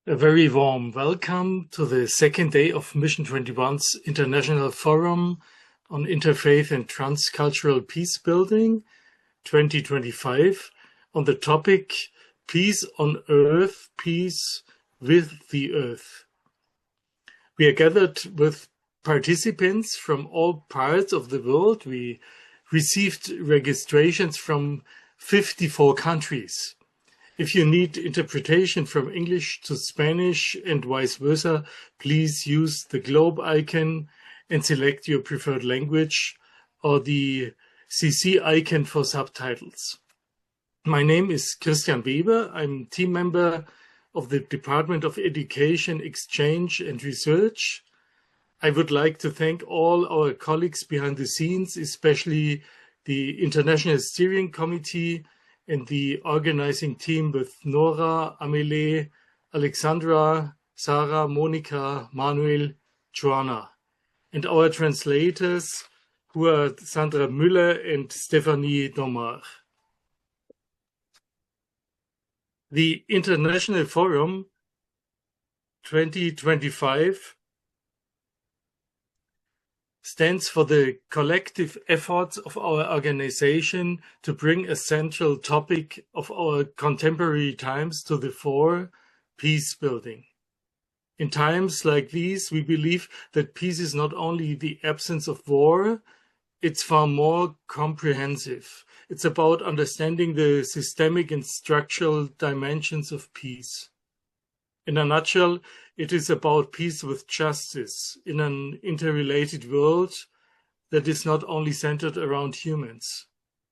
A very warm welcome to the second day of Mission 21's International Forum on Interfaith and Transcultural Peacebuilding 2025 on the topic Peace on Earth, Peace with the Earth. We are gathered with participants from all parts of the world. We received registrations from 54 countries. If you need interpretation from English to Spanish and vice versa, please use the globe icon and select your preferred language or the CC icon for subtitles. My name is Christian Weber. I'm team member of the Department of Education, Exchange and Research. I would like to thank all our colleagues behind the scenes, especially the International Steering Committee and the organizing team with Nora, Amelie, Alexandra, Sarah, Monica, Manuel, Joanna, and our translators who are Sandra Müller and Stephanie Domar. The International Forum 2025 stands for the collective efforts of our organization to bring a central topic of our contemporary times to the fore, peace building. In times like these, we believe that peace is not only the absence of war, it's far more comprehensive. It's about understanding the systemic and structural dimensions of peace. In a nutshell, it is about peace with justice in an interrelated world that is not only centered around humans.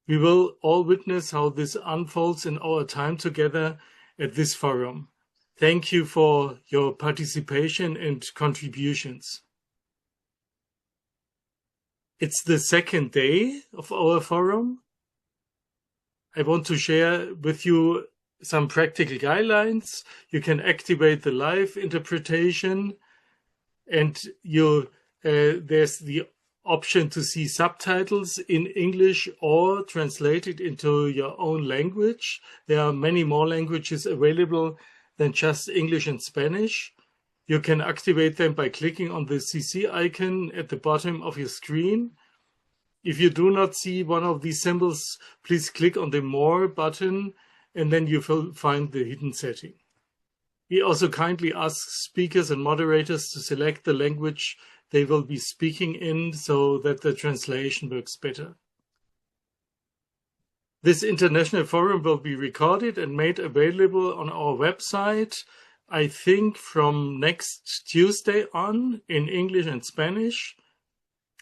We will all witness how this unfolds in our time together at this forum. Thank you for your participation and contributions. It's the second day of our forum. I want to share with you some practical guidelines. You can activate the live interpretation, and there's the option to see subtitles in English or translated into your own language. There are many more languages available than just English and Spanish. You can activate them by clicking on the CC icon at the bottom of your screen. If you do not see one of these symbols, please click on the More button and then you will find the hidden setting. We also kindly ask speakers and moderators to select the language they will be speaking in so that the translation works better. This international forum will be recorded and made available on our website, I think from next Tuesday on, in English and Spanish.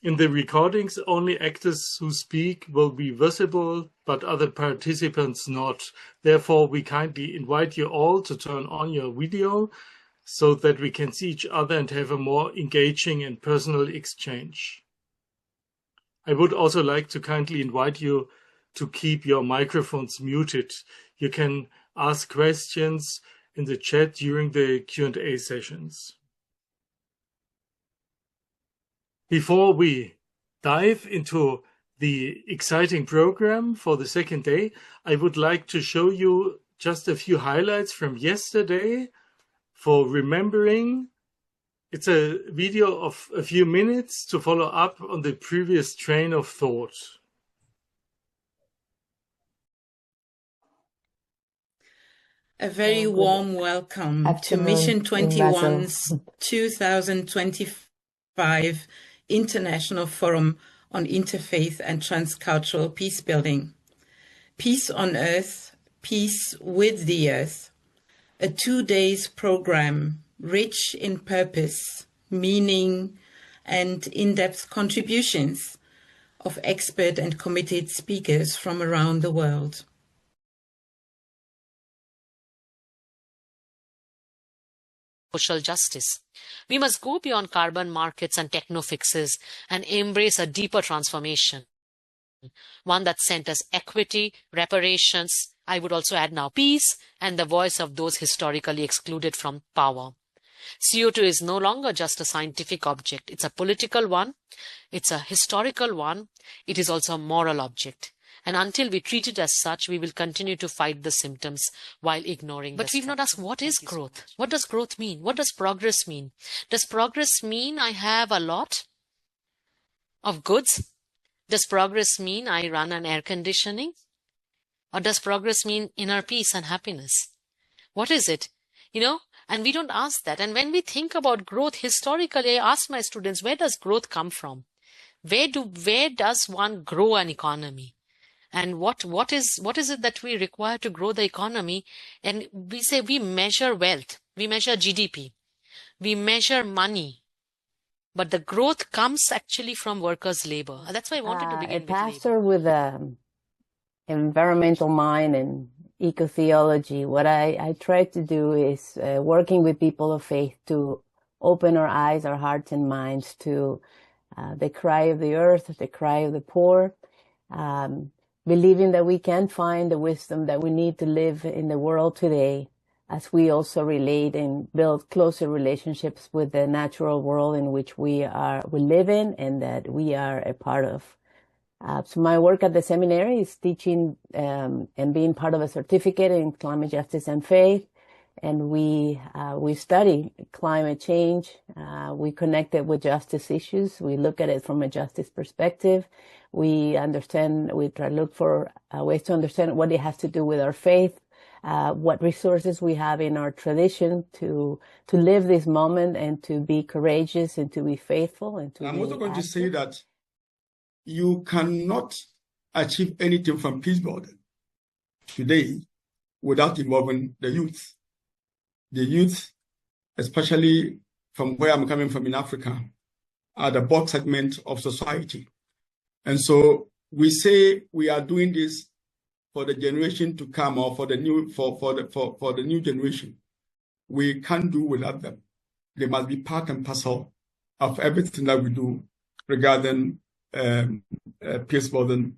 In the recordings, only actors who speak will be visible, but other participants not. Therefore, we kindly invite you all to turn on your video so that we can see each other and have a more engaging and personal exchange. I would also like to kindly invite you to keep your microphones muted. You can ask questions in the chat during the Q&A sessions. Before we dive into the exciting program for the second day, I would like to show you just a few highlights from yesterday for remembering. It's a video of a few minutes to follow up on the previous train of thought. A very warm welcome to Mission 21's 2025 International Forum on Interfaith and Transcultural Peacebuilding. Peace on Earth, Peace with the Earth. A 2 days program rich in purpose, meaning, and in-depth contributions of expert and committed speakers from around the world. Social justice. We must go beyond carbon markets and techno fixes and embrace a deeper transformation, one that centers equity, reparations, I would also add now peace, and the voice of those historically excluded from power. CO2 is no longer just a scientific object. It's a political one. It's a historical one. It is also a moral object. And until we treat it as such, we will continue to fight the symptoms while ignoring the But we've not asked, what is growth? What does growth mean? What does progress mean? Does progress mean I have a lot of goods? Does progress mean I run an air conditioning? Or does progress mean inner peace and happiness? What is it? And we don't ask that. And when we think about growth, historically, I ask my students, where does growth come from? Where does one grow an economy? And what is it that we require to grow the economy? And we say we measure wealth, we measure GDP, we measure money. But the growth comes actually from workers' labor. That's why I wanted to begin with labor. A pastor with environmental mind and eco-theology, what I try to do is working with people of faith to open our eyes, our hearts and minds to the cry of the earth, the cry of the poor, believing that we can find the wisdom that we need to live in the world today as we also relate and build closer relationships with the natural world in which we live in and that we are a part of. So my work at the seminary is teaching and being part of a certificate in climate justice and faith. And we study climate change. We connect it with justice issues. We look at it from a justice perspective. We try to look for ways to understand what it has to do with our faith, what resources we have in our tradition to live this moment and to be courageous and to be faithful and to I'm be also going active. to say that you cannot achieve anything from Peacebuilding today without involving the youth. The youth, especially from where I'm coming from in Africa, are the bulk segment of society. And so we say we are doing this for the generation to come or for the new generation. We can't do without them. They must be part and parcel of everything that we do regarding Peacebuilding,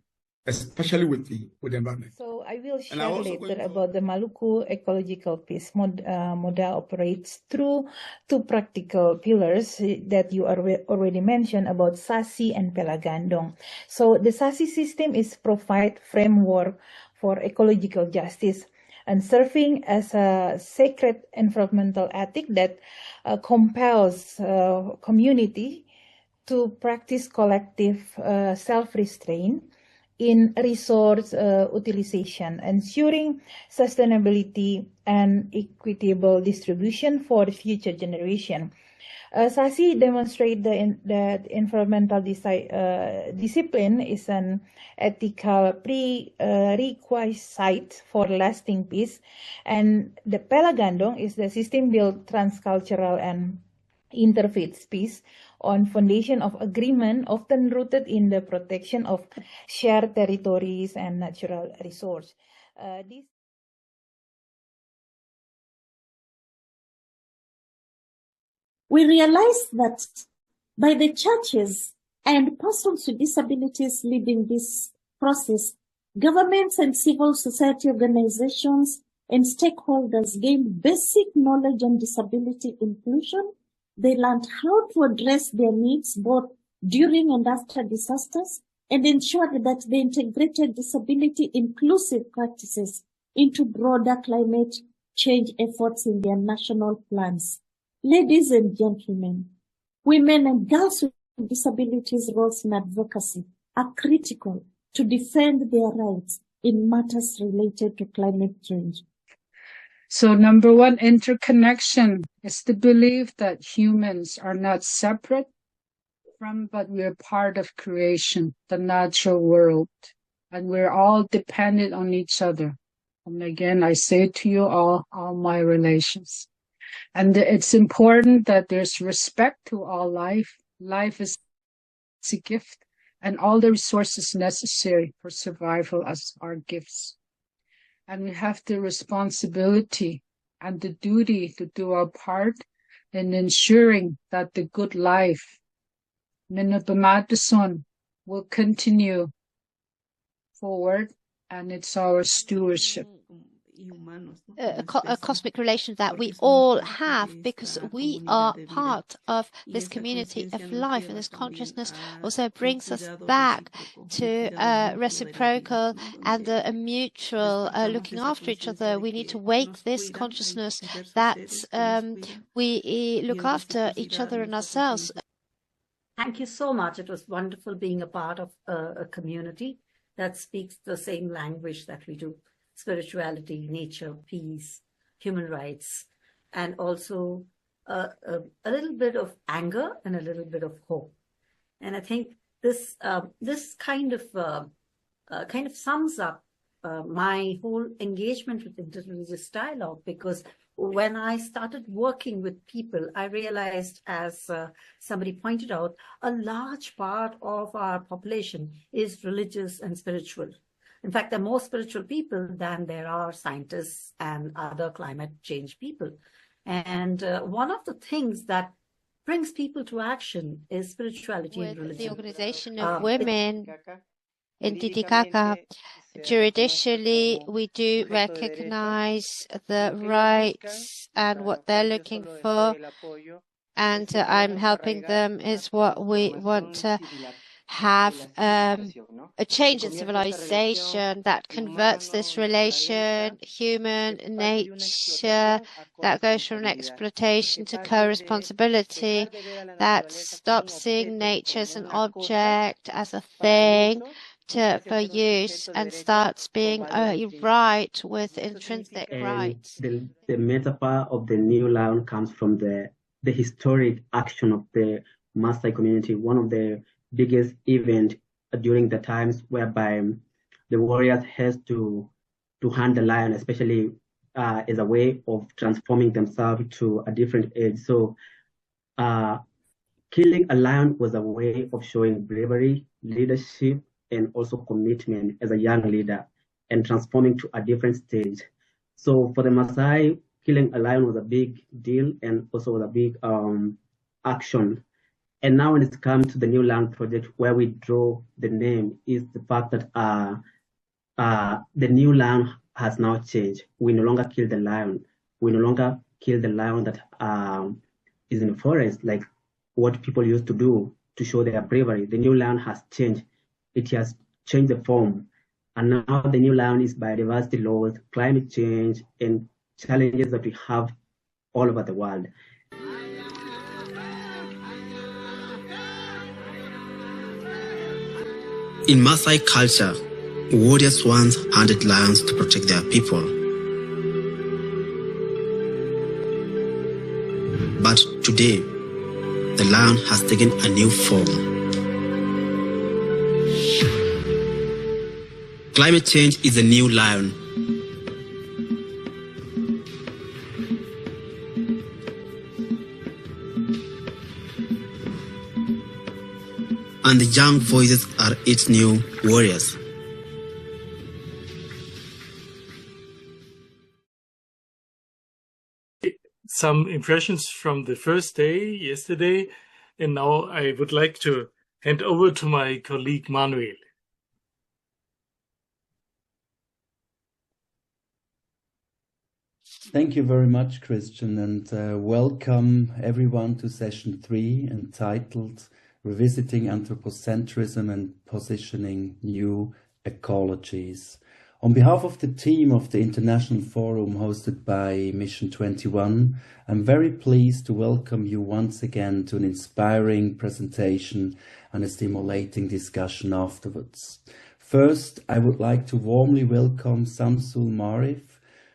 especially with the environment. So I will share later about the Maluku ecological peace model operates through two practical pillars that you already mentioned about SASI and Pelagandong. So the SASI system is provide framework for ecological justice and serving as a sacred environmental ethic that compels community to practice collective self-restraint in resource utilization, ensuring sustainability and equitable distribution for the future generation. SASI demonstrates that environmental discipline is an ethical prerequisite for lasting peace, and the Pelagandong is the system-built transcultural and interfaith peace on foundation of agreement often rooted in the protection of shared territories and natural resources. We realize that by the churches and persons with disabilities leading this process, governments and civil society organizations and stakeholders gain basic knowledge on disability inclusion. They learned how to address their needs both during and after disasters and ensured that they integrated disability inclusive practices into broader climate change efforts in their national plans. Ladies and gentlemen, women and girls with disabilities' roles in advocacy are critical to defend their rights in matters related to climate change. So number one, interconnection is the belief that humans are not separate from, but we're part of creation, the natural world, and we're all dependent on each other. And again, I say to you all my relations. And it's important that there's respect to all life. Life is a gift, and all the resources necessary for survival as our gifts. And we have the responsibility and the duty to do our part in ensuring that the good life, Minabamatason, will continue forward, and it's our stewardship. a cosmic relation that we all have, because we are part of this community of life, and this consciousness also brings us back to reciprocal and a mutual looking after each other. We need to wake this consciousness that we look after each other and ourselves. Thank you so much. It was wonderful being a part of a community that speaks the same language that we do: spirituality, nature, peace, human rights, and also a little bit of anger and a little bit of hope. And I think this kind of sums up my whole engagement with interreligious dialogue, because when I started working with people, I realized, as somebody pointed out, a large part of our population is religious and spiritual. In fact, there are more spiritual people than there are scientists and other climate change people. And one of the things that brings people to action is spirituality and religion. The Organization of Women in Titicaca, juridically, we do recognize the rights and what they're looking for, and I'm helping them. Is what we want to have a change in civilization that converts this relation, human nature, that goes from exploitation to co-responsibility, that stops seeing nature as an object, as a thing for use, and starts being a right with intrinsic rights. The metaphor of the new lion comes from the historic action of the Maasai community, one of the biggest event during the times whereby the warriors has to hunt the lion, especially as a way of transforming themselves to a different age. So killing a lion was a way of showing bravery, leadership, and also commitment as a young leader, and transforming to a different stage. So for the Maasai, killing a lion was a big deal and also was a big action. And now when it comes to the New Land Project, where we draw the name, is the fact that the new land has now changed. We no longer kill the lion. We no longer kill the lion that is in the forest, like what people used to do to show their bravery. The new land has changed. It has changed the form. And now the new land is biodiversity laws, climate change, and challenges that we have all over the world. In Maasai culture, warriors once hunted lions to protect their people. But today, the lion has taken a new form. Climate change is a new lion. And the young voices are its new warriors. Some impressions from the first day, yesterday, and now I would like to hand over to my colleague Manuel. Thank you very much, Christian, and welcome everyone to session 3, entitled Revisiting Anthropocentrism and Positioning New Ecologies. On behalf of the team of the International Forum hosted by Mission 21, I'm very pleased to welcome you once again to an inspiring presentation and a stimulating discussion afterwards. First, I would like to warmly welcome Samsul Marif,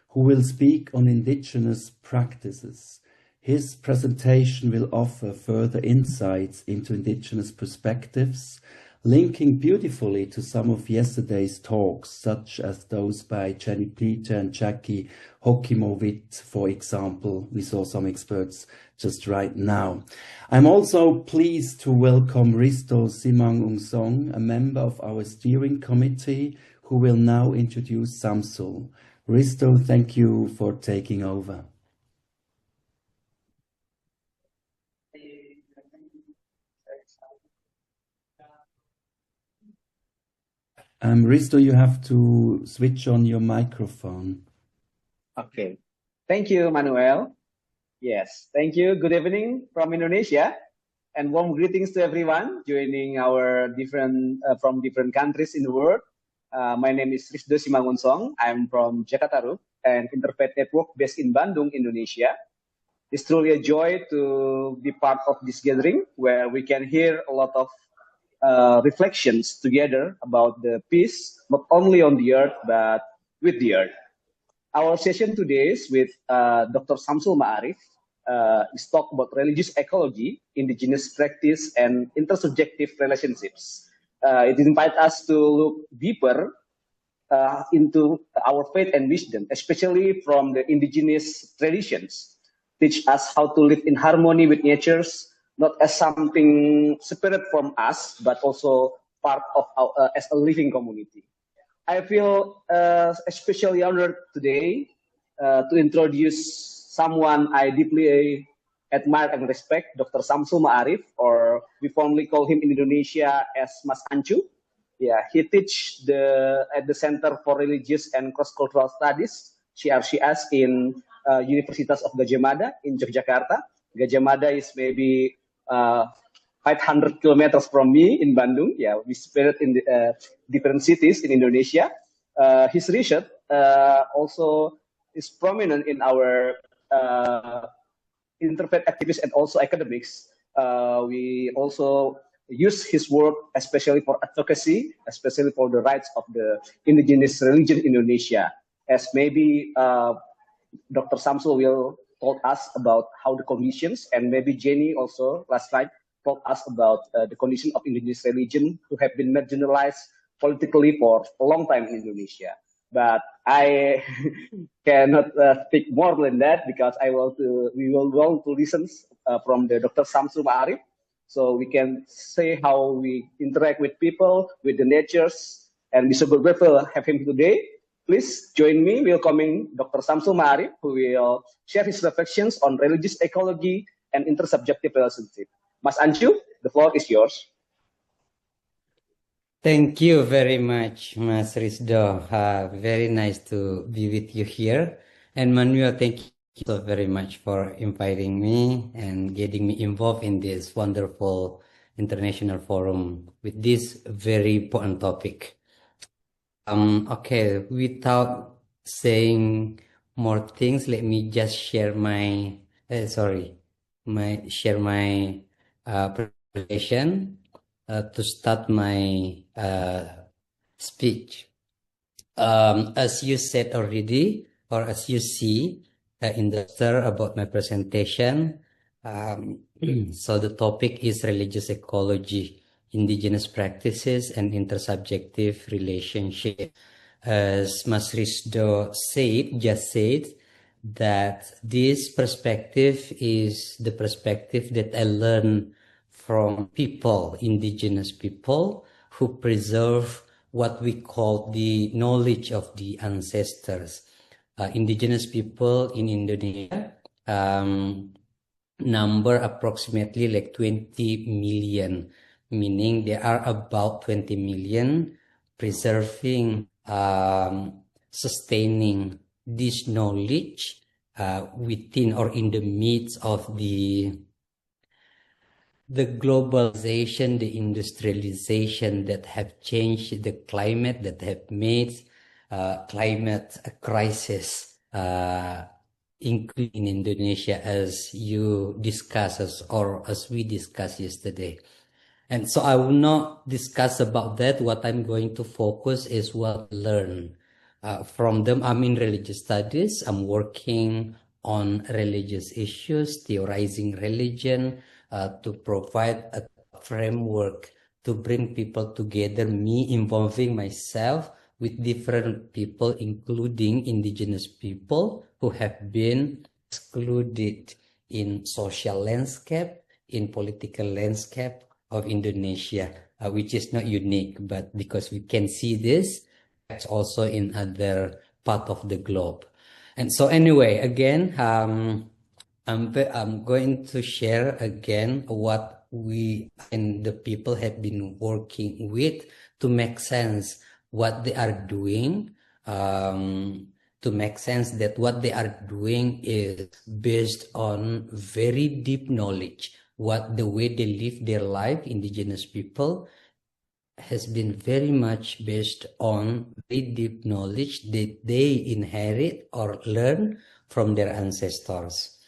who will speak on indigenous practices. His presentation will offer further insights into indigenous perspectives, linking beautifully to some of yesterday's talks, such as those by Jenny Peter and Jackie Hokimowit, for example. We saw some experts just right now. I'm also pleased to welcome Risto Simang Ungsong, a member of our steering committee, who will now introduce Samsul. Risto, thank you for taking over. Risto, you have to switch on your microphone. Okay. Thank you, Manuel. Yes, thank you. Good evening from Indonesia, and warm greetings to everyone joining our from different countries in the world. My name is Risdo Simangonsong. I'm from Jakarta, an Interfaith network based in Bandung, Indonesia. It's truly a joy to be part of this gathering where we can hear a lot of reflections together about the peace, not only on the earth, but with the earth. Our session today is with Dr. Samsul Ma'arif. Is talk about religious ecology, indigenous practice, and intersubjective relationships. It invites us to look deeper into our faith and wisdom, especially from the indigenous traditions. Teach us how to live in harmony with nature, not as something separate from us, but also part of our, as a living community. I feel especially honored today to introduce someone I deeply admire and respect, Dr. Samsul Ma'arif, or we fondly call him in Indonesia as Mas Ancu. Yeah, he teaches at the Center for Religious and Cross-Cultural Studies, CRCS, in Universitas of Gadjah Mada in Yogyakarta. Gadjah Mada is maybe 500 kilometers from me in Bandung. Yeah, we spread in the, different cities in Indonesia. His research also is prominent in our interfaith activists and also academics. We also use his work especially for advocacy, especially for the rights of the indigenous religion in Indonesia. As maybe Dr. Samsul will told us about how the conditions, and maybe Jenny also last night told us about the condition of indigenous religion who have been marginalized politically for a long time in Indonesia. But I cannot speak more than that because we will want to listen from the Dr. Samsul Ma'arif, so we can say how we interact with people, with the natures, and we so grateful to have him today. Please join me welcoming Dr. Samsul Ma'arif, who will share his reflections on religious ecology and intersubjective relationship. Mas Ancu, the floor is yours. Thank you very much, Mas Risdo. Very nice to be with you here. And Manuel, thank you so very much for inviting me and getting me involved in this wonderful international forum with this very important topic. Okay, without saying more things, let me just share my presentation to start my speech. As you said already, or as you see in the stir about my presentation, so the topic is religious ecology, indigenous practices, and intersubjective relationship. As Mas Risdo just said, that this perspective is the perspective that I learned from people, indigenous people, who preserve what we call the knowledge of the ancestors. Indigenous people in Indonesia number approximately like 20 million, meaning there are about 20 million preserving, sustaining this knowledge within or in the midst of the globalization, the industrialization that have changed the climate, that have made climate a crisis, including in Indonesia, as you discussed, as we discussed yesterday. And so I will not discuss about that. What I'm going to focus is what I learned from them. I'm in religious studies. I'm working on religious issues, theorizing religion, to provide a framework to bring people together, me involving myself with different people, including indigenous people who have been excluded in social landscape, in political landscape of Indonesia, which is not unique, but because we can see this, it's also in other part of the globe. And so anyway, again, I'm going to share again what we and the people have been working with to make sense what they are doing, to to make sense that what they are doing is based on very deep knowledge. What the way they live their life, indigenous people, has been very much based on very deep knowledge that they inherit or learn from their ancestors.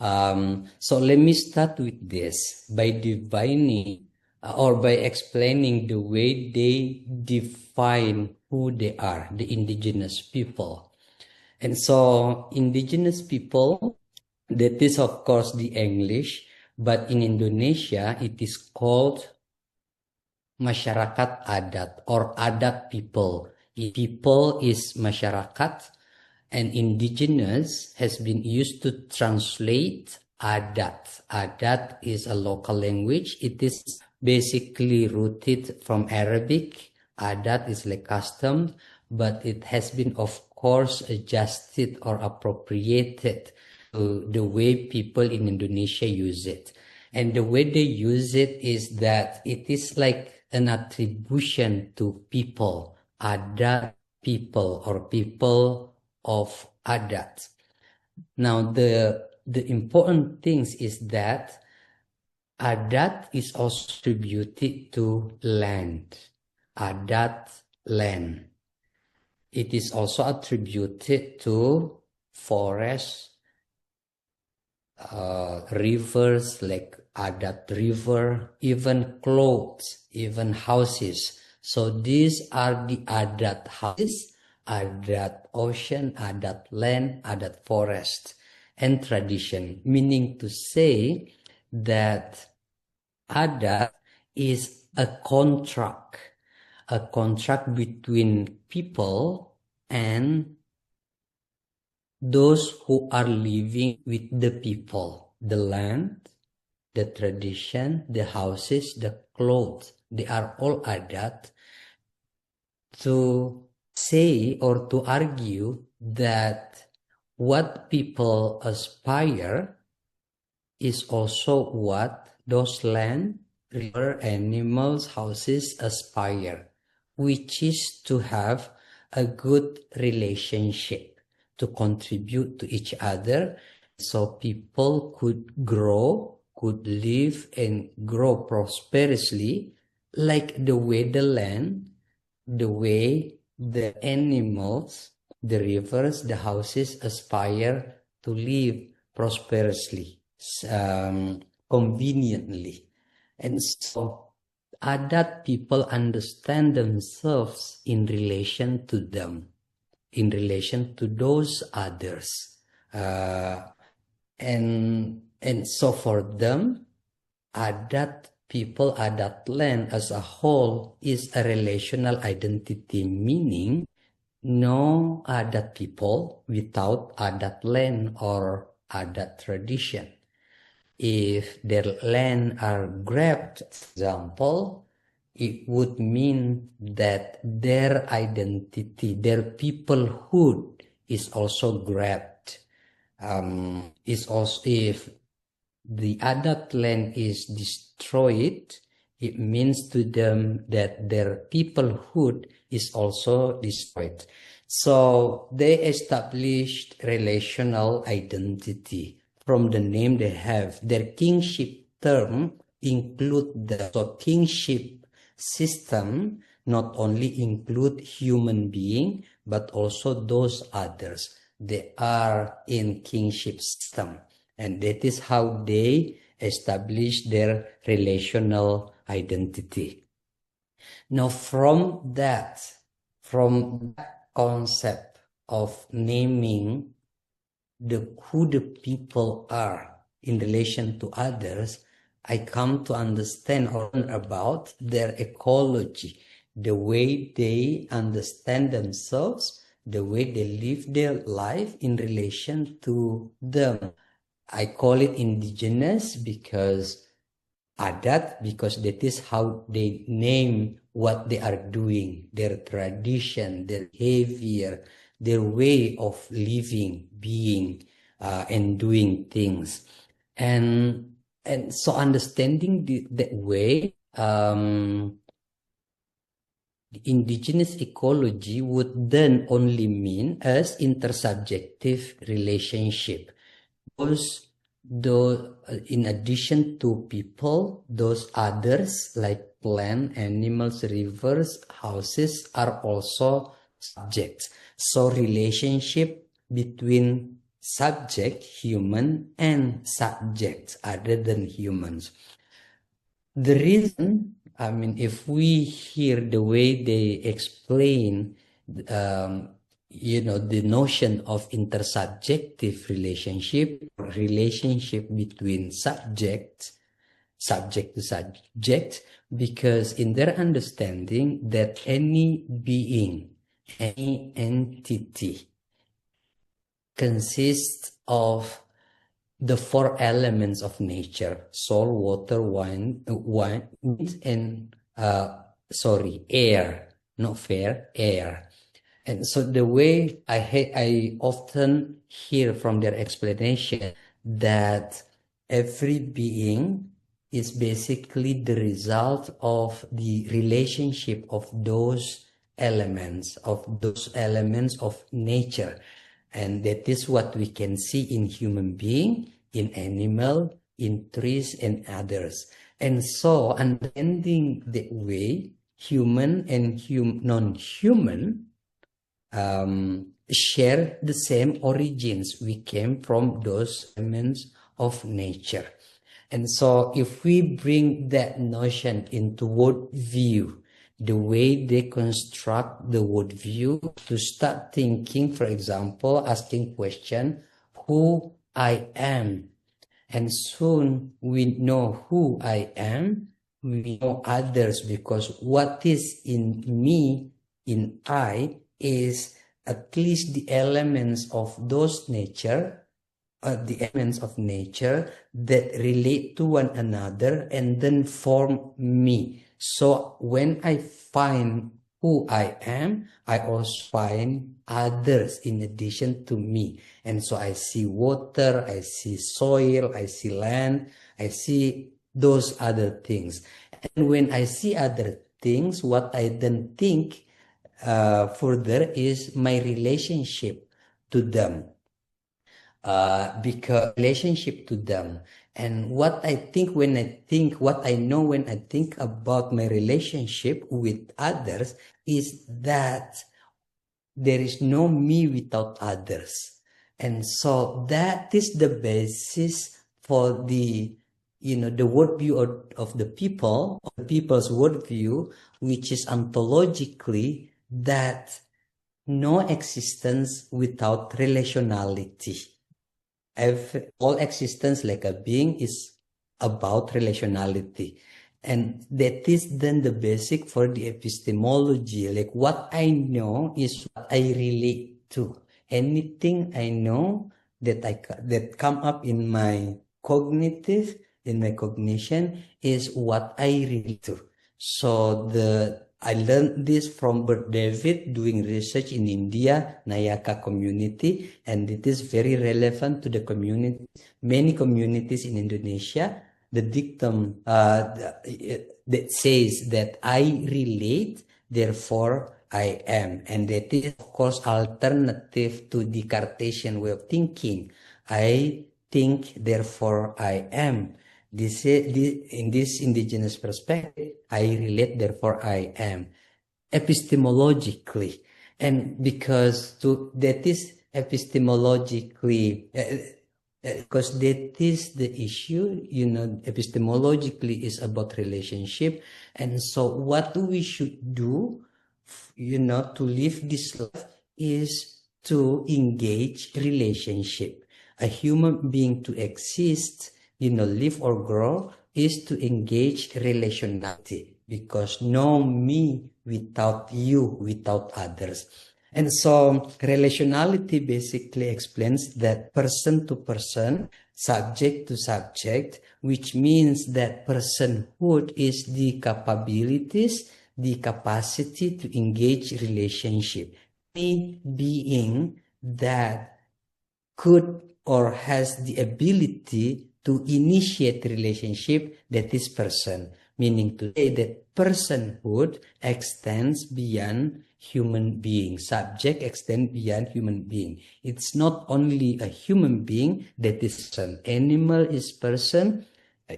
So let me start with this by defining or by explaining the way they define who they are, the indigenous people. And so indigenous people, that is of course the English, but in Indonesia it is called masyarakat adat or adat people. People is masyarakat, and indigenous has been used to translate adat. Adat is a local language. It is basically rooted from Arabic. Adat is like custom, but it has been, of course, adjusted or appropriated to the way people in Indonesia use it. And the way they use it is that it is like an attribution to people, adat people or people of adat. Now, the important things is that adat is also attributed to land, adat land. It is also attributed to forests, rivers like adat river, even clothes, even houses. So these are the adat houses, adat ocean, adat land, adat forest, and tradition, meaning to say that adat is a contract between people and those who are living with the people, the land, the tradition, the houses, the clothes, they are all adat, to say or to argue that what people aspire is also what those land, river, animals, houses aspire, which is to have a good relationship, to contribute to each other, so people could grow, could live and grow prosperously, like the way the land, the way the animals, the rivers, the houses aspire to live prosperously, conveniently. And so adat people understand themselves in relation to them, in relation to those others. And so for them, adat people, adat land as a whole is a relational identity, meaning no adat people without adat land or adat tradition. If their land are grabbed, for example, it would mean that their identity, their peoplehood is also grabbed. Is also, if the adat land is destroyed, it means to them that their peoplehood is also destroyed. So they established relational identity. From the name they have, their kingship term include the so kingship system not only include human being but also those others. They are in kingship system, and that is how they establish their relational identity. Now, from that concept of naming who the people are in relation to others, I come to understand or learn about their ecology, the way they understand themselves, the way they live their life in relation to them. I call it indigenous because adat, because that is how they name what they are doing, their tradition, their behavior, their way of living, being, and doing things. And so understanding that way, The indigenous ecology would then only mean as intersubjective relationship. In addition to people, those others like plant, animals, rivers, houses are also subjects. So relationship between subject, human, and subjects other than humans. The reason, I mean, if we hear the way they explain, the notion of intersubjective relationship between subject to subject, because in their understanding that any being, any entity consists of the four elements of nature: soul, water, wind, and air. Not fair, air. And so the way I often hear from their explanation that every being is basically the result of the relationship of those elements of nature. And that is what we can see in human being, in animal, in trees, and others. And so understanding the way human and non-human share the same origins. We came from those elements of nature. And so if we bring that notion into worldview, the way they construct the worldview, to start thinking, for example, asking question, who I am. And soon we know who I am, we know others, because what is in me, in I, is at least the elements of those nature, the elements of nature that relate to one another and then form me. So when I find who I am, I also find others in addition to me. And so I see water, I see soil, I see land, I see those other things. And when I see other things, what I then think further is my relationship to them. Because relationship to them, and what I know when I think about my relationship with others is that there is no me without others. And so that is the basis for the worldview of the people's worldview, which is ontologically that no existence without relationality. All existence like a being is about relationality. And that is then the basic for the epistemology. Like what I know is what I relate to. Anything I know that come up in my cognition is what I relate to. So I learned this from Bert David doing research in India, Nayaka community, and it is very relevant to the community, many communities in Indonesia. The dictum that says that I relate, therefore I am. And that is, of course, alternative to the Cartesian way of thinking. I think, therefore I am. In this indigenous perspective, I relate, therefore I am, epistemologically. And because that is epistemologically, because that is the issue, epistemologically is about relationship. And so what we should do, to live this life is to engage relationship. A human being to exist, live or grow, is to engage relationality, because no me without you, without others. And so relationality basically explains that person to person, subject to subject, which means that personhood is the capabilities, the capacity to engage relationship. Any being that could or has the ability to initiate relationship, that is person. meaning to say that personhood extends beyond human being. Subject extends beyond human being. It's not only a human being that is an animal is person,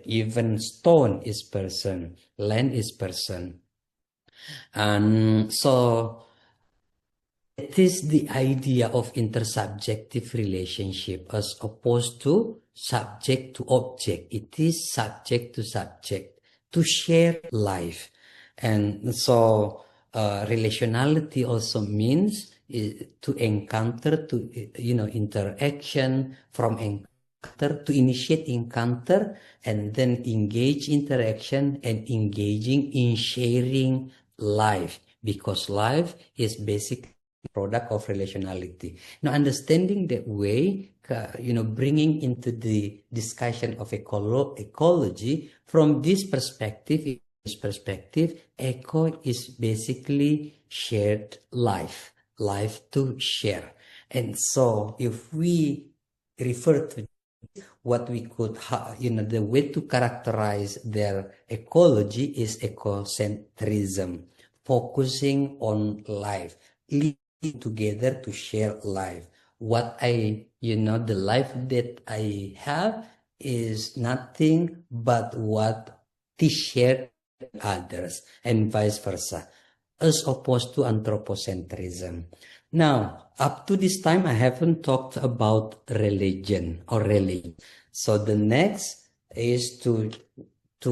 even stone is person, land is person. And so it is the idea of intersubjective relationship as opposed to subject to object. It is subject to subject, to share life. And so relationality also means to encounter, to, interaction, from encounter to initiate encounter, and then engage interaction and engaging in sharing life, because life is basically product of relationality. Now, understanding that way, bringing into the discussion of ecology from this perspective, eco is basically shared life to share. And so, if we refer to what we could, the way to characterize their ecology is ecocentrism, focusing on life, living together to share life. What the life that I have is nothing but what is shared with others, and vice versa, as opposed to anthropocentrism. Now, up to this time, I haven't talked about religion or religion. So the next is to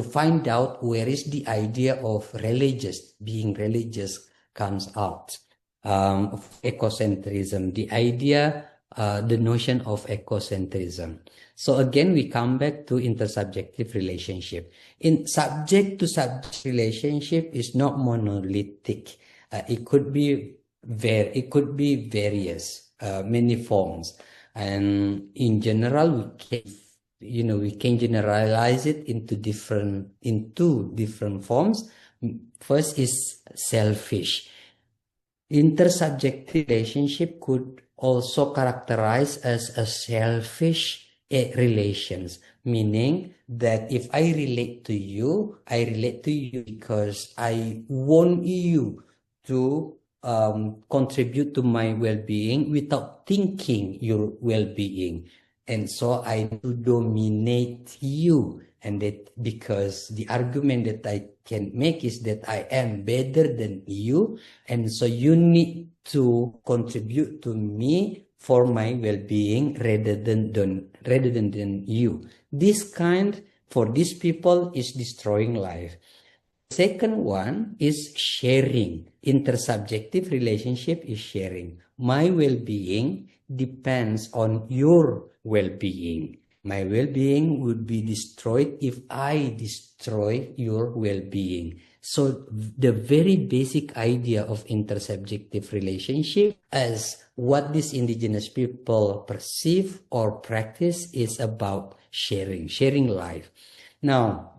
find out where is the idea of being religious comes out. Of ecocentrism, the idea, the notion of ecocentrism. So again, we come back to intersubjective relationship. In subject to subject relationship is not monolithic. It could be various, many forms, and in general, we can generalize it into two different forms. First is selfish. Intersubjective relationship could also characterize as a selfish relations, meaning that if I relate to you because I want you to contribute to my well-being without thinking your well-being. And so I do dominate you. And that because the argument that I can make is that I am better than you, and so you need to contribute to me for my well-being rather than you. This kind, for these people, is destroying life. Second one is sharing. Intersubjective relationship is sharing. My well-being depends on your well-being. My well-being would be destroyed if I destroy your well-being. So the very basic idea of intersubjective relationship as what these indigenous people perceive or practice is about sharing life. Now,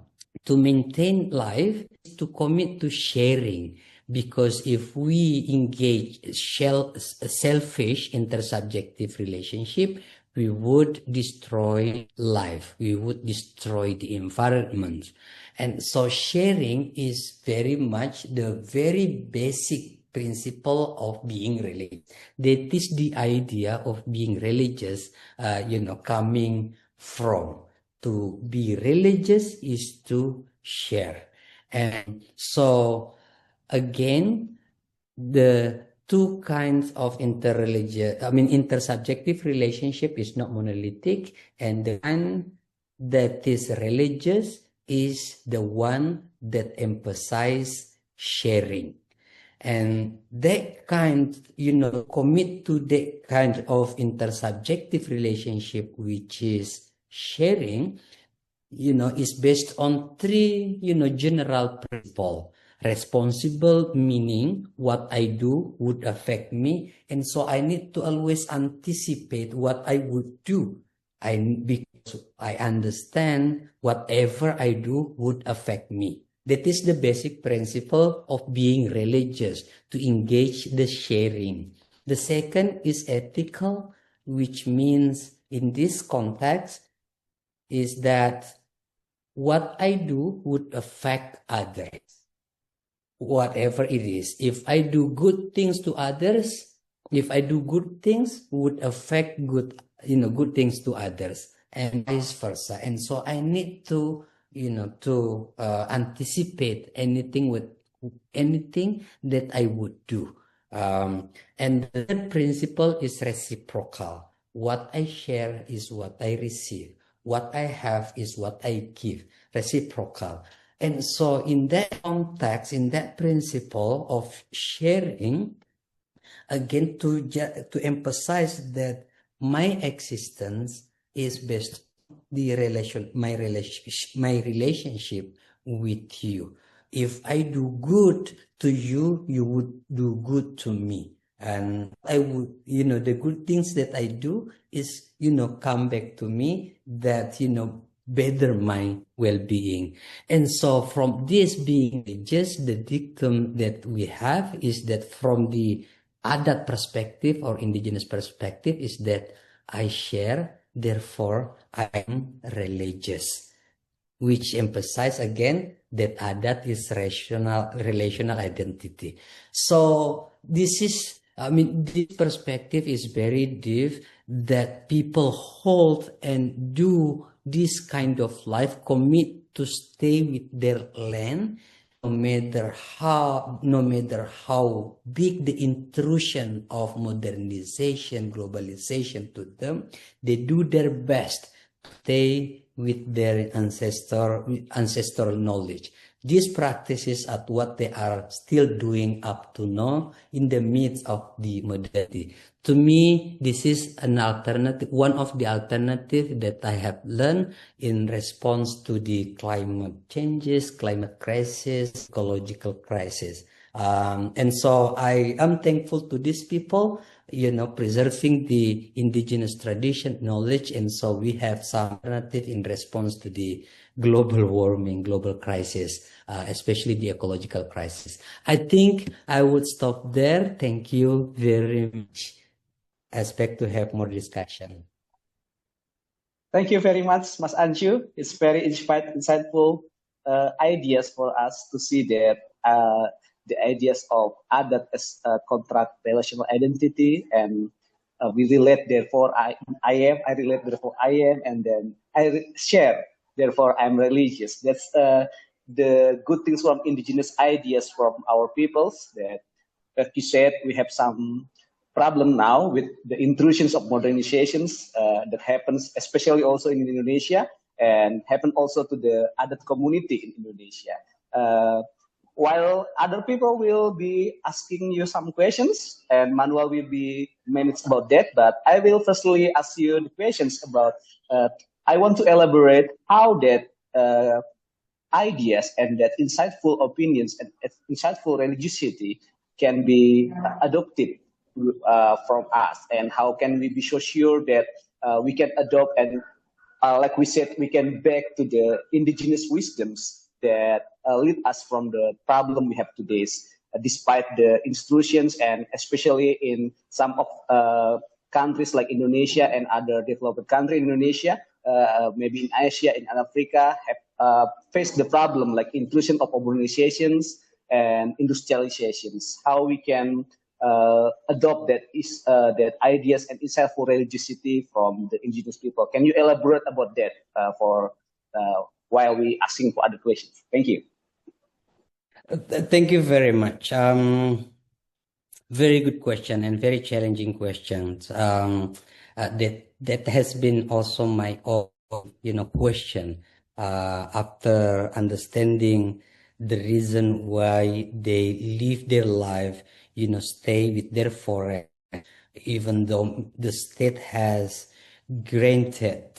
to maintain life is to commit to sharing, because if we engage selfish intersubjective relationship, we would destroy life. We would destroy the environment. And so sharing is very much the very basic principle of being religious. That is the idea of being religious, coming from. To be religious is to share. And so, again, the two kinds of intersubjective relationship is not monolithic, and the one that is religious is the one that emphasizes sharing. And that kind, commit to that kind of intersubjective relationship, which is sharing, is based on three, general principles. Responsible, meaning what I do would affect me, and so I need to always anticipate what I would do. Because I understand whatever I do would affect me. That is the basic principle of being religious, to engage the sharing. The second is ethical, which means in this context is that what I do would affect others, whatever it is. If I do good things to others, if I do good things, would affect good things to others, and vice versa. And so I need to, anticipate anything that I would do. And the third principle is reciprocal. What I share is what I receive. What I have is what I give. Reciprocal. And so in that context, in that principle of sharing, again, to emphasize that my existence is based on my relationship with you. If I do good to you, you would do good to me. And I would, the good things that I do is, come back to me that, better my well-being. And so from this being just the dictum that we have is that from the adat perspective or indigenous perspective is that I share, therefore I am religious, which emphasize again that adat is relational identity. So this perspective is very deep, that people hold and do this kind of life, commit to stay with their land, no matter how big the intrusion of modernization, globalization to them, they do their best to stay with their ancestral knowledge. These practices are what they are still doing up to now in the midst of the modernity. To me, this is an alternative, one of the alternatives that I have learned in response to the climate changes, climate crisis, ecological crisis. And so I am thankful to these people, preserving the indigenous tradition, knowledge. And so we have some alternative in response to the global warming, global crisis, especially the ecological crisis. I think I would stop there. Thank you very much. I expect to have more discussion. Thank you very much, Mas Anju. It's very insightful ideas for us to see that the ideas of adat as a contract relational identity, and we relate, therefore I relate, therefore I am, and then I share, therefore I'm religious. That's the good things from indigenous ideas from our peoples, that, as you said, we have some problem now with the intrusions of modernizations that happens, especially also in Indonesia, and happen also to the adat community in Indonesia. While other people will be asking you some questions, and Manuel will be managed about that, but I will firstly ask you the questions about, I want to elaborate how that ideas and that insightful opinions and insightful religiosity can be adopted from us, and how can we be so sure that we can adopt and, like we said, we can back to the indigenous wisdoms that lead us from the problem we have today, despite the intrusions, and especially in some of countries like Indonesia and other developed countries in Indonesia, maybe in Asia, in Africa, have faced the problem like intrusion of urbanizations and industrializations. How we can adopt that ideas and insightful religiosity from the indigenous people. Can you elaborate about that while we asking for other questions? Thank you. Thank you very much. Very good question and very challenging questions. That has been also my own, question after understanding the reason why they live their life, stay with their forest, even though the state has granted,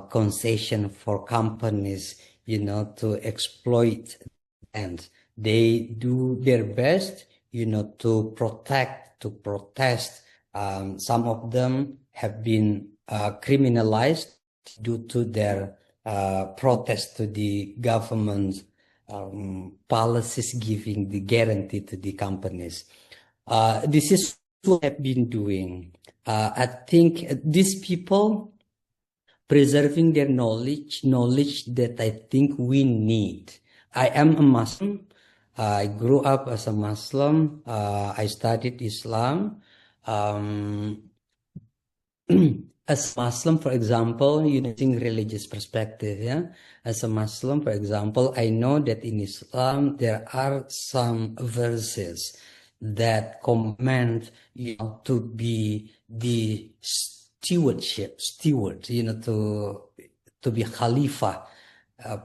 concession for companies, to exploit, and they do their best, to protest. Some of them have been criminalized due to their protest to the government policies giving the guarantee to the companies. This is what I've been doing. I think these people preserving their knowledge that I think we need. I am a Muslim. I grew up as a Muslim. I studied Islam. As a Muslim, for example, using religious perspective, yeah. As a Muslim, for example, I know that in Islam there are some verses that command to be the steward, to be Khalifa,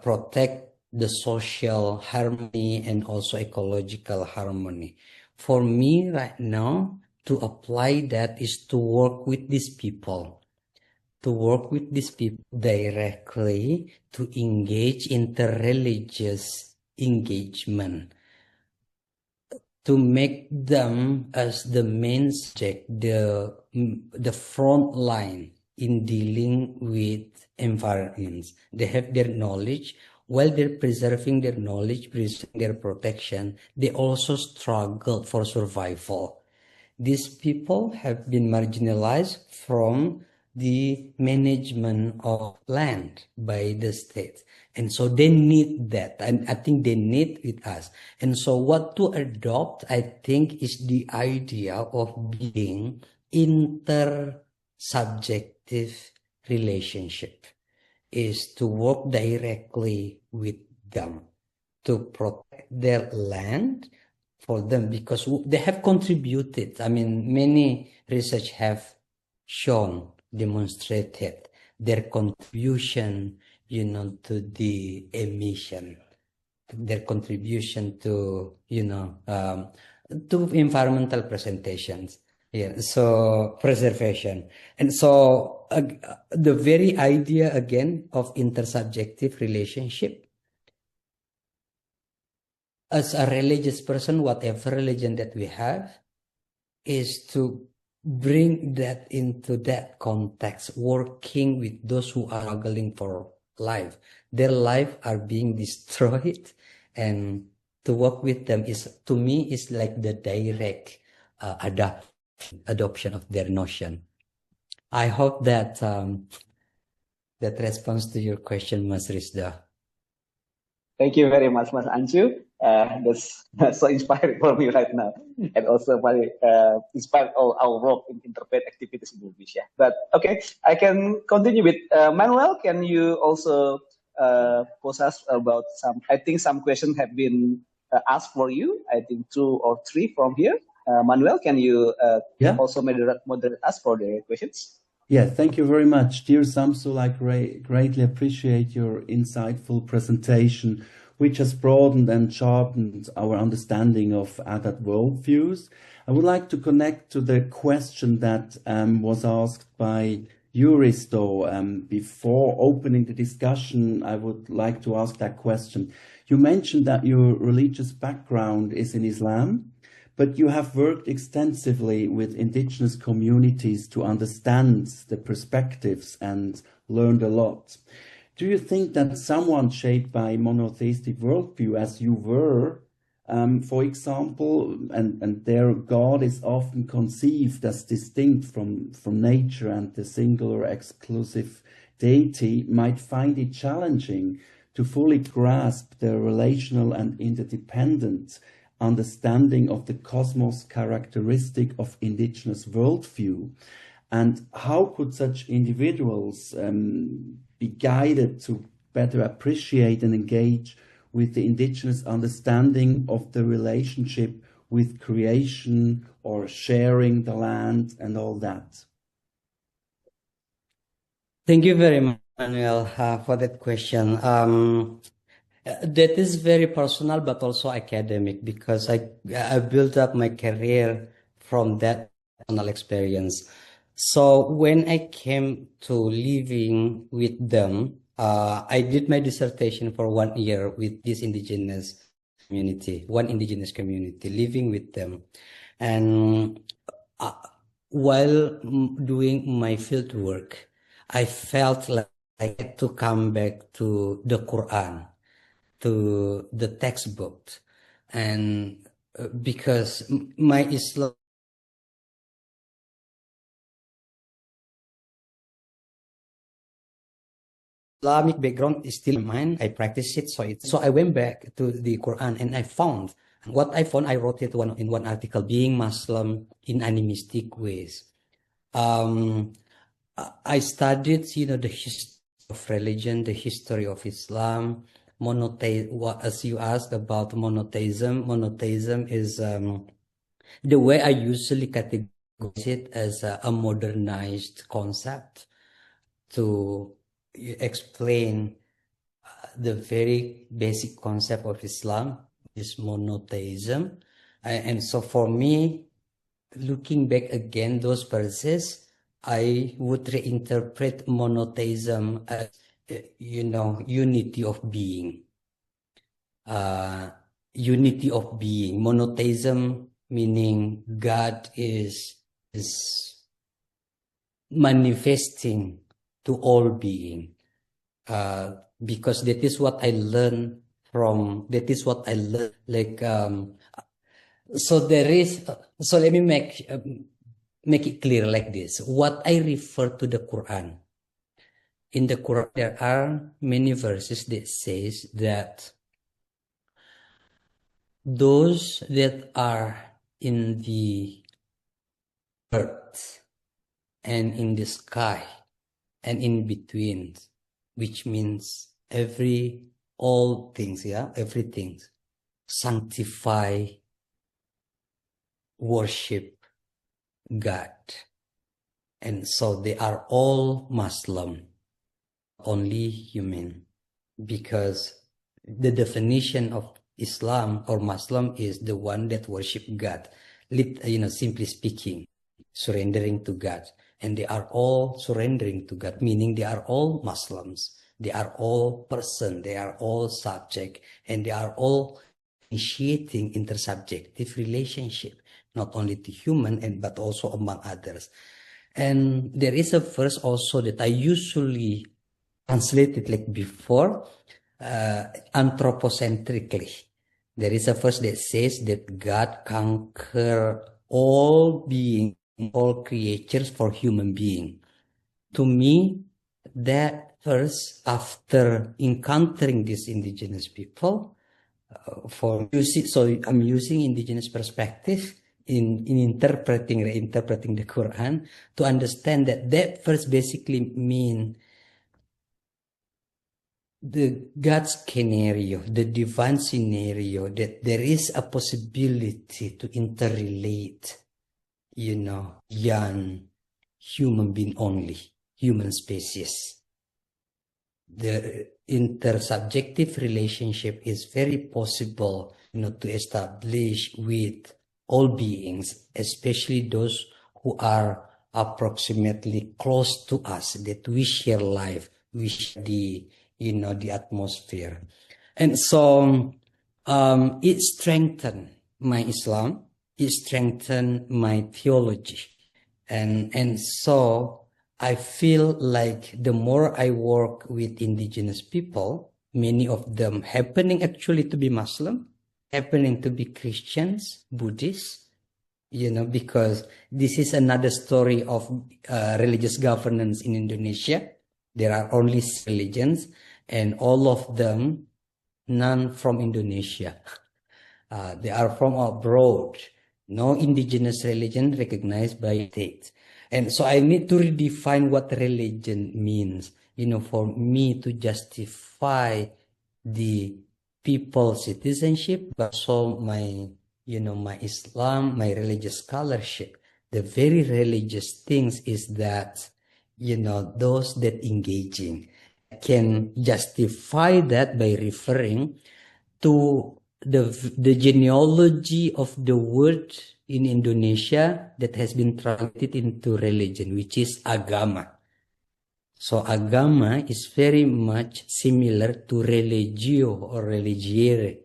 protect the social harmony and also ecological harmony. For me right now, to apply that is to work with these people, directly, to engage interreligious engagement, to make them as the main subject, the front line in dealing with environments. They have their knowledge. While they're preserving their knowledge, preserving their protection, they also struggle for survival. These people have been marginalized from the management of land by the state. And so they need that. And I think they need with us. And so what to adopt, I think, is the idea of being intersubjective relationship, is to work directly with them, to protect their land for them, because they have contributed. I mean, many research have shown, demonstrated their contribution, to the emission, their contribution to, to environmental presentations. Yeah, so preservation. And so the very idea again of intersubjective relationship, as a religious person, whatever religion that we have, is to bring that into that context, working with those who are struggling for life. Their life are being destroyed, and to work with them is, to me, is like the direct adoption of their notion. I hope that that responds to your question, Mas Rizda. Thank you very much, Mas Anju. That's so inspiring for me right now, and also very inspired all our work in interfaith activities in Indonesia. But okay, I can continue with Manuel. Can you also pose us about some? I think some questions have been asked for you. I think 2 or 3 from here. Manuel, can you also moderate us for the questions? Yeah, thank you very much. Dear Samsul, I greatly appreciate your insightful presentation, which has broadened and sharpened our understanding of ADAT worldviews. I would like to connect to the question that was asked by Euristo. Before opening the discussion, I would like to ask that question. You mentioned that your religious background is in Islam, but you have worked extensively with indigenous communities to understand the perspectives and learned a lot. Do you think that someone shaped by monotheistic worldview, as you were, for example, and their God is often conceived as distinct from nature and the singular exclusive deity, might find it challenging to fully grasp the relational and interdependent understanding of the cosmos characteristic of indigenous worldview? And how could such individuals be guided to better appreciate and engage with the indigenous understanding of the relationship with creation or sharing the land and all that? Thank you very much, Manuel, for that question. That is very personal, but also academic, because I built up my career from that personal experience. So when I came to living with them, I did my dissertation for 1 year with this indigenous community, living with them. And while doing my field work, I felt like I had to come back to the Quran, to the textbook, and because my Islam Islamic background is still mine. I practice it, so I went back to the Quran and I found what I found. I wrote it in one article: being Muslim in animistic ways. I studied, the history of religion, the history of Islam, monotheism. As you asked about monotheism, monotheism is the way I usually categorize it as a modernized concept to explain the very basic concept of Islam is monotheism. And so for me, looking back again, those verses, I would reinterpret monotheism as, unity of being. Unity of being. Monotheism meaning God is manifesting to all being. Because that is what I learned like, so let me make it clear like this. What I refer to the Quran. In the Quran, there are many verses that says that those that are in the earth and in the sky and in between, which means all things, everything, sanctify, worship God. And so they are all Muslim, only human, because the definition of Islam or Muslim is the one that worship God, simply speaking, surrendering to God. And they are all surrendering to God, meaning they are all Muslims. They are all person, they are all subject, and they are all initiating intersubjective relationship, not only to human but also among others. And there is a verse also that I usually translate it like before, anthropocentrically. There is a verse that says that God conquer all being, all creatures for human being. To me, that verse, after encountering these indigenous people, so I'm using indigenous perspective in reinterpreting the Quran to understand that verse basically mean the God scenario, the divine scenario, that there is a possibility to interrelate, beyond human being only, human species. The intersubjective relationship is very possible, to establish with all beings, especially those who are approximately close to us, that we share life, we share the atmosphere. And so it strengthened my Islam, it strengthened my theology. And so I feel like the more I work with indigenous people, many of them happening actually to be Muslim, happening to be Christians, Buddhists, because this is another story of religious governance in Indonesia. There are only 6 religions, and all of them, none from Indonesia. They are from abroad. No indigenous religion recognized by state. And so I need to redefine what religion means, for me to justify the people's citizenship, but also my Islam, my religious scholarship. The very religious things is that, those that engaging can justify that by referring to the genealogy of the word in Indonesia that has been translated into religion, which is agama. So agama is very much similar to religio or religiere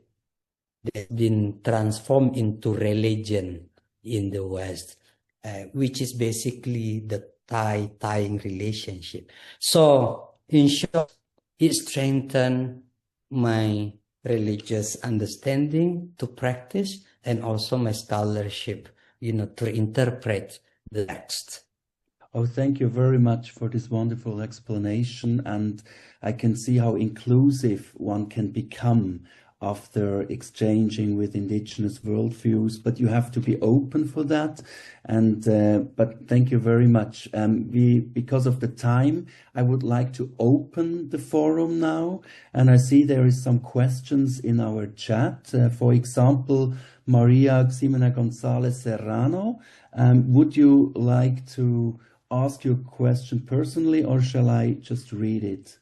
that has been transformed into religion in the West, which is basically the tying relationship. So in short, it strengthened my religious understanding to practice, and also my scholarship, to interpret the text. Oh, thank you very much for this wonderful explanation. And I can see how inclusive one can become after exchanging with indigenous worldviews, but you have to be open for that. And but thank you very much. Because of the time, I would like to open the forum now, and I see there is some questions in our chat. For example, Maria Ximena Gonzalez Serrano, would you like to ask your question personally, or shall I just read it?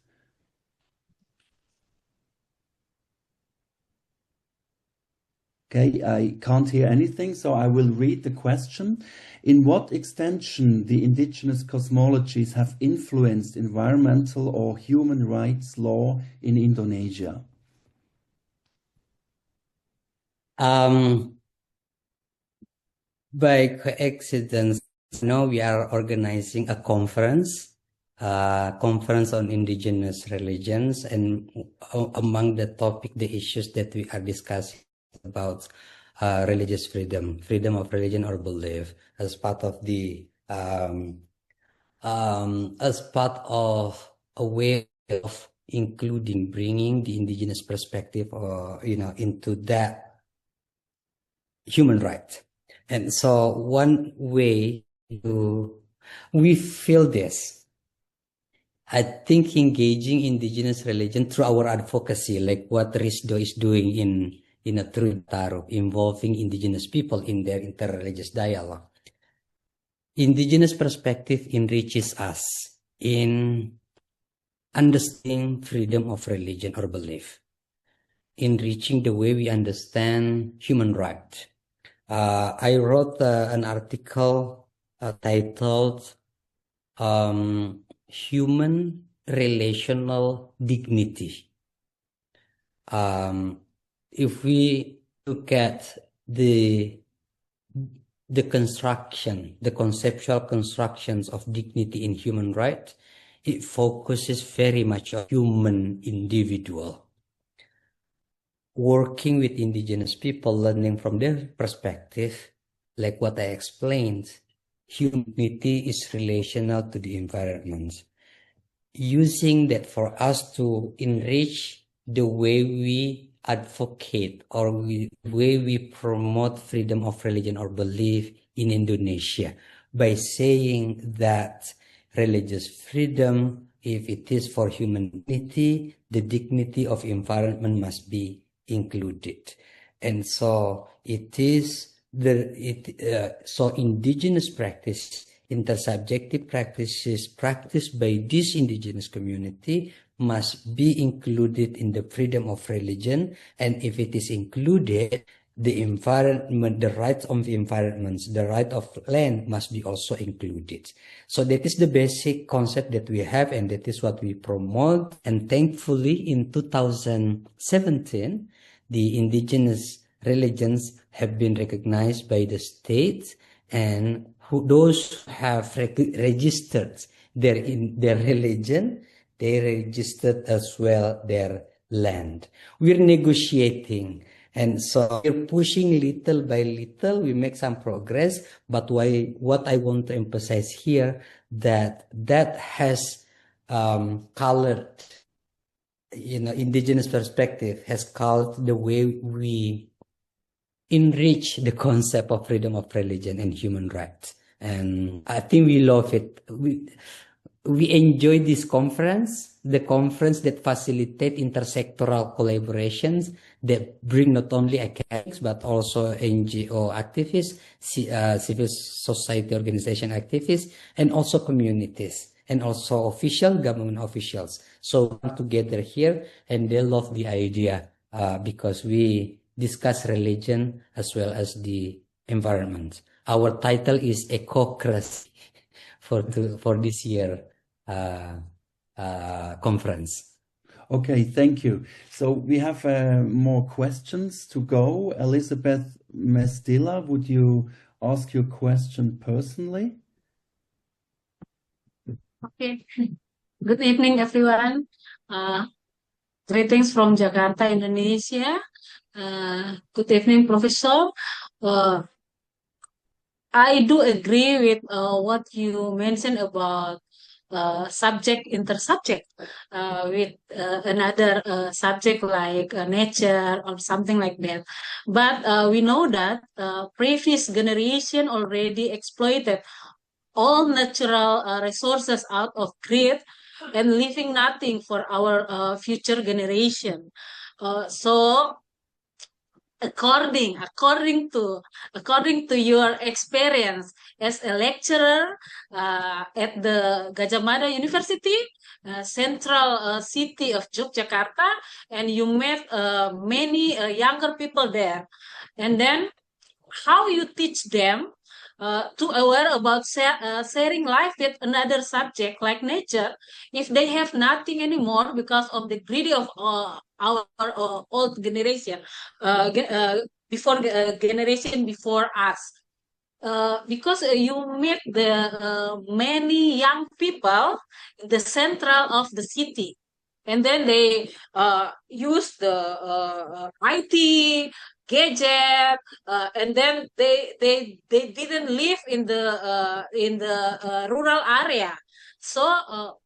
Okay, I can't hear anything, so I will read the question. In what extension the indigenous cosmologies have influenced environmental or human rights law in Indonesia? By coincidence, now we are organizing a conference on indigenous religions, and among the topic, the issues that we are discussing about religious freedom of religion or belief, as part of the as part of a way of bringing the indigenous perspective, into that human right. And so one way we feel this, I think, engaging indigenous religion through our advocacy, like what Risdo is doing in a True Taruh, involving indigenous people in their interreligious dialogue. Indigenous perspective enriches us in understanding freedom of religion or belief, enriching the way we understand human rights. I wrote an article titled Human Relational Dignity. If we look at the conceptual constructions of dignity in human rights, it focuses very much on human individual. Working with indigenous people, learning from their perspective, like what I explained, humanity is relational to the environment. Using that for us to enrich the way we advocate or the way we promote freedom of religion or belief in Indonesia, by saying that religious freedom, if it is for humanity, the dignity of environment must be included. And so it is so indigenous practice, intersubjective practices practiced by this indigenous community must be included in the freedom of religion. And if it is included, the environment, the rights of the environments, the right of land must be also included. So that is the basic concept that we have, and that is what we promote. And thankfully, in 2017, the indigenous religions have been recognized by the state, and those who have registered their religion, they registered as well their land. We're negotiating, and so we're pushing little by little. We make some progress, but what I want to emphasize here, that has colored, indigenous perspective has colored the way we enrich the concept of freedom of religion and human rights. And I think we love it. We enjoy this conference, the conference that facilitate intersectoral collaborations that bring not only academics, but also NGO activists, civil society organization activists, and also communities, and also official government officials. So come together here, and they love the idea because we discuss religion as well as the environment. Our title is Ecocracy for this year conference. Okay, thank you. So we have more questions to go. Elizabeth Mestilla, would you ask your question personally? Okay. Good evening, everyone. Greetings from Jakarta, Indonesia. Good evening, Professor. I do agree with what you mentioned about subject intersubject with another subject like nature or something like that. But we know that previous generation already exploited all natural resources out of greed and leaving nothing for our future generation. So according to your experience as a lecturer at the Gajah Mada University, central city of Yogyakarta, and you met many younger people there, and then how you teach them to aware about sharing life with another subject like nature if they have nothing anymore because of the greedy of our old generation, before generation before us. Because you meet the many young people in the central of the city, and then they use the IT gadget, and then they didn't live in the rural area. So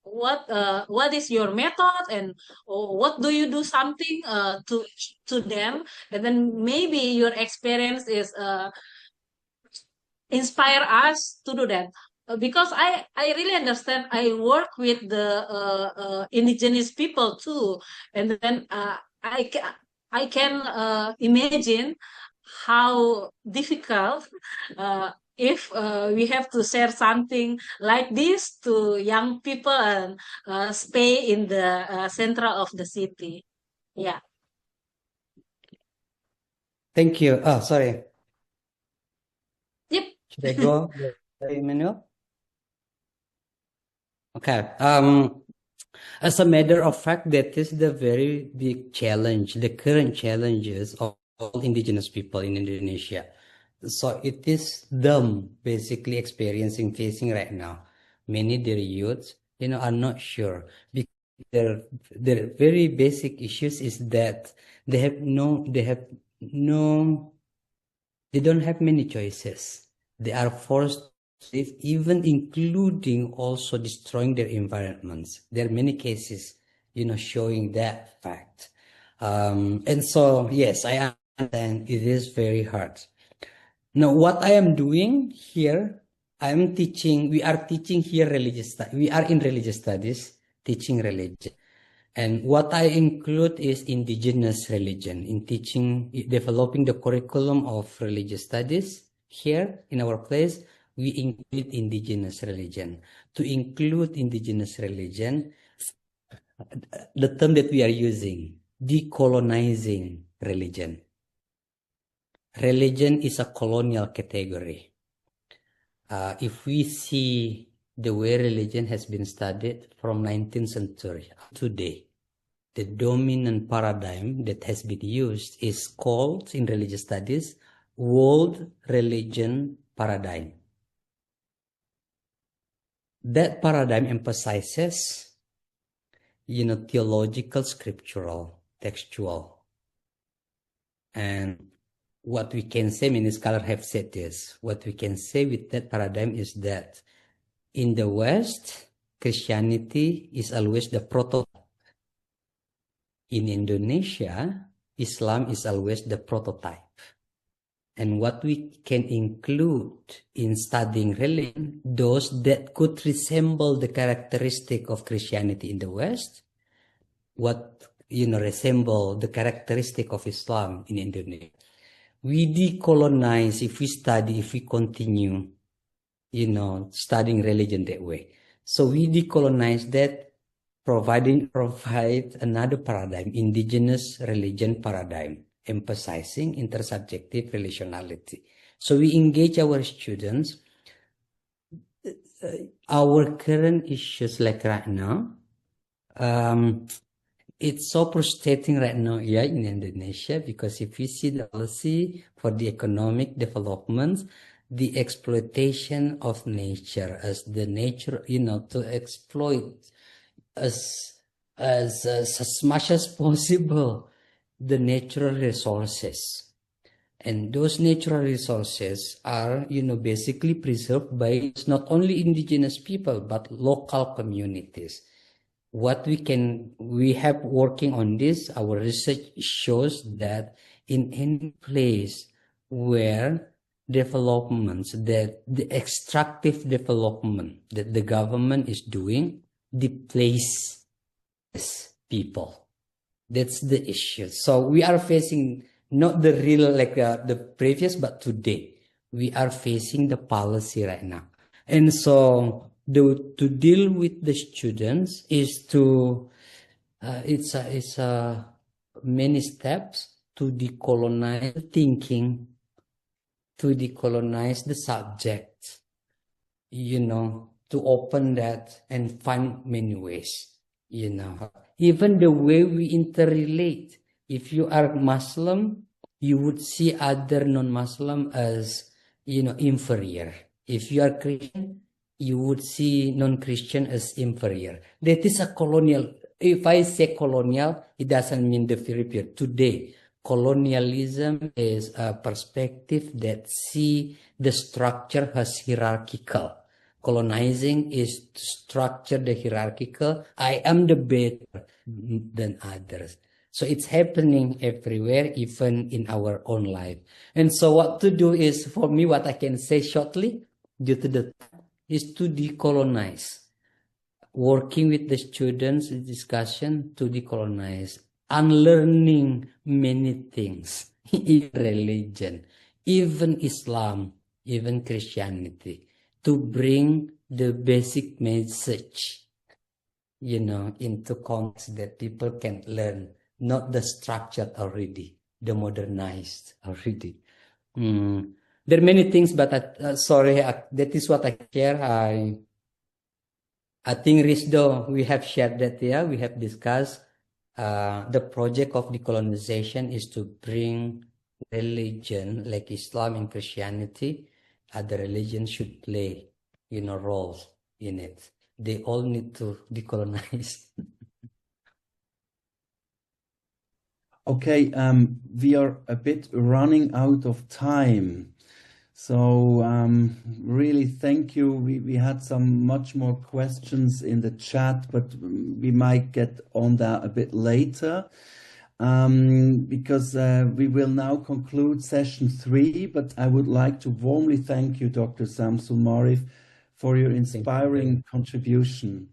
what is your method, and what do you do something to them, and then maybe your experience is inspire us to do that. Because I really understand. I work with the indigenous people too, and then I can imagine how difficult if we have to share something like this to young people and stay in the center of the city. Yeah. Thank you. Oh, sorry. Yep. Should I go, Emmanuel? Okay. As a matter of fact, that is the very big challenge, the current challenges of all indigenous people in Indonesia. So it is them basically facing right now. Many their youths, are not sure because their very basic issues is that they don't have many choices. They are forced to live, even including also destroying their environments. There are many cases, showing that fact. And so, yes, I understand it is very hard. Now, what I am doing here, we are teaching here we are in religious studies, teaching religion. And what I include is indigenous religion in developing the curriculum of religious studies. Here in our place, we include indigenous religion. To include indigenous religion, the term that we are using, decolonizing religion. Religion is a colonial category. If we see the way religion has been studied from 19th century today, the dominant paradigm that has been used is called in religious studies world religion paradigm. That paradigm emphasizes, theological, scriptural, textual. And what we can say, many scholars have said this, what we can say with that paradigm is that in the West, Christianity is always the prototype. In Indonesia, Islam is always the prototype. And what we can include in studying religion, those that could resemble the characteristic of Christianity in the West, resemble the characteristic of Islam in Indonesia. We decolonize if we continue, studying religion that way. So we decolonize that, provide another paradigm, indigenous religion paradigm, emphasizing intersubjective relationality. So we engage our students. Our current issues like right now, it's so frustrating right now, in Indonesia, because if you see the policy for the economic development, the exploitation of nature as the nature, to exploit as much as possible the natural resources. And those natural resources are, basically preserved by not only indigenous people, but local communities. What we have working on this, our research shows that in any place where developments, that the extractive development that the government is doing, displaces people. That's the issue. So we are facing not the real, like the previous, but today we are facing the policy right now. And so to deal with the students is to, it's many steps to decolonize thinking, to decolonize the subject, to open that and find many ways, Even the way we interrelate. If you are Muslim, you would see other non-Muslim as, inferior. If you are Christian, you would see non-Christian as inferior. That is a colonial. If I say colonial, it doesn't mean the period. Today, colonialism is a perspective that see the structure as hierarchical. Colonizing is to structure the hierarchical. I am the better than others. So it's happening everywhere, even in our own life. And so what to do is, for me, what I can say shortly, due to the time, is to decolonize. Working with the students in discussion to decolonize. Unlearning many things in religion, even Islam, even Christianity, to bring the basic message, into context that people can learn, not the structured already, the modernized already. There are many things, but that is what I share. I think, Rizdo, we have shared that, we have discussed. The project of decolonization is to bring religion, like Islam and Christianity. Other religions should play, roles in it. They all need to decolonize. Okay, we are a bit running out of time. So really thank you. We had some much more questions in the chat, but we might get on that a bit later. Because we will now conclude session 3, but I would like to warmly thank you, Dr. Samsul Marif, for your inspiring contribution.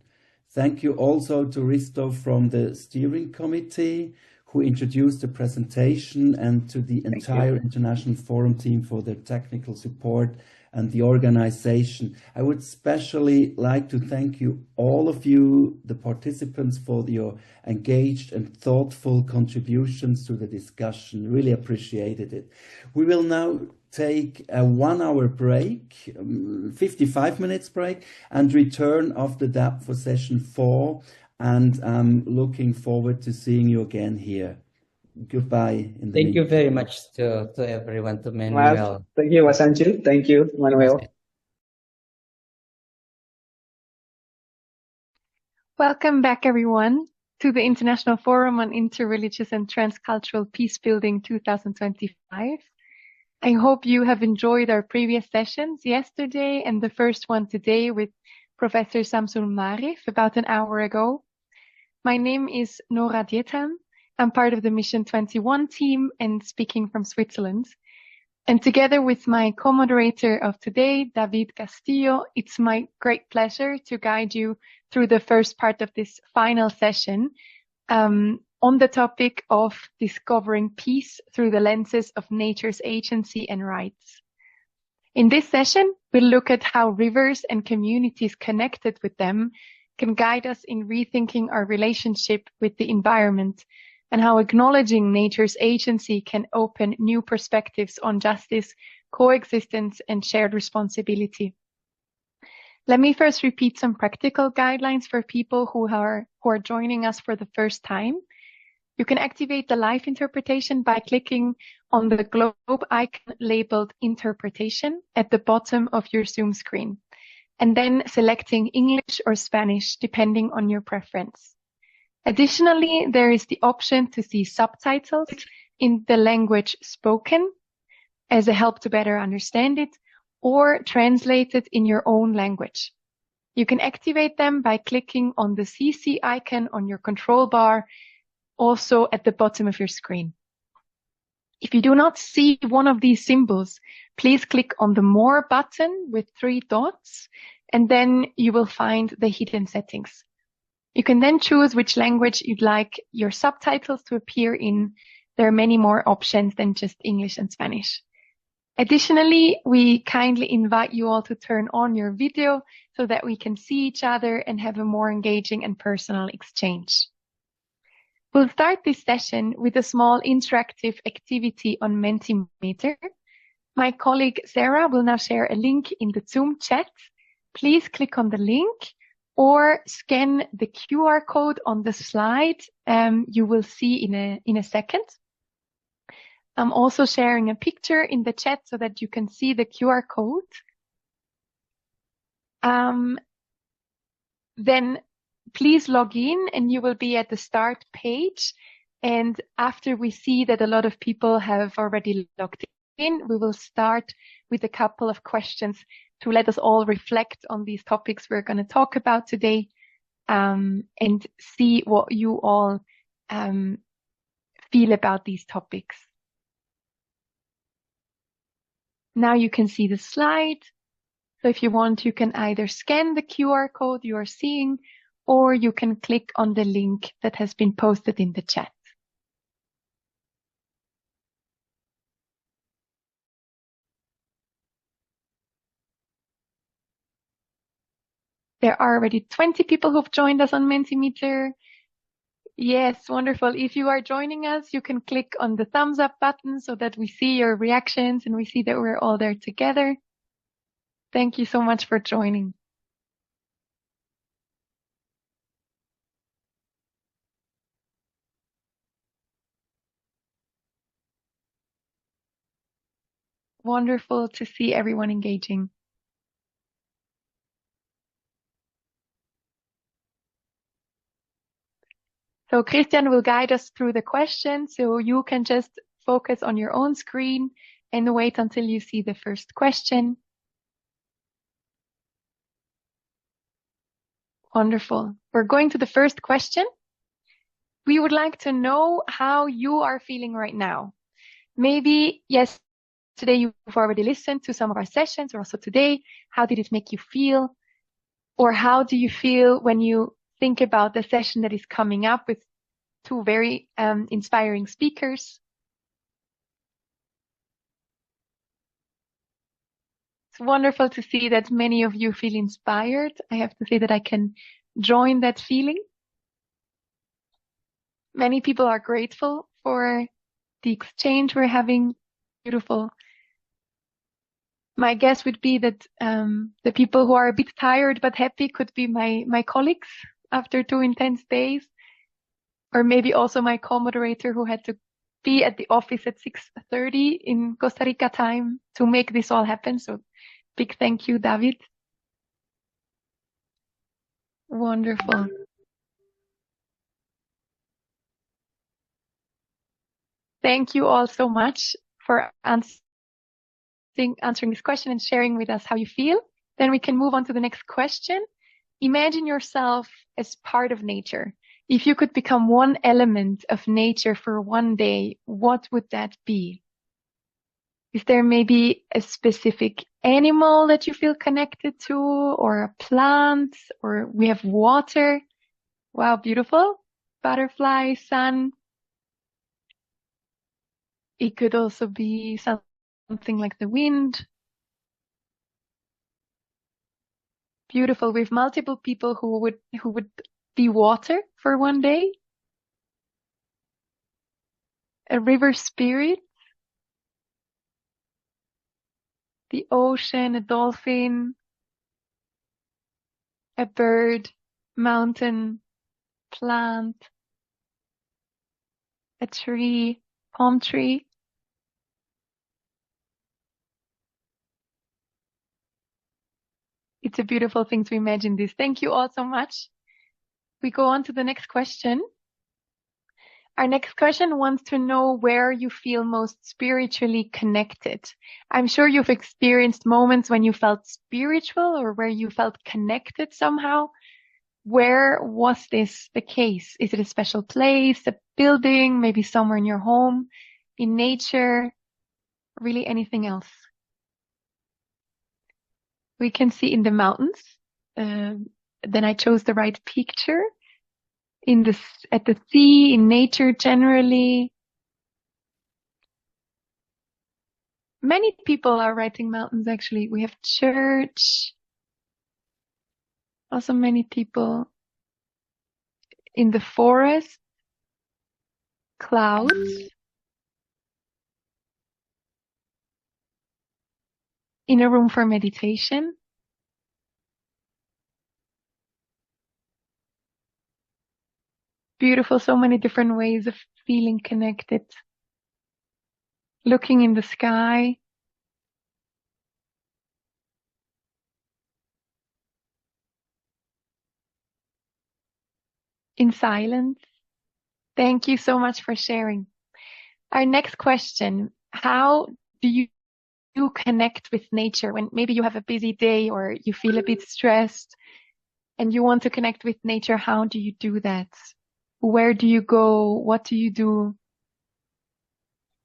Thank you also to Risto from the steering committee, who introduced the presentation, and to the entire International Forum team for their technical support and the organization. I would especially like to thank you, all of you, the participants, for your engaged and thoughtful contributions to the discussion. Really appreciated it. We will now take a 1-hour break, 55 minutes break, and return after that for session 4. And I'm looking forward to seeing you again here. Goodbye. Thank you very much to everyone, to Manuel. Thank you, Wasanju. Thank you, Manuel. Welcome back, everyone, to the International Forum on Interreligious and Transcultural Peacebuilding 2025. I hope you have enjoyed our previous sessions yesterday and the first one today with Professor Samsul Marif about an hour ago. My name is Nora Dietam. I'm part of the Mission 21 team and speaking from Switzerland. And together with my co-moderator of today, David Castillo, it's my great pleasure to guide you through the first part of this final session on the topic of discovering peace through the lenses of nature's agency and rights. In this session, we'll look at how rivers and communities connected with them can guide us in rethinking our relationship with the environment, and how acknowledging nature's agency can open new perspectives on justice, coexistence, and shared responsibility. Let me first repeat some practical guidelines for people who are joining us for the first time. You can activate the live interpretation by clicking on the globe icon labeled Interpretation at the bottom of your Zoom screen, and then selecting English or Spanish, depending on your preference. Additionally, there is the option to see subtitles in the language spoken, as a help to better understand it, or translate it in your own language. You can activate them by clicking on the CC icon on your control bar, also at the bottom of your screen. If you do not see one of these symbols, please click on the More button with 3 dots, and then you will find the hidden settings. You can then choose which language you'd like your subtitles to appear in. There are many more options than just English and Spanish. Additionally, we kindly invite you all to turn on your video so that we can see each other and have a more engaging and personal exchange. We'll start this session with a small interactive activity on Mentimeter. My colleague Sarah will now share a link in the Zoom chat. Please click on the link or scan the QR code on the slide you will see in a second. I'm also sharing a picture in the chat so that you can see the QR code. Then please log in and you will be at the start page. And after we see that a lot of people have already logged in, we will start with a couple of questions to let us all reflect on these topics we're going to talk about today, and see what you all feel about these topics. Now you can see the slide. So if you want, you can either scan the QR code you are seeing, or you can click on the link that has been posted in the chat. There are already 20 people who've joined us on Mentimeter. Yes, wonderful. If you are joining us, you can click on the thumbs up button so that we see your reactions and we see that we're all there together. Thank you so much for joining. Wonderful to see everyone engaging. So Christian will guide us through the questions, so you can just focus on your own screen and wait until you see the first question. Wonderful. We're going to the first question. We would like to know how you are feeling right now. Maybe yesterday you've already listened to some of our sessions, or also today. How did it make you feel? Or how do you feel when you think about the session that is coming up with 2 very inspiring speakers? It's wonderful to see that many of you feel inspired. I have to say that I can join that feeling. Many people are grateful for the exchange we're having. Beautiful. My guess would be that the people who are a bit tired but happy could be my colleagues after 2 intense days, or maybe also my co-moderator who had to be at the office at 6:30 in Costa Rica time to make this all happen. So big thank you, David. Wonderful. Thank you all so much for answering this question and sharing with us how you feel. Then we can move on to the next question. Imagine yourself as part of nature. If you could become one element of nature for one day, what would that be? Is there maybe a specific animal that you feel connected to, or a plant, or we have water? Wow, beautiful. Butterfly, sun. It could also be something like the wind. Beautiful. We have multiple people who would be water for one day. A river spirit. The ocean, a dolphin, a bird, mountain, plant, a tree, palm tree. It's a beautiful thing to imagine this. Thank you all so much. We go on to the next question. Our next question wants to know where you feel most spiritually connected. I'm sure you've experienced moments when you felt spiritual or where you felt connected somehow. Where was this the case? Is it a special place, a building, maybe somewhere in your home, in nature, really anything else? We can see in the mountains. Then I chose the right picture. At the sea, in nature generally. Many people are writing mountains, actually. We have church. Also many people in the forest, clouds. In a room for meditation. Beautiful, so many different ways of feeling connected. Looking in the sky. In silence. Thank you so much for sharing. Our next question, how do you connect with nature when maybe you have a busy day or you feel a bit stressed and you want to connect with nature? How do you do that? Where do you go? What do you do?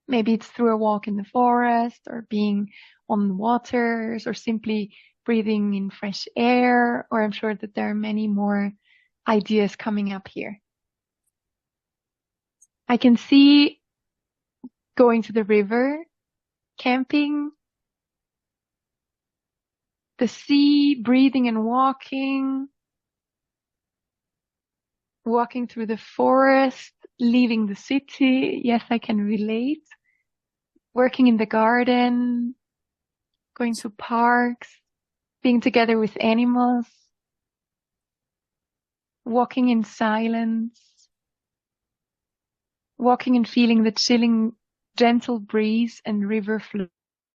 Maybe it's through a walk in the forest or being on waters or simply breathing in fresh air, or I'm sure that there are many more ideas coming up here. I can see going to the river, camping, the sea, breathing and walking through the forest, leaving the city. Yes, I can relate. Working in the garden, going to parks, being together with animals, walking in silence, walking and feeling the chilling, gentle breeze and river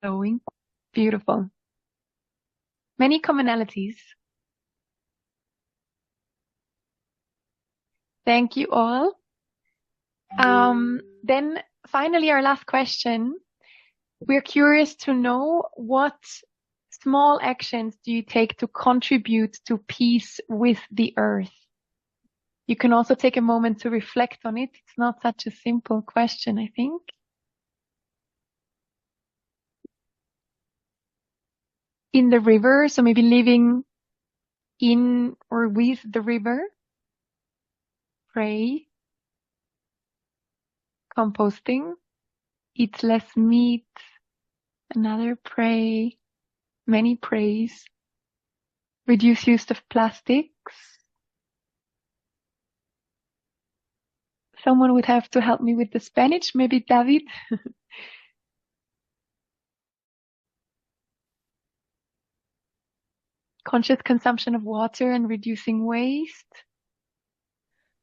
flowing. Beautiful. Many commonalities. Thank you all. Then finally, our last question. We're curious to know what small actions do you take to contribute to peace with the earth? You can also take a moment to reflect on it. It's not such a simple question, I think. In the river, so maybe living in or with the river. Pray. Composting. Eat less meat. Another pray. Many prays. Reduce use of plastics. Someone would have to help me with the Spanish, maybe David. Conscious consumption of water and reducing waste.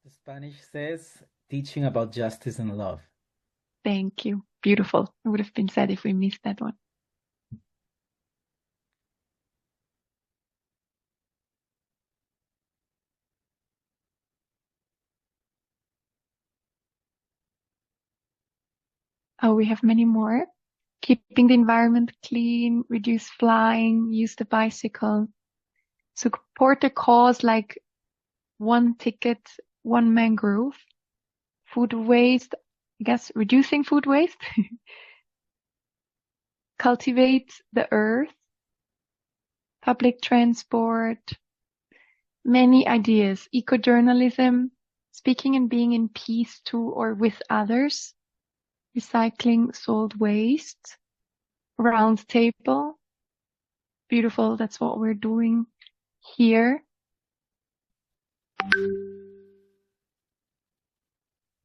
The Spanish says teaching about justice and love. Thank you. Beautiful. It would have been sad if we missed that one. Oh, we have many more. Keeping the environment clean, reduce flying, use the bicycle. Support a cause like one ticket, one mangrove. Food waste, I guess reducing food waste. Cultivate the earth. Public transport. Many ideas. Eco-journalism. Speaking and being in peace to or with others. Recycling solid waste. Round table. Beautiful. That's what we're doing here.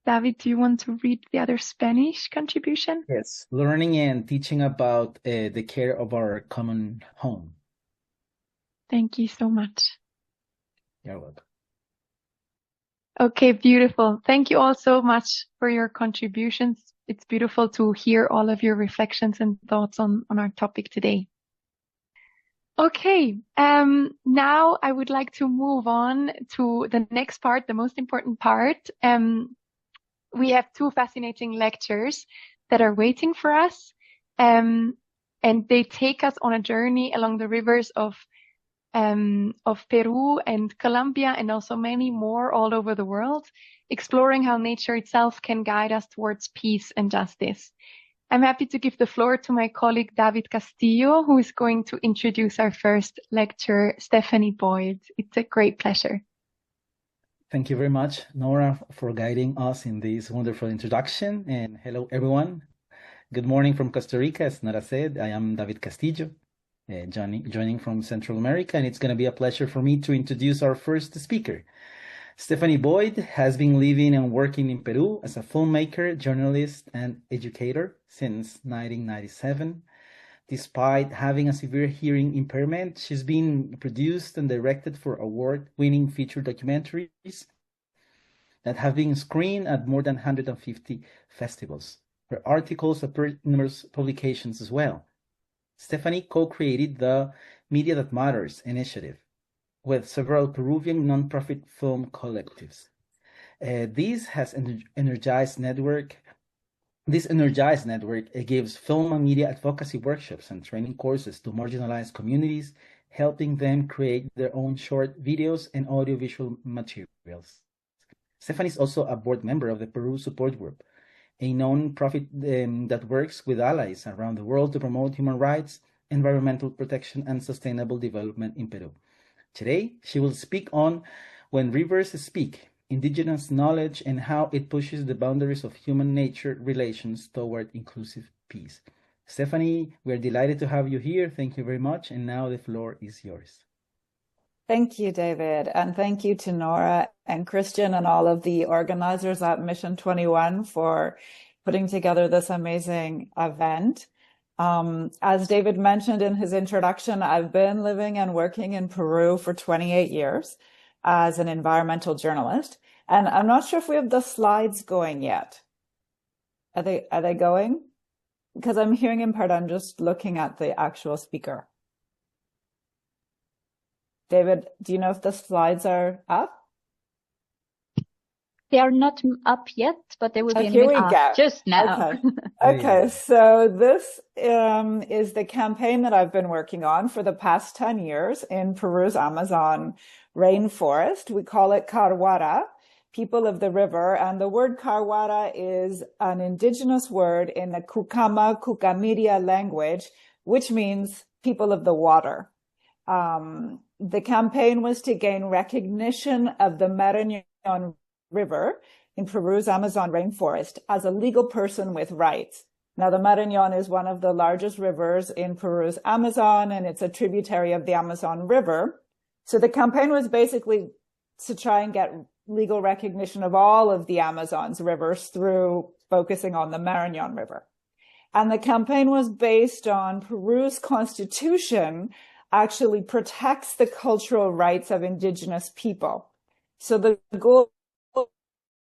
David, do you want to read the other Spanish contribution? Yes, learning and teaching about the care of our common home. Thank you so much. You're welcome. Okay, beautiful. Thank you all so much for your contributions. It's beautiful to hear all of your reflections and thoughts on our topic today. Okay, now I would like to move on to the next part, the most important part. we have two fascinating lectures that are waiting for us. And they take us on a journey along the rivers of Peru and Colombia, and also many more all over the world, exploring how nature itself can guide us towards peace and justice. I'm happy to give the floor to my colleague David Castillo, who is going to introduce our first lecturer, Stephanie Boyd. It's a great pleasure. Thank you very much, Nora, for guiding us in this wonderful introduction. And hello, everyone. Good morning from Costa Rica. As Nora said, I am David Castillo, joining from Central America, and it's going to be a pleasure for me to introduce our first speaker. Stephanie Boyd has been living and working in Peru as a filmmaker, journalist, and educator since 1997. Despite having a severe hearing impairment, she's been produced and directed for award-winning feature documentaries that have been screened at more than 150 festivals. Her articles appear in numerous publications as well. Stephanie co-created the Media That Matters initiative with several Peruvian nonprofit film collectives. This energized network gives film and media advocacy workshops and training courses to marginalized communities, helping them create their own short videos and audiovisual materials. Stephanie is also a board member of the Peru Support Group, a non-profit that works with allies around the world to promote human rights, environmental protection, and sustainable development in Peru. Today, she will speak on When Rivers Speak, indigenous knowledge and how it pushes the boundaries of human-nature relations toward inclusive peace. Stephanie, we're delighted to have you here. Thank you very much. And now the floor is yours. Thank you, David. And thank you to Nora and Christian and all of the organizers at Mission 21 for putting together this amazing event. As David mentioned in his introduction, I've been living and working in Peru for 28 years as an environmental journalist. And I'm not sure if we have the slides going yet. Are they going? Because I'm hearing in part, I'm just looking at the actual speaker. David, do you know if the slides are up? They are not up yet, but they will be here we go. Just now. Okay. Okay, so this is the campaign that I've been working on for the past 10 years in Peru's Amazon rainforest. We call it Carhuara, people of the river. And the word Carhuara is an indigenous word in the Cucamaria language, which means people of the water. The campaign was to gain recognition of the Marañón River in Peru's Amazon rainforest as a legal person with rights. Now, the Marañón is one of the largest rivers in Peru's Amazon, and it's a tributary of the Amazon River. So the campaign was basically to try and get legal recognition of all of the Amazon's rivers through focusing on the Marañón River. And the campaign was based on Peru's constitution actually protects the cultural rights of indigenous people. So the goal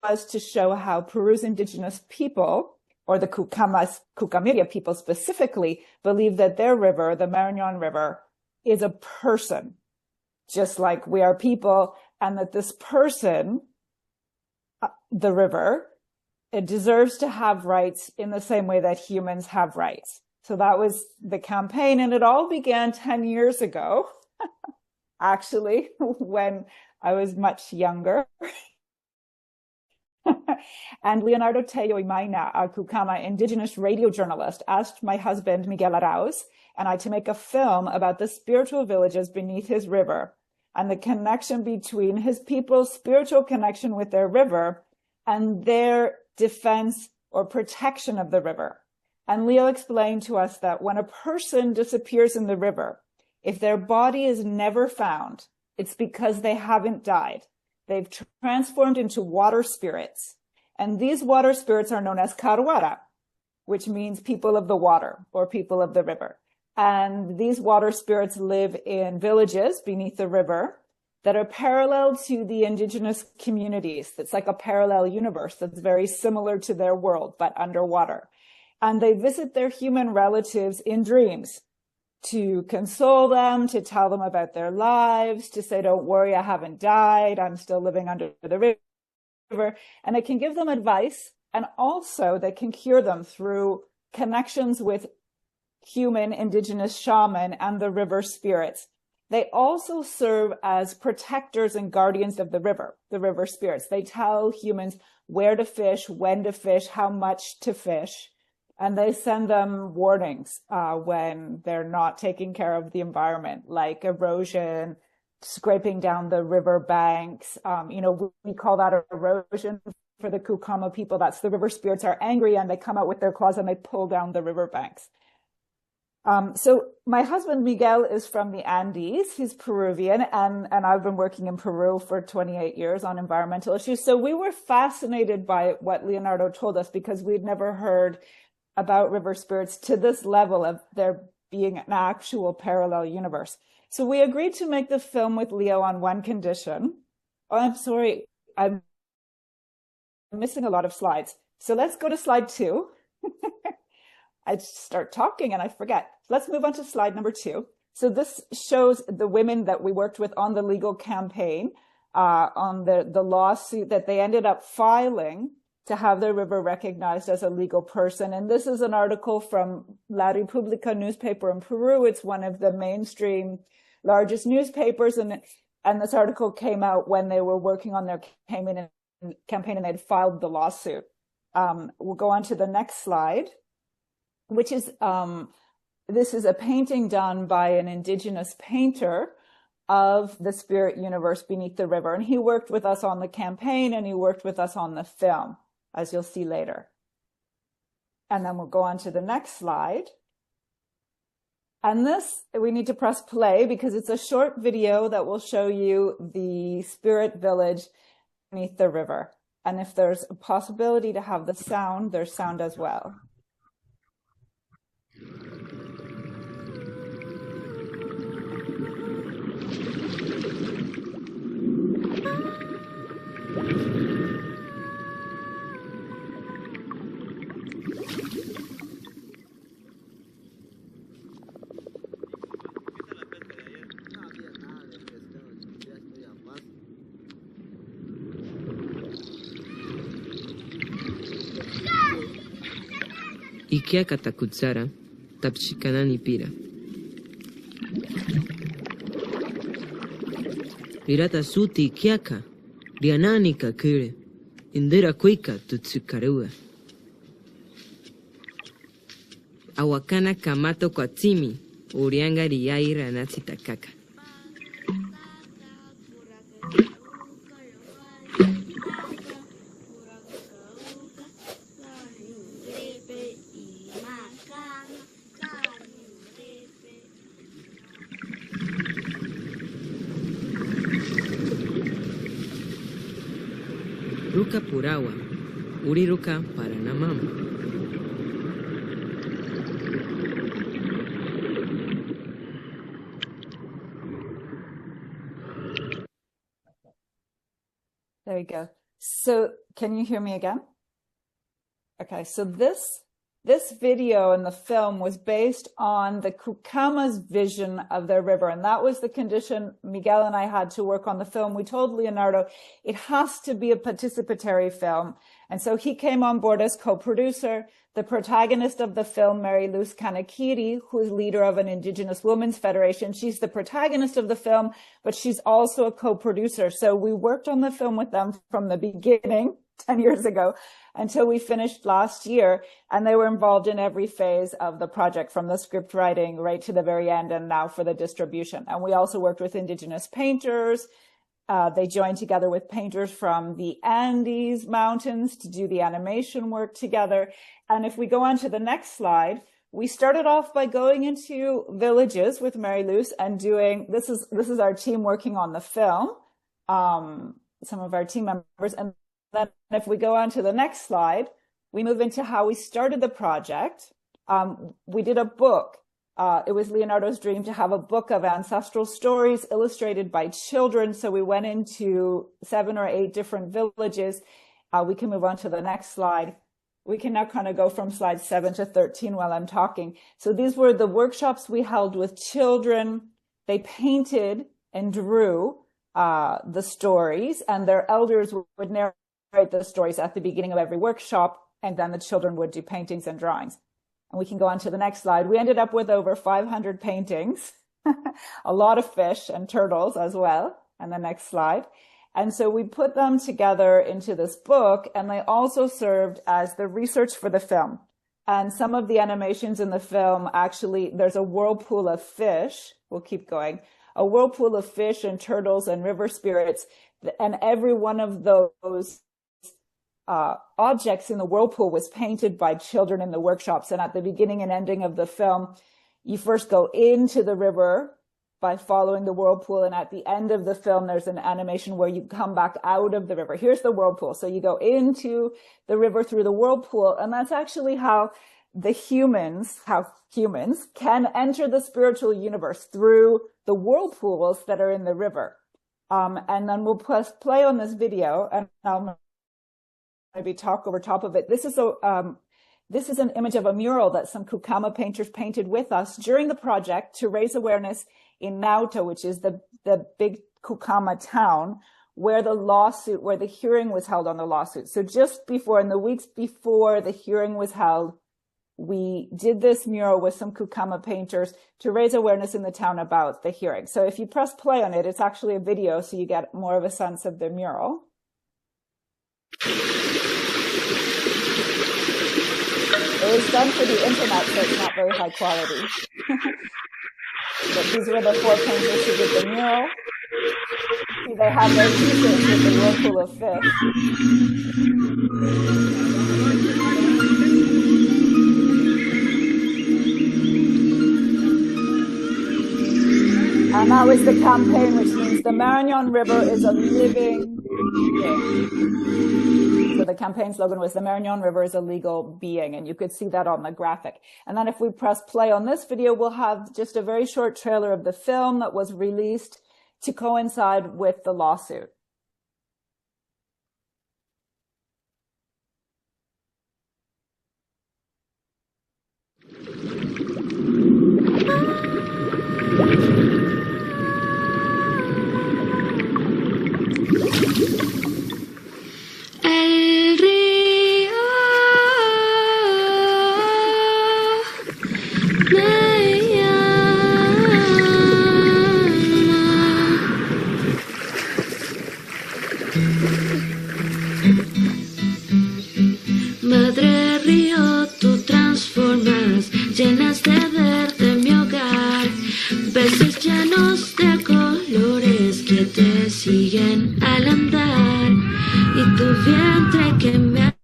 was to show how Peru's indigenous people, or the Cucamaria people specifically, believe that their river, the Marañón River, is a person, just like we are people, and that this person, the river, it deserves to have rights in the same way that humans have rights. So that was the campaign, and it all began 10 years ago, actually, when I was much younger. And Leonardo Tello Imaina, a Cucama indigenous radio journalist, asked my husband, Miguel Arauz, and I to make a film about the spiritual villages beneath his river and the connection between his people's spiritual connection with their river and their defense or protection of the river. And Leo explained to us that when a person disappears in the river, if their body is never found, it's because they haven't died. They've transformed into water spirits. And these water spirits are known as Carhuara, which means people of the water or people of the river. And these water spirits live in villages beneath the river that are parallel to the indigenous communities. It's like a parallel universe that's very similar to their world, but underwater. And they visit their human relatives in dreams to console them, to tell them about their lives, to say, don't worry, I haven't died. I'm still living under the river, and it can give them advice, and also they can cure them through connections with human indigenous shaman and the river spirits. They also serve as protectors and guardians of the river spirits. They tell humans where to fish, when to fish, how much to fish, and they send them warnings when they're not taking care of the environment, like erosion, scraping down the river banks. We call that erosion for the Kukama people. That's the river spirits are angry and they come out with their claws and they pull down the river banks. So my husband, Miguel, is from the Andes. He's Peruvian, and I've been working in Peru for 28 years on environmental issues. So we were fascinated by what Leonardo told us because we'd never heard about river spirits to this level of there being an actual parallel universe. So we agreed to make the film with Leo on one condition. Oh, I'm sorry. I'm missing a lot of slides. So let's go to slide 2. I start talking and I forget. Let's move on to slide number 2. So this shows the women that we worked with on the legal campaign, on the lawsuit that they ended up filing to have their river recognized as a legal person. And this is an article from La República newspaper in Peru. It's one of the mainstream largest newspapers. And this article came out when they were working on their campaign and they'd filed the lawsuit. We'll go on to the next slide, which is, this is a painting done by an indigenous painter of the spirit universe beneath the river. And he worked with us on the campaign and he worked with us on the film, as you'll see later. And then we'll go on to the next slide. And this, we need to press play because it's a short video that will show you the spirit village beneath the river. And if there's a possibility to have the sound, there's sound as well. Ikia katakutsara, tapchikanani pira. Pirata suti ikiaka, rianani kakure, indira kuika tutsukarua. Awakana kamato kwa timi, urianga riyaira natsitakaka. Ruka purawa, uriruka paranamama. There you go. So can you hear me again? Okay, so this video in the film was based on the Kukama's vision of their river. And that was the condition Miguel and I had to work on the film. We told Leonardo it has to be a participatory film. And so he came on board as co-producer. The protagonist of the film, Mary Luz Kanakiri, who is leader of an Indigenous Women's Federation, she's the protagonist of the film, but she's also a co-producer. So we worked on the film with them from the beginning, 10 years ago, until we finished last year. And they were involved in every phase of the project, from the script writing right to the very end, and now for the distribution. And we also worked with Indigenous painters. They joined together with painters from the Andes Mountains to do the animation work together. And if we go on to the next slide, we started off by going into villages with Mary Luz and doing, this is our team working on the film, some of our team members. And then if we go on to the next slide, we move into how we started the project. We did a book. It was Leonardo's dream to have a book of ancestral stories illustrated by children. So we went into 7 or 8 different villages. We can move on to the next slide. We can now kind of go from slide 7 to 13 while I'm talking. So these were the workshops we held with children. They painted and drew the stories, and their elders would narrate the stories at the beginning of every workshop, and then the children would do paintings and drawings. And we can go on to the next slide. We ended up with over 500 paintings, a lot of fish and turtles as well. And the next slide. And so we put them together into this book, and they also served as the research for the film. And some of the animations in the film, actually, there's a whirlpool of fish. We'll keep going. A whirlpool of fish and turtles and river spirits. And every one of those objects in the whirlpool was painted by children in the workshops. And at the beginning and ending of the film, you first go into the river by following the whirlpool. And at the end of the film, there's an animation where you come back out of the river. Here's the whirlpool. So you go into the river through the whirlpool. And that's actually how humans can enter the spiritual universe, through the whirlpools that are in the river. And then we'll press play on this video, and I'll maybe talk over top of it. This is an image of a mural that some Kukama painters painted with us during the project to raise awareness in Nauta, which is the big Kukama town where the hearing was held on the lawsuit. So just before, in the weeks before the hearing was held, we did this mural with some Kukama painters to raise awareness in the town about the hearing. So if you press play on it, it's actually a video, so you get more of a sense of the mural. It was done for the internet, so it's not very high quality. But these were the 4 painters who did the mural. See, they have their t-shirts with the whirlpool of fish. And that was the campaign, which means the Marañón River is a living being. So the campaign slogan was the Marañón River is a legal being, and you could see that on the graphic. And then if we press play on this video, we'll have just a very short trailer of the film that was released to coincide with the lawsuit. El río me llama. Madre río, tú transformas, llenas de verde mi hogar, besos llenos de colores que te siguen al andar. Y tu vientre que me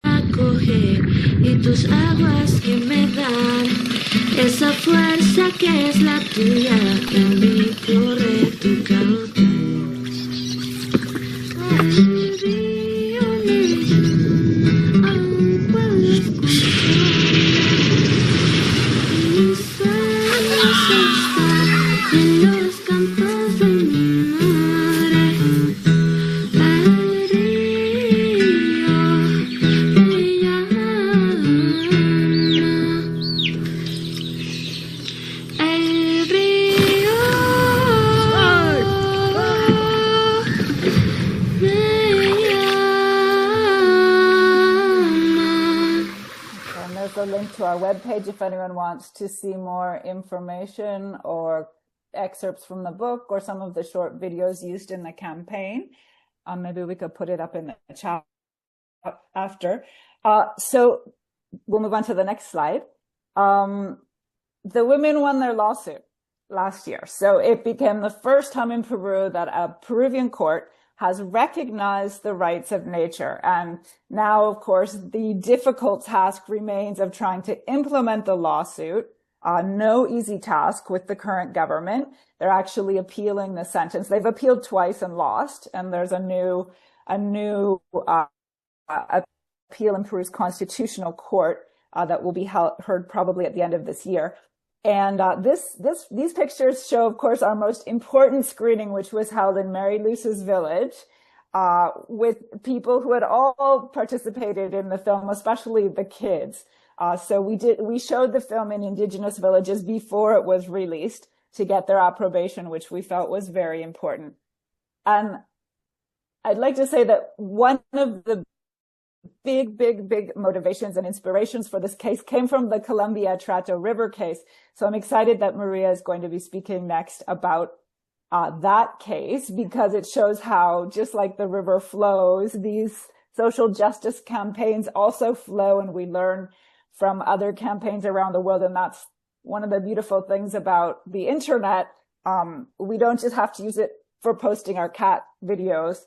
acoge, y tus aguas que me dan, esa fuerza que es la tuya, en mí corre tu caudal. El río me agua mis sueños están en los campos de mi madre. A link to our webpage if anyone wants to see more information or excerpts from the book or some of the short videos used in the campaign. Maybe we could put it up in the chat after. So we'll move on to the next slide. The women won their lawsuit last year. So it became the first time in Peru that a Peruvian court has recognized the rights of nature. And now, of course, the difficult task remains of trying to implement the lawsuit. No easy task with the current government. They're actually appealing the sentence. They've appealed twice and lost. And there's a new appeal in Peru's constitutional court that will be heard probably at the end of this year. And these pictures show, of course, our most important screening, which was held in Mary Luce's village, with people who had all participated in the film, especially the kids. So we showed the film in indigenous villages before it was released to get their approbation, which we felt was very important. And I'd like to say that one of the big motivations and inspirations for this case came from the Columbia Trato River case. So I'm excited that Maria is going to be speaking next about that case, because it shows how, just like the river flows, these social justice campaigns also flow, and we learn from other campaigns around the world. And that's one of the beautiful things about the internet. We don't just have to use it for posting our cat videos.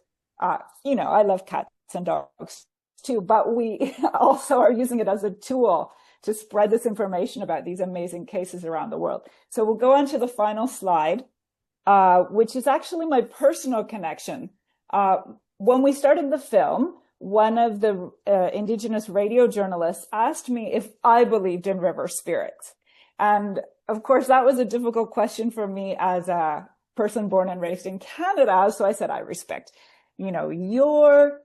You know, I love cats and dogs too, but we also are using it as a tool to spread this information about these amazing cases around the world. So we'll go on to the final slide, which is actually my personal connection. When we started the film, one of the indigenous radio journalists asked me if I believed in river spirits. And of course, that was a difficult question for me as a person born and raised in Canada. So I said, I respect, you know, your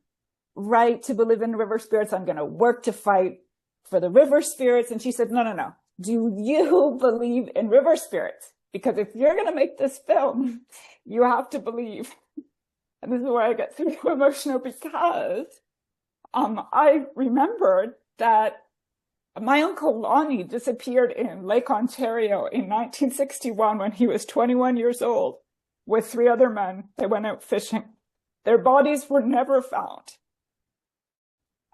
right to believe in river spirits. I'm going to work to fight for the river spirits. And she said, no. Do you believe in river spirits? Because if you're going to make this film, you have to believe. And this is where I get so emotional, because I remembered that my uncle Lonnie disappeared in Lake Ontario in 1961 when he was 21 years old with 3 other men. They went out fishing. Their bodies were never found.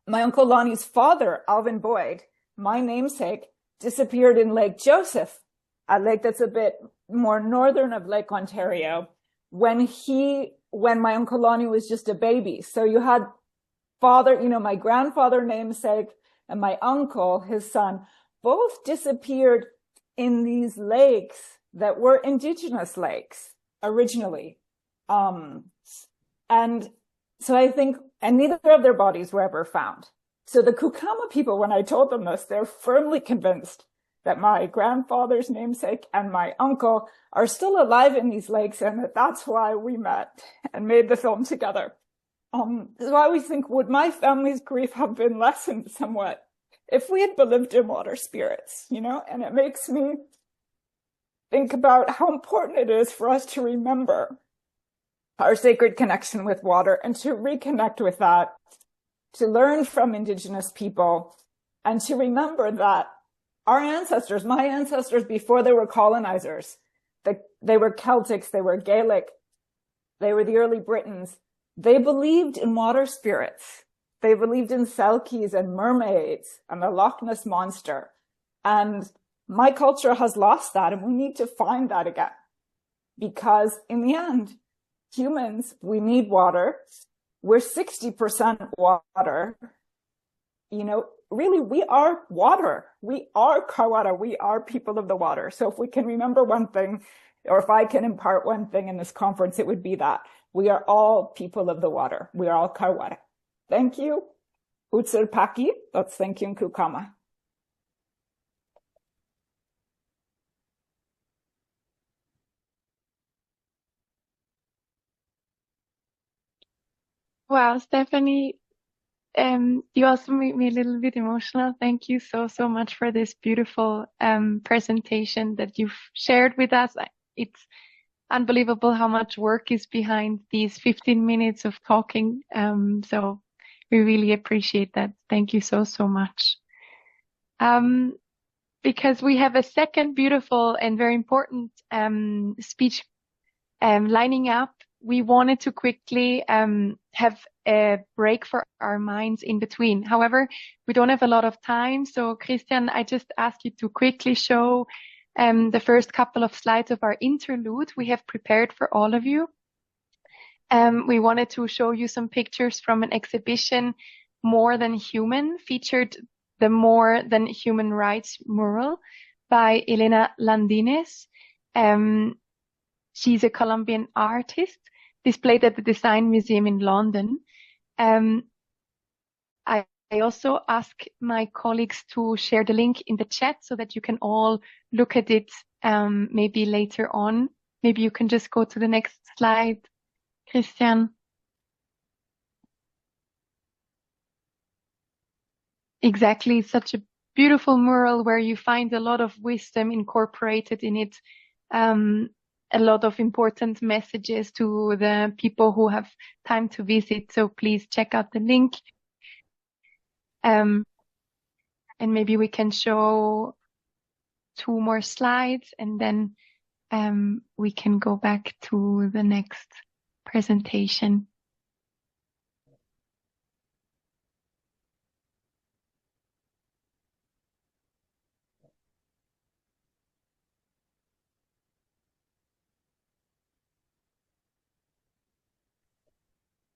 My uncle Lonnie's father, Alvin Boyd, my namesake, disappeared in Lake Joseph, a lake that's a bit more northern of Lake Ontario, when my uncle Lonnie was just a baby. So you had father, you know, my grandfather namesake and my uncle, his son, both disappeared in these lakes that were indigenous lakes originally. And so I think, and neither of their bodies were ever found. So the Kukama people, when I told them this, they're firmly convinced that my grandfather's namesake and my uncle are still alive in these lakes, and that's why we met and made the film together. So I always think, would my family's grief have been lessened somewhat if we had believed in water spirits, you know? And it makes me think about how important it is for us to remember our sacred connection with water and to reconnect with that, to learn from indigenous people, and to remember that our ancestors, my ancestors before they were colonizers, they were Celtics, they were Gaelic, they were the early Britons. They believed in water spirits. They believed in selkies and mermaids and the Loch Ness Monster. And my culture has lost that, and we need to find that again. Because in the end, humans, we need water. We're 60% water. You know, really, we are water. We are Kawara. We are people of the water. So if we can remember one thing, or if I can impart one thing in this conference, it would be that we are all people of the water. We are all Kawara. Thank you. Utsur Paki. That's thank you in Kukama. Wow, Stephanie, you also made me a little bit emotional. Thank you so much for this beautiful presentation that you've shared with us. It's unbelievable how much work is behind these 15 minutes of talking. So we really appreciate that. Thank you so much. Because we have a second beautiful and very important speech lining up, we wanted to quickly have a break for our minds in between. However, we don't have a lot of time. So Christian, I just ask you to quickly show the first couple of slides of our interlude we have prepared for all of you. We wanted to show you some pictures from an exhibition, More Than Human, featured the More Than Human Rights mural by Elena Landines. She's a Colombian artist, displayed at the Design Museum in London. I also ask my colleagues to share the link in the chat so that you can all look at it maybe later on. Maybe you can just go to the next slide, Christian. Exactly, it's such a beautiful mural where you find a lot of wisdom incorporated in it. a lot of important messages to the people who have time to visit. So please check out the link. And maybe we can show 2 more slides, and then we can go back to the next presentation.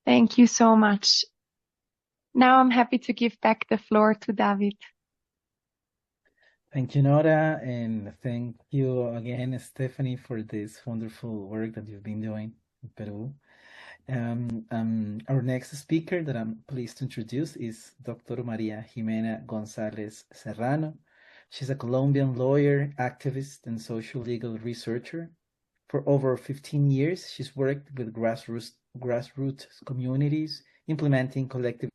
Thank you so much. Now I'm happy to give back the floor to David. Thank you, Nora, and thank you again, Stephanie, for this wonderful work that you've been doing in Peru. Our next speaker that I'm pleased to introduce is Dr. Maria Jimena González Serrano. She's a Colombian lawyer, activist, and social legal researcher. For over 15 years, she's worked with grassroots communities, implementing collective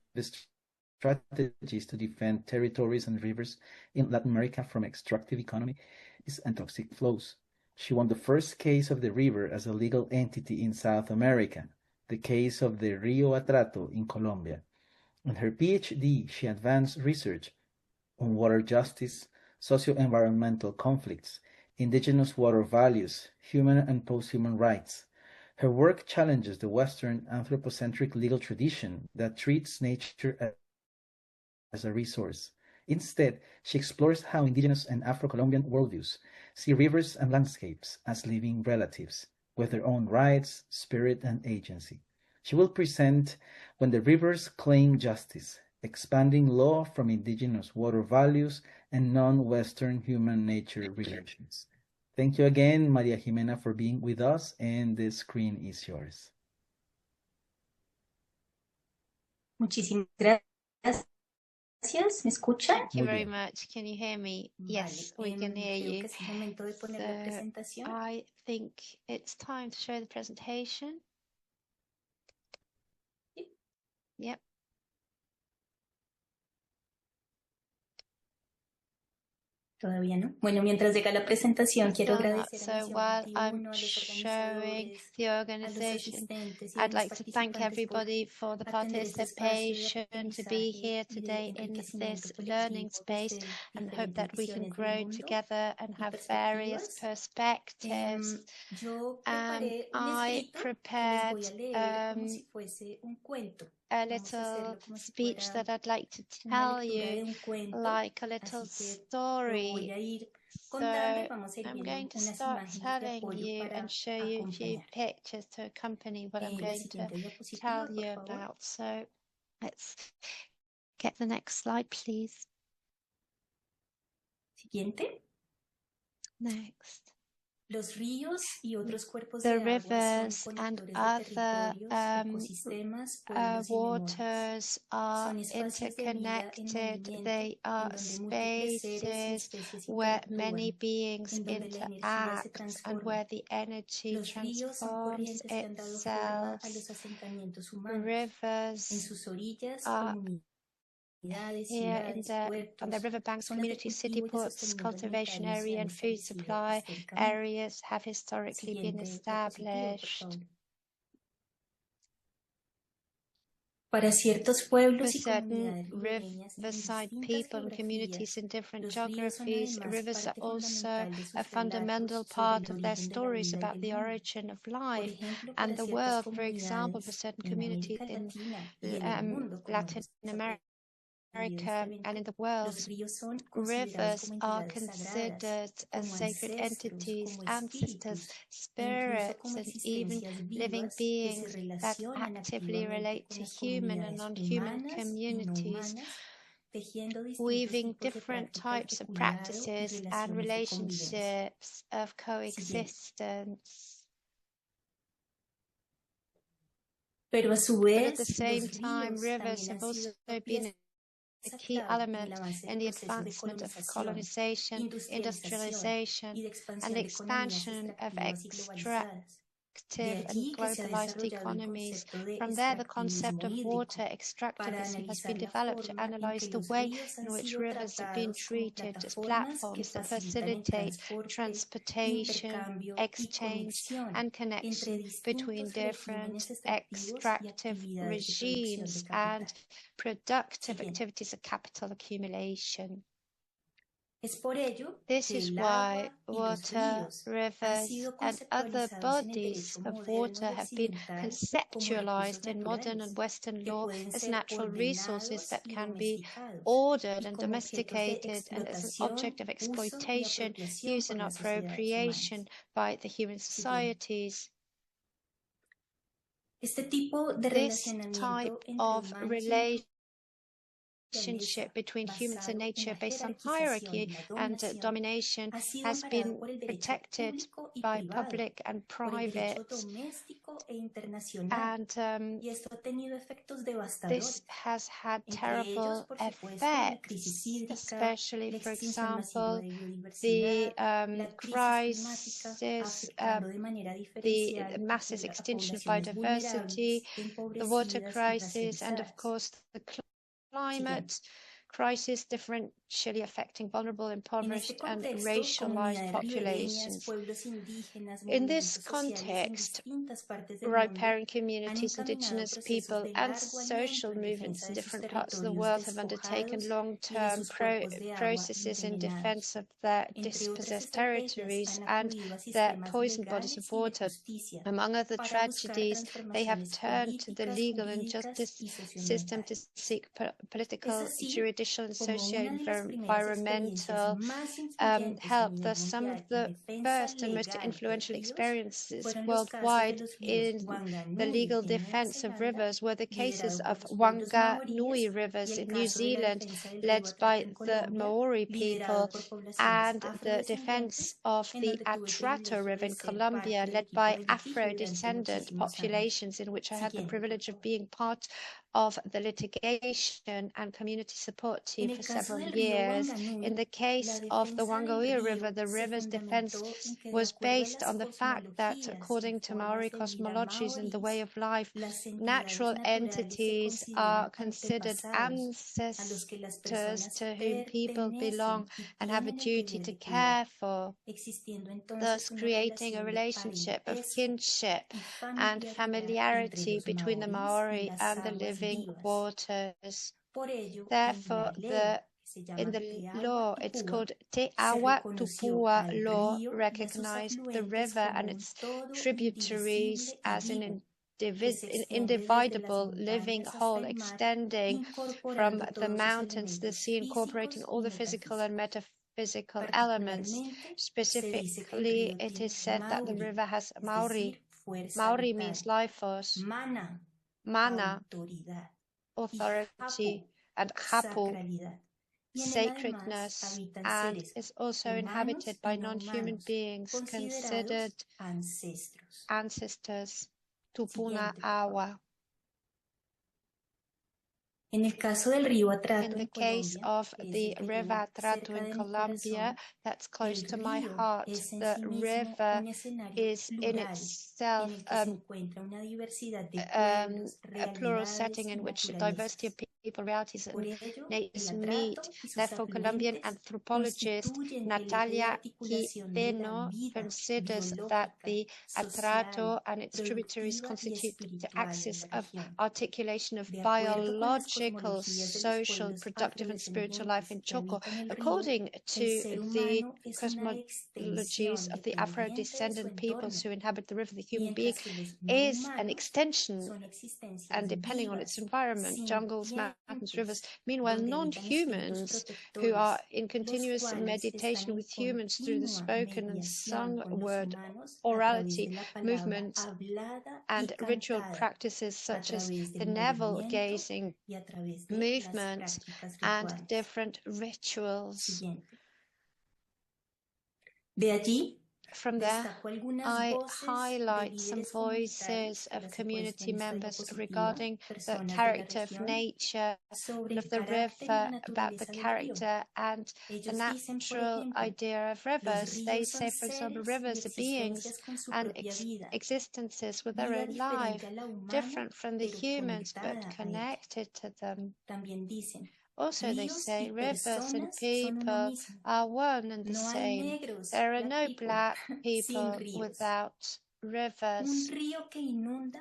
strategies to defend territories and rivers in Latin America from extractive economies and toxic flows. She won the first case of the river as a legal entity in South America, the case of the Rio Atrato in Colombia. In her PhD, she advanced research on water justice, socio-environmental conflicts, indigenous water values, human and post-human rights. Her work challenges the Western anthropocentric legal tradition that treats nature as a resource. Instead, she explores how indigenous and Afro-Colombian worldviews see rivers and landscapes as living relatives with their own rights, spirit, and agency. She will present When the Rivers Claim Justice, Expanding Law from Indigenous Water Values and Non-Western Human-Nature Relations. Thank you again, Maria Jimena, for being with us, and the screen is yours. Muchísimas gracias. ¿Me escuchan? Thank you very much. Can you hear me? Yes, we can hear you. Es momento de poner la presentación. I think it's time to show the presentation. Yep. Todavía no. Bueno, mientras llega la presentación, quiero agradecer So while I'm showing the organization, I'd like to thank everybody for the participation, to be here today in this learning space, and hope that we can grow together and have various perspectives. I prepared a little speech that I'd like to tell you, like a little story. So I'm going to start telling you and show you a few pictures to accompany what I'm going to tell you about. So let's get the next slide, please. Siguiente. Next. Los ríos y otros cuerpos The de agua rivers son and conectores de other ecosistemas, pueblos y lenguajes. waters are Son espacios de vida en interconnected. movimiento, They are en donde múltiples seres y spaces especies where interactúan, many beings en donde la energía se interact and transforma. where the energy Los ríos son transforms corrientes que han dado forma a itself. los asentamientos humanos. En Rivers sus orillas, are comunidades, here in ciudades, on the puertos, riverbanks, zonas de community city cultivo y de ports, sostenimiento cultivation ambientales area han and food establecido supply históricamente. areas have historically been Siguiente diapositivo, por established. favor. Para ciertos pueblos For y certain comunidades ribereñas en riverside distintas people and geografías, communities in different los ríos son geographies, además rivers are parte also fundamental de sus a fundamental relatos sobre part el of their origen de la stories vida y about del the mundo. origin of Por life ejemplo, and para the ciertas world. For example, for comunidades certain en communities América in Latina y en el mundo, como Latin hemos America aprendido and in the world, los ríos son considerados rivers como are entidades sagradas, considered as como sacred ancestros, entities, como ancestors, espíritus, e incluso como spirits, and even existencias living vivas que se beings that relacionan actively activamente relate con to las human and comunidades non-human humanas y no communities, humanas, tejiendo distintos weaving tipos de different prácticas de types of cuidado y practices and relaciones de convivencia. relationships of Siguiente. coexistence. Pero a su But at vez, the same los time, ríos rivers también have han also sido been a key clave en el element avance in del the proceso de advancement of colonización, colonization, industrialización industrialization, y de and the expansión de economías expansion of extractivas y globalizadas. and globalized economies. From there, the concept of water extractivism has been developed to analyze the way in which rivers have been treated as platforms that facilitate transportation, exchange, and connection between different extractive regimes and productive activities of capital accumulation. This is why water, rivers, and other bodies of water have been conceptualized in modern and Western law as natural resources that can be ordered and domesticated and as an object of exploitation, use, and appropriation by the human societies. This type of relationship between humans and nature based on hierarchy and domination has been protected by public and private, and this has had terrible effects, especially, for example, the crisis, the massive extinction of biodiversity, the water crisis, and of course the climate crisis, differentially affecting vulnerable, impoverished, and racialized populations. In this context, riparian communities, indigenous people, and social movements in different parts of the world have undertaken long-term processes in defense of their dispossessed territories and their poisoned bodies of water. Among other tragedies, they have turned to the legal and justice system to seek political, judicial, and socio-environmental help. Thus, some of the first and most influential experiences worldwide in the legal defense of rivers were the cases of Wanganui rivers in New Zealand, led by the Maori people, and the defense of the Atrato River in Colombia, led by Afro-descendant populations, in which I had the privilege of being part of the litigation and community support team for several years. In the case of the Wanganui River, the river's defense was based on the fact that, according to Maori cosmologies and the way of life, natural entities are considered ancestors to whom people belong and have a duty to care for, thus creating a relationship of kinship and familiarity between the Maori and the living waters. Therefore, in the law, it's called Te Awa Tupua law, recognized the river and its tributaries as an indivisible living whole, extending from the mountains to the sea, incorporating all the physical and metaphysical elements. Specifically, it is said that the river has Maori. Maori means life force. Mana, authority, and hapu, sacredness, and is also inhabited by non-human beings considered ancestors, Tupuna Awa. In the case of the River Atrato in Colombia, that's close to my heart, the river is in itself a plural setting in which diversity of people, realities, and natures meet. Therefore, Colombian anthropologist Natalia Quinteno considers that the Atrato and its tributaries constitute the axis of articulation of biological, social, productive, and spiritual life in Choco. According to the cosmologies of the Afro-descendant peoples who inhabit the river, the human being is an extension and depending on its environment, jungles, mountains, rivers. Meanwhile, non-humans who are in continuous meditation with humans through the spoken and sung word, orality, movement, and ritual practices such as the navel-gazing movement and different rituals. From there, I highlight some voices of community members regarding the character of nature and of the river, about the character and the natural idea of rivers. They say, for example, rivers are beings and existences with their own life, different from the humans, but connected to them. Also, they say rivers and people are one and the same. There are no black people without rivers.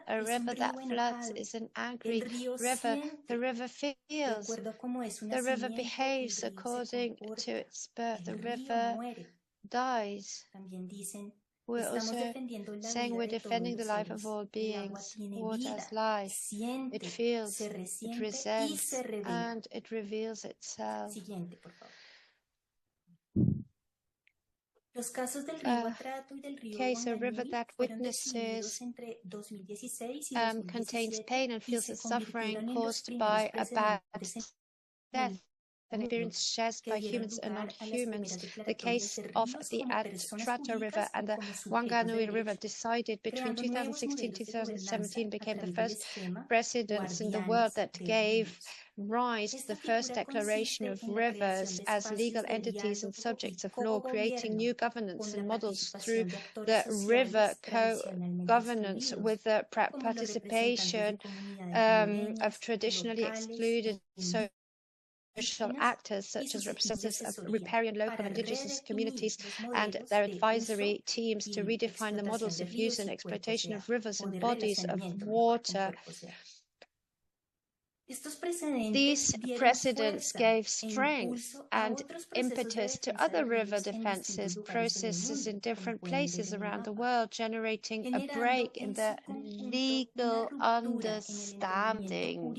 A river that floods is an angry river. The river feels. The river behaves according to its birth. The river dies. We're also saying we're defending the life of all beings. Water has life. It feels, it resents, and it reveals itself. Case a river that witnesses contains pain and feels the suffering caused by a bad death, an experience shared by humans and non-humans. The case of the Atrato River and the Wanganui River, decided between 2016 and 2017, became the first precedents in the world that gave rise to the first declaration of rivers as legal entities and subjects of law, creating new governance and models through the river co-governance with the participation of traditionally excluded social actors such as representatives of riparian, local, and indigenous communities and their advisory teams to redefine the models of use and exploitation of rivers and bodies of water. These precedents gave strength and impetus to other river defenses processes in different places around the world, generating a break in the legal understanding,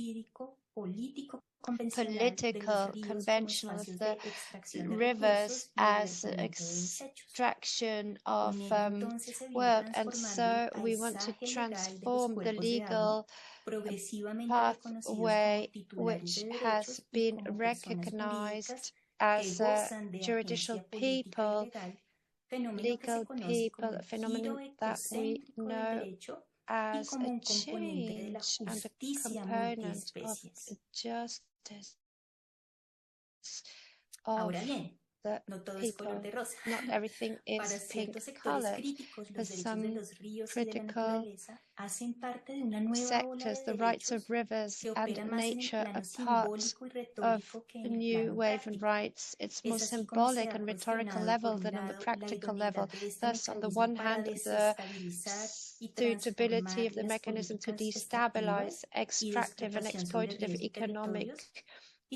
political convention of the rivers as an extraction of world. And so we want to transform the legal pathway which has been recognized as a judicial people, legal people, a phenomenon that we know as a change and a component of justice of the people. Not everything is pink colored. For some critical sectors, the rights of rivers and nature are part of a new wave and rights. It's more symbolic and rhetorical level than on the practical level. Thus, on the one hand, the suitability of the mechanism to destabilize extractive and exploitative economic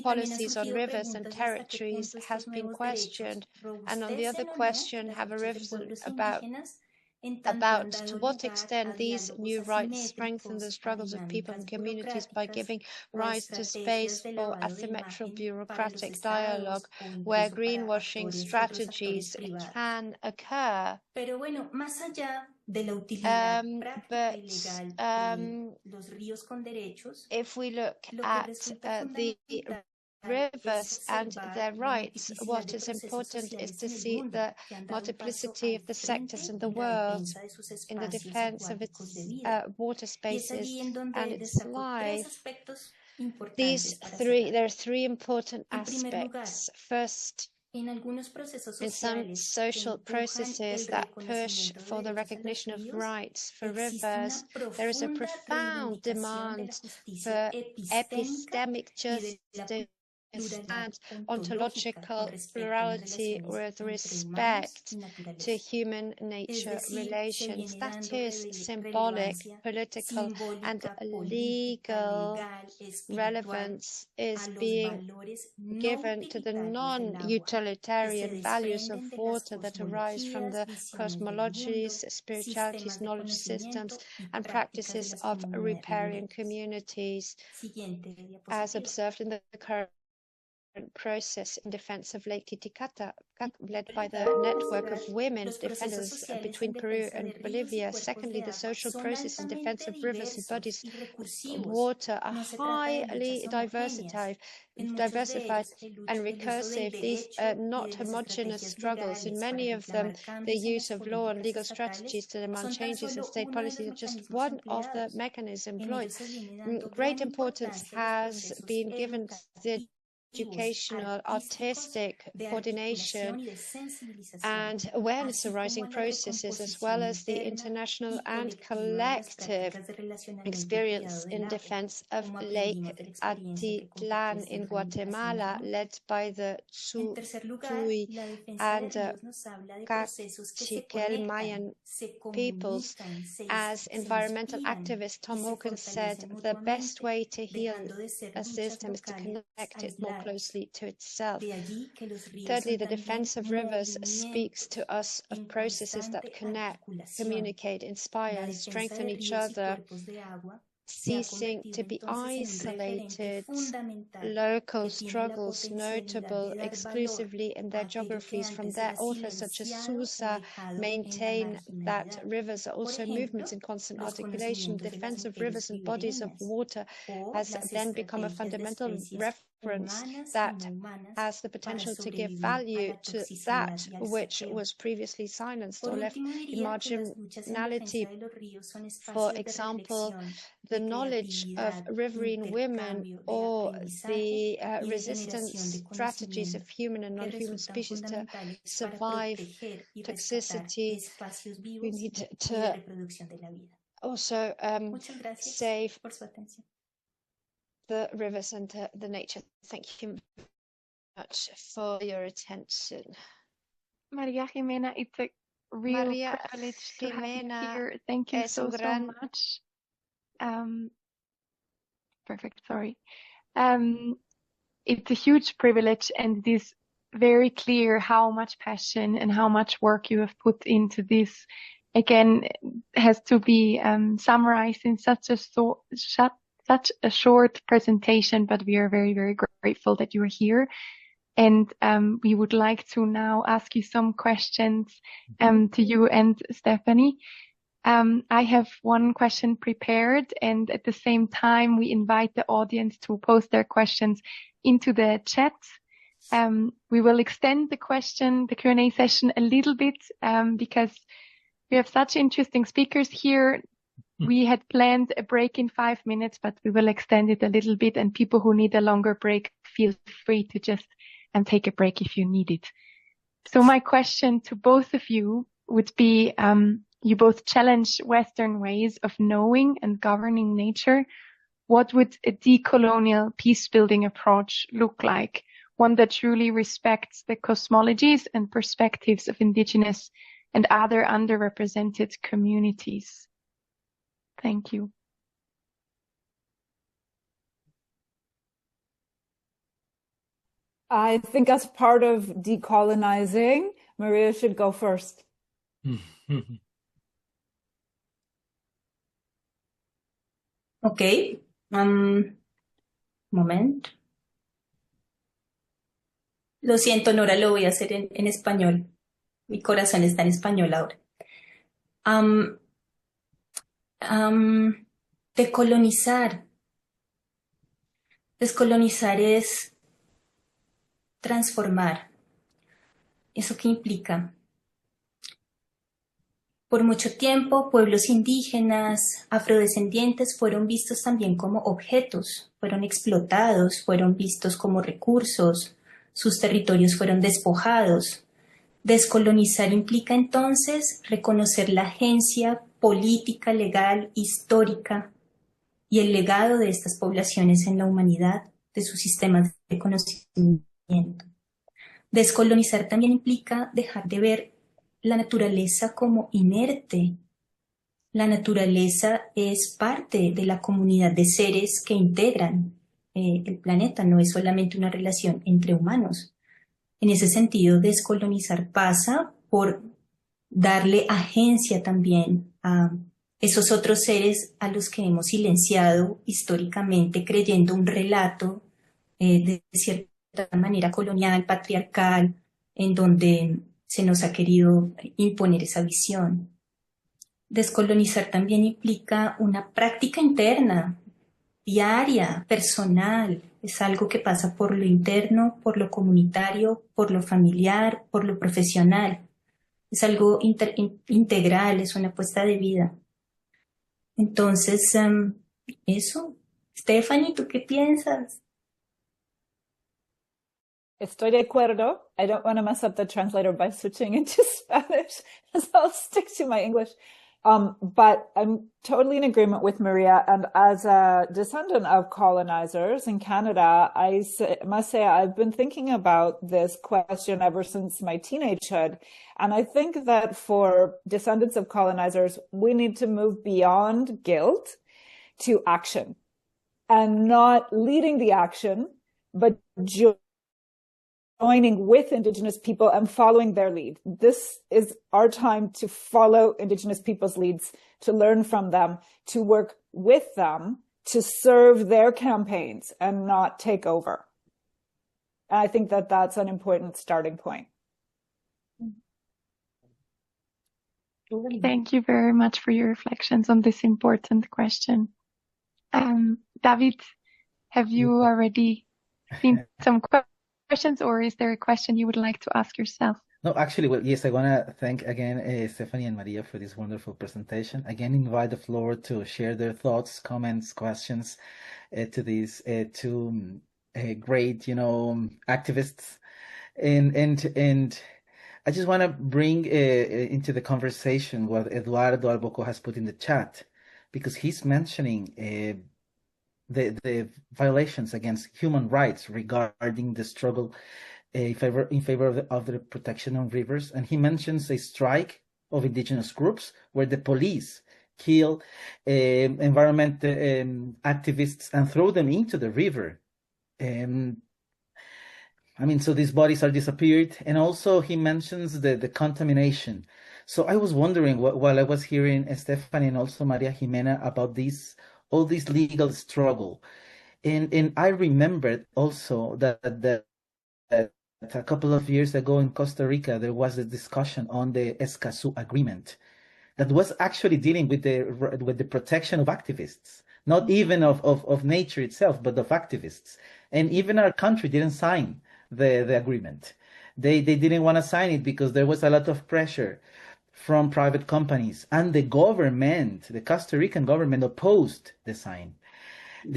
policies on rivers and territories has been questioned, and on the other question have arisen about to what extent these new rights strengthen the struggles of people and communities by giving rise to space for asymmetrical bureaucratic dialogue where greenwashing strategies can occur. If we look at the rivers and their rights, what is important is to see the multiplicity of the sectors in the world in the defense of its water spaces and its life. There are three important aspects. First, in some social processes that push for the recognition of rights for rivers, there is a profound demand for epistemic justice and ontological plurality with respect to human nature relations. That is symbolic, political, and legal relevance is being given to the non-utilitarian values of water that arise from the cosmologies, spiritualities, knowledge systems, and practices of riparian communities, as observed in the current process in defense of Lake Titicaca, led by the network of women defenders between Peru and Bolivia. Secondly, the social process in defense of rivers and bodies of water are highly diversified and recursive. These are not homogeneous struggles. In many of them, the use of law and legal strategies to demand changes in state policies are just one of the mechanisms employed. Great importance has been given to the educational, artistic coordination and awareness arising processes, as well as the international and collective experience in defense of Lake Atitlan in Guatemala, led by the Tzutuy and Cachiquel Mayan peoples. As environmental activist Tom Hawkins said, the best way to heal a system is to connect it more closely to itself. Thirdly, the defense of rivers speaks to us of processes that connect, communicate, inspire, and strengthen each other, ceasing to be isolated, local struggles notable exclusively in their geographies. From their authors such as Sousa maintain that rivers are also movements in constant articulation. Defense of rivers and bodies of water has then become a fundamental reference that has the potential to give value to that which was previously silenced or left in marginality. For example, the knowledge of riverine women or the resistance strategies of human and non-human species to survive toxicity. We need to also save the rivers and the nature. Thank you very much for your attention. Maria Jimena, it's a real privilege to have you here. Thank you so much. Perfect, sorry. It's a huge privilege, and it is very clear how much passion and how much work you have put into this. Again, has to be summarized in such a short presentation, but we are very, very grateful that you are here. And we would like to now ask you some questions to you and Stephanie. I have one question prepared, and at the same time, we invite the audience to post their questions into the chat. We will extend the Q&A session a little bit because we have such interesting speakers here. We had planned a break in 5 minutes, but we will extend it a little bit, and people who need a longer break, feel free to just take a break if you need it. So my question to both of you would be, you both challenge Western ways of knowing and governing nature. What would a decolonial peace-building approach look like? One that truly respects the cosmologies and perspectives of indigenous and other underrepresented communities. Thank you. I think as part of decolonizing, Maria should go first. Ok, momento. Lo siento, Nora, lo voy a hacer en español. Mi corazón está en español ahora. Decolonizar. Descolonizar es transformar. ¿Eso qué implica? Por mucho tiempo, pueblos indígenas, afrodescendientes fueron vistos también como objetos, fueron explotados, fueron vistos como recursos, sus territorios fueron despojados. Descolonizar implica entonces reconocer la agencia política, legal, histórica y el legado de estas poblaciones en la humanidad, de sus sistemas de conocimiento. Descolonizar también implica dejar de ver la naturaleza como inerte. La naturaleza es parte de la comunidad de seres que integran el planeta, no es solamente una relación entre humanos. En ese sentido, descolonizar pasa por darle agencia también a esos otros seres a los que hemos silenciado históricamente, creyendo un relato de cierta manera colonial, patriarcal, en donde se nos ha querido imponer esa visión. Descolonizar también implica una práctica interna, diaria, personal. Es algo que pasa por lo interno, por lo comunitario, por lo familiar, por lo profesional. Es algo integral, es una apuesta de vida. Entonces, eso. Stephanie, ¿tú qué piensas? Estoy de acuerdo. I don't want to mess up the translator by switching into Spanish, so I'll stick to my English. But I'm totally in agreement with Maria. And as a descendant of colonizers in Canada, I must say I've been thinking about this question ever since my teenagehood. And I think that for descendants of colonizers, we need to move beyond guilt to action, and not leading the action, but joining with Indigenous people and following their lead. This is our time to follow Indigenous people's leads, to learn from them, to work with them, to serve their campaigns and not take over. And I think that that's an important starting point. Thank you very much for your reflections on this important question. David, have you already seen some questions, or is there a question you would like to ask yourself? No, actually, well, yes, I want to thank again Stephanie and Maria for this wonderful presentation. Again, invite the floor to share their thoughts, comments, questions to these two great, activists. And I just want to bring into the conversation what Eduardo Alboco has put in the chat, because he's mentioning the violations against human rights regarding the struggle in favor of the protection of rivers. And he mentions a strike of indigenous groups where the police kill environment activists and throw them into the river. So these bodies are disappeared. And also he mentions the contamination. So I was wondering while I was hearing Stephanie and also Maria Jimena about all this legal struggle. And I remembered also that a couple of years ago in Costa Rica, there was a discussion on the Escazú Agreement that was actually dealing with the protection of activists, not even of nature itself, but of activists. And even our country didn't sign the agreement. They didn't want to sign it because there was a lot of pressure from private companies, and the Costa Rican government opposed the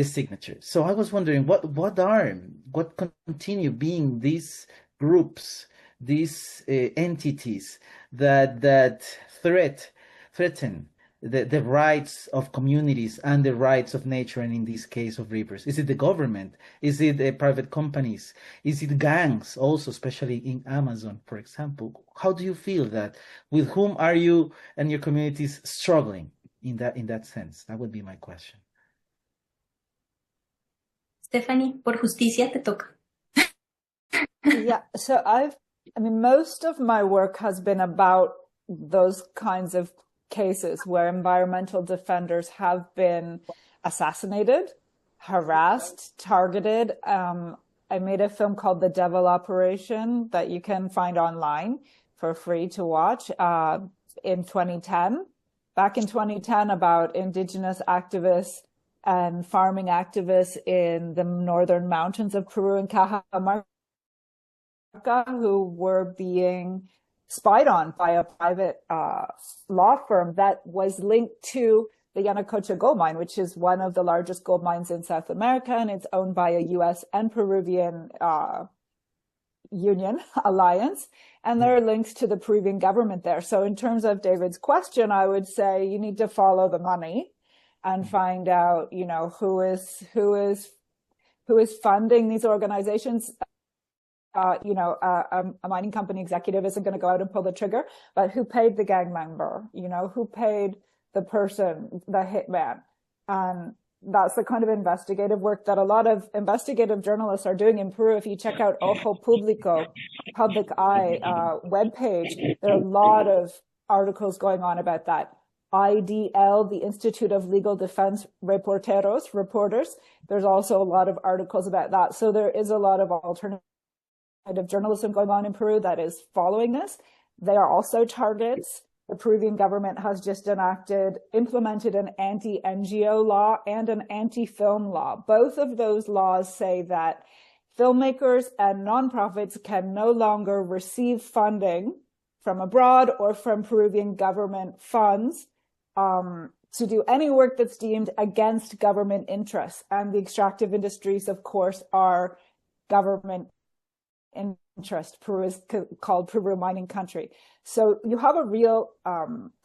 signature. So I was wondering what continue being these groups, these entities that threaten the rights of communities and the rights of nature, and in this case of rivers. Is it the government? Is it private companies? Is it gangs also, especially in Amazon, for example? How do you feel that? With whom are you and your communities struggling in that sense? That would be my question. Stephanie, por justicia te toca. Yeah, so most of my work has been about those kinds of cases where environmental defenders have been assassinated, harassed, targeted. I made a film called The Devil Operation that you can find online for free to watch in 2010. Back in 2010, about Indigenous activists and farming activists in the northern mountains of Peru and Cajamarca who were being spied on by a private law firm that was linked to the Yanacocha gold mine, which is one of the largest gold mines in South America, and it's owned by a U.S. and Peruvian union alliance, and there are links to the Peruvian government there. So in terms of David's question, I would say you need to follow the money and find out, who is funding these organizations. A mining company executive isn't going to go out and pull the trigger, but who paid the gang member, who paid the person, the hitman. And that's the kind of investigative work that a lot of investigative journalists are doing in Peru. If you check out Ojo Público, Public Eye webpage, there are a lot of articles going on about that. IDL, the Institute of Legal Defense reporters. There's also a lot of articles about that. So there is a lot of alternative journalism going on in Peru that is following this. They are also targets. The Peruvian government has just implemented an anti-NGO law and an anti-film law. Both of those laws say that filmmakers and nonprofits can no longer receive funding from abroad or from Peruvian government funds to do any work that's deemed against government interests. And the extractive industries, of course, are government interest. Peru is called Peru mining country. So you have a real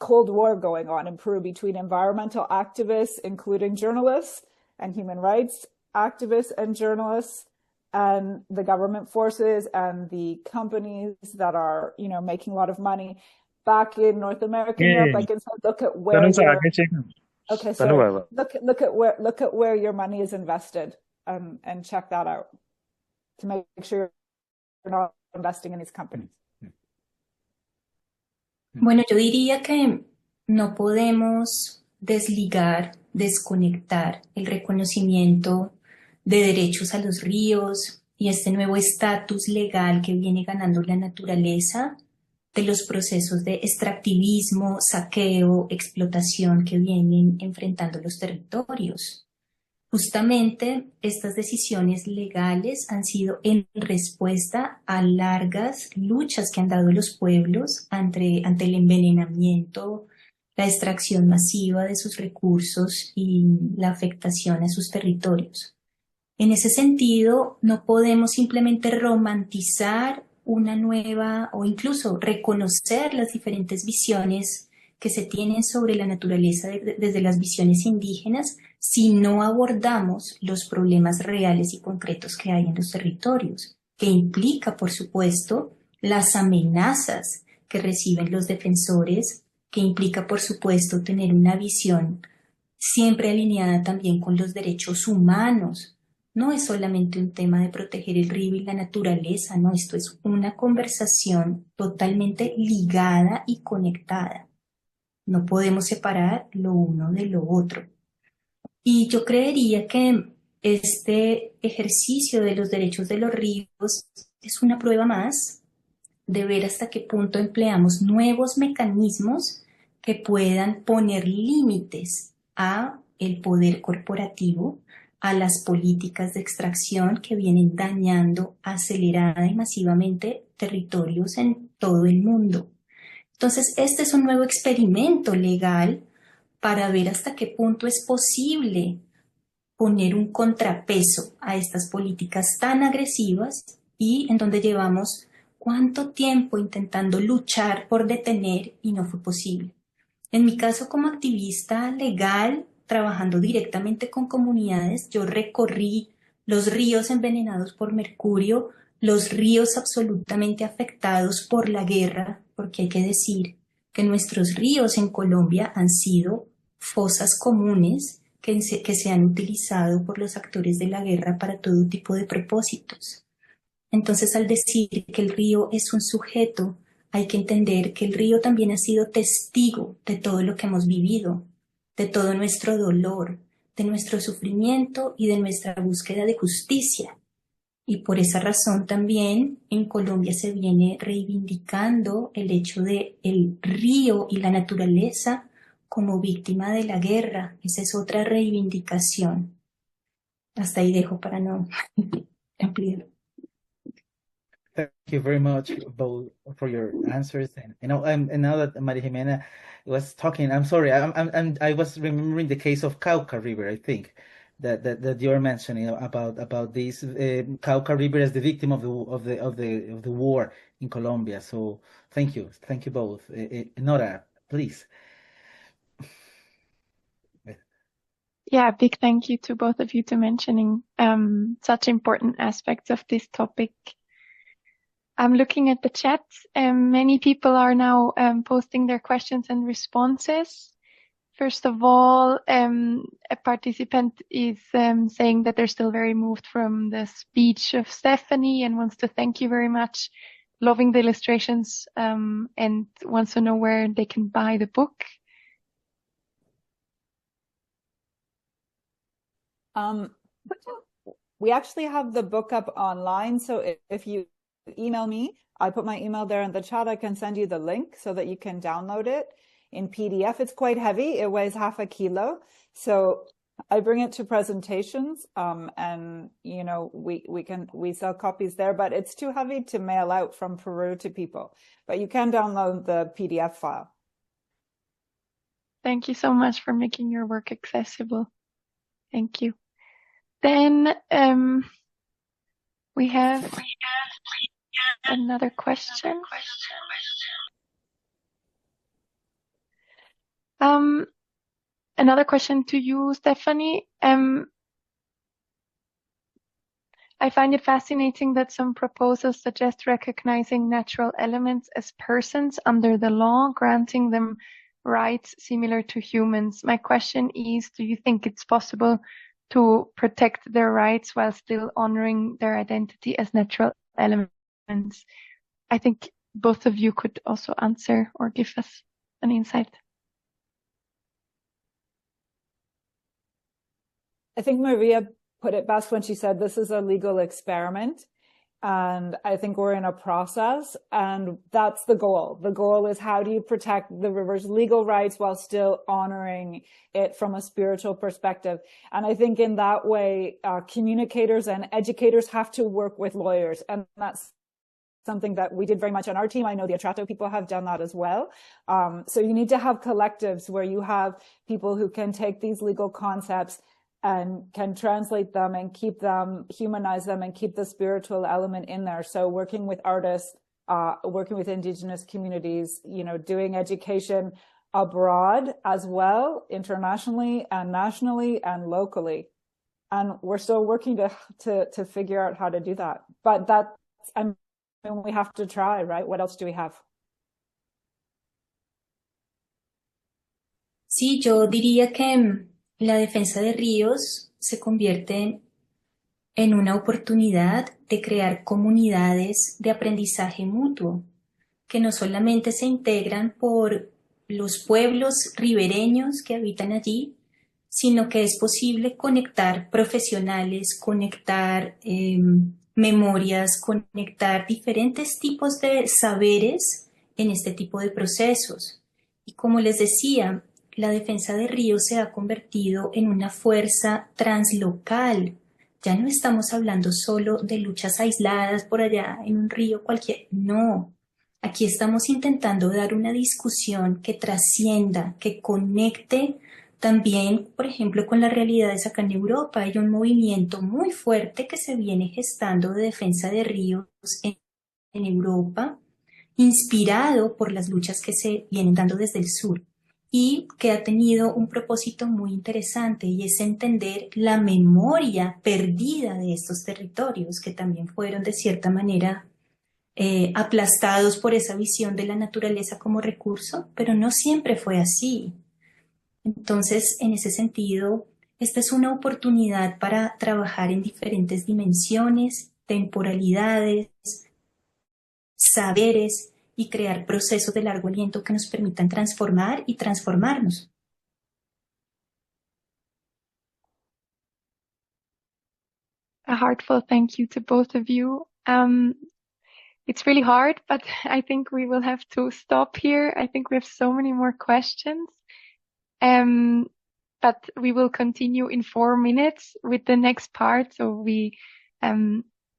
Cold War going on in Peru between environmental activists, including journalists and human rights activists and journalists, and the government forces and the companies that are, making a lot of money. Back in North America, Europe, I can say, look at where look at where your money is invested, and check that out to make sure you're not investing in these companies. Bueno, yo diría que no podemos desconectar el reconocimiento de derechos a los ríos y este nuevo estatus legal que viene ganando la naturaleza de los procesos de extractivismo, saqueo, explotación que vienen enfrentando los territorios. Justamente estas decisiones legales han sido en respuesta a largas luchas que han dado los pueblos ante el envenenamiento, la extracción masiva de sus recursos y la afectación a sus territorios. En ese sentido, no podemos simplemente romantizar una nueva o incluso reconocer las diferentes visiones que se tienen sobre la naturaleza desde las visiones indígenas si no abordamos los problemas reales y concretos que hay en los territorios, que implica, por supuesto, las amenazas que reciben los defensores, que implica, por supuesto, tener una visión siempre alineada también con los derechos humanos. No es solamente un tema de proteger el río y la naturaleza, no, esto es una conversación totalmente ligada y conectada. No podemos separar lo uno de lo otro. Y yo creería que este ejercicio de los derechos de los ríos es una prueba más de ver hasta qué punto empleamos nuevos mecanismos que puedan poner límites a el poder corporativo, a las políticas de extracción que vienen dañando acelerada y masivamente territorios en todo el mundo. Entonces, este es un nuevo experimento legal para ver hasta qué punto es posible poner un contrapeso a estas políticas tan agresivas y en donde llevamos cuánto tiempo intentando luchar por detener y no fue posible. En mi caso como activista legal, trabajando directamente con comunidades, yo recorrí los ríos envenenados por mercurio, los ríos absolutamente afectados por la guerra, porque hay que decir que nuestros ríos en Colombia han sido fosas comunes que se han utilizado por los actores de la guerra para todo tipo de propósitos. Entonces, al decir que el río es un sujeto, hay que entender que el río también ha sido testigo de todo lo que hemos vivido, de todo nuestro dolor, de nuestro sufrimiento y de nuestra búsqueda de justicia. Y por esa razón también en Colombia se viene reivindicando el hecho de el río y la naturaleza como víctima de la guerra. Esa es otra reivindicación. Hasta ahí dejo para no ampliar. Thank you very much both for your answers. And now that Maria Jimena was talking, I'm sorry, I was remembering the case of Cauca River. I think that you're mentioning about this Cauca River as the victim of the war in Colombia. So thank you both. Nora, please. Yeah, big thank you to both of you to mentioning such important aspects of this topic. I'm looking at the chat. Many people are now posting their questions and responses. First of all, a participant is saying that they're still very moved from the speech of Stephanie and wants to thank you very much, loving the illustrations, and wants to know where they can buy the book. We actually have the book up online, so if you email me, I put my email there in the chat. I can send you the link so that you can download it in PDF. It's quite heavy. It weighs 0.5 kilo. So I bring it to presentations, and you know, we sell copies there, but it's too heavy to mail out from Peru to people. But you can download the PDF file. Thank you so much for making your work accessible. Thank you. Then we have another question. Another question to you, Stephanie. I find it fascinating that some proposals suggest recognizing natural elements as persons under the law, granting them rights similar to humans. My question is, do you think it's possible to protect their rights while still honoring their identity as natural elements? I think both of you could also answer or give us an insight. I think Maria put it best when she said this is a legal experiment, and I think we're in a process, and that's the goal. The goal is, how do you protect the river's legal rights while still honoring it from a spiritual perspective? And I think in that way, communicators and educators have to work with lawyers, and that's something that we did very much on our team. I know the Atrato people have done that as well. So you need to have collectives where you have people who can take these legal concepts and can translate them and keep them, humanize them, and keep the spiritual element in there. So working with artists, working with indigenous communities, you know, doing education abroad as well, internationally and nationally and locally. And we're still working to figure out how to do that. But that's, I mean, we have to try, right? What else do we have? Sí, yo diría que la defensa de ríos se convierte en una oportunidad de crear comunidades de aprendizaje mutuo, que no solamente se integran por los pueblos ribereños que habitan allí, sino que es posible conectar profesionales, conectar memorias, conectar diferentes tipos de saberes en este tipo de procesos. Y como les decía, la defensa de ríos se ha convertido en una fuerza translocal. Ya no estamos hablando solo de luchas aisladas por allá en un río cualquiera. No, aquí estamos intentando dar una discusión que trascienda, que conecte también, por ejemplo, con las realidades acá en Europa. Hay un movimiento muy fuerte que se viene gestando de defensa de ríos en Europa, inspirado por las luchas que se vienen dando desde el sur, y que ha tenido un propósito muy interesante, y es entender la memoria perdida de estos territorios que también fueron de cierta manera aplastados por esa visión de la naturaleza como recurso, pero no siempre fue así. Entonces, en ese sentido, esta es una oportunidad para trabajar en diferentes dimensiones, temporalidades, saberes, y crear procesos de largo aliento que nos permitan transformar y transformarnos. A heartfelt thank you to both of you. It's really hard, but I think we will have to stop here. I think we have so many more questions. But we will continue in 4 minutes with the next part. So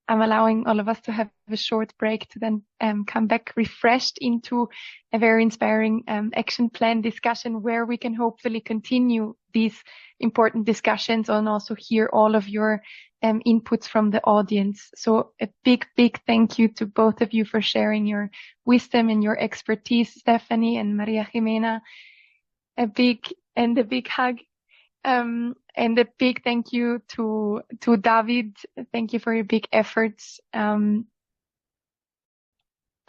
I'm allowing all of us to have a short break to then come back refreshed into a very inspiring action plan discussion where we can hopefully continue these important discussions and also hear all of your inputs from the audience. So a big, big thank you to both of you for sharing your wisdom and your expertise, Stephanie and Maria Jimena. A big hug. And a big thank you to David. Thank you for your big efforts. To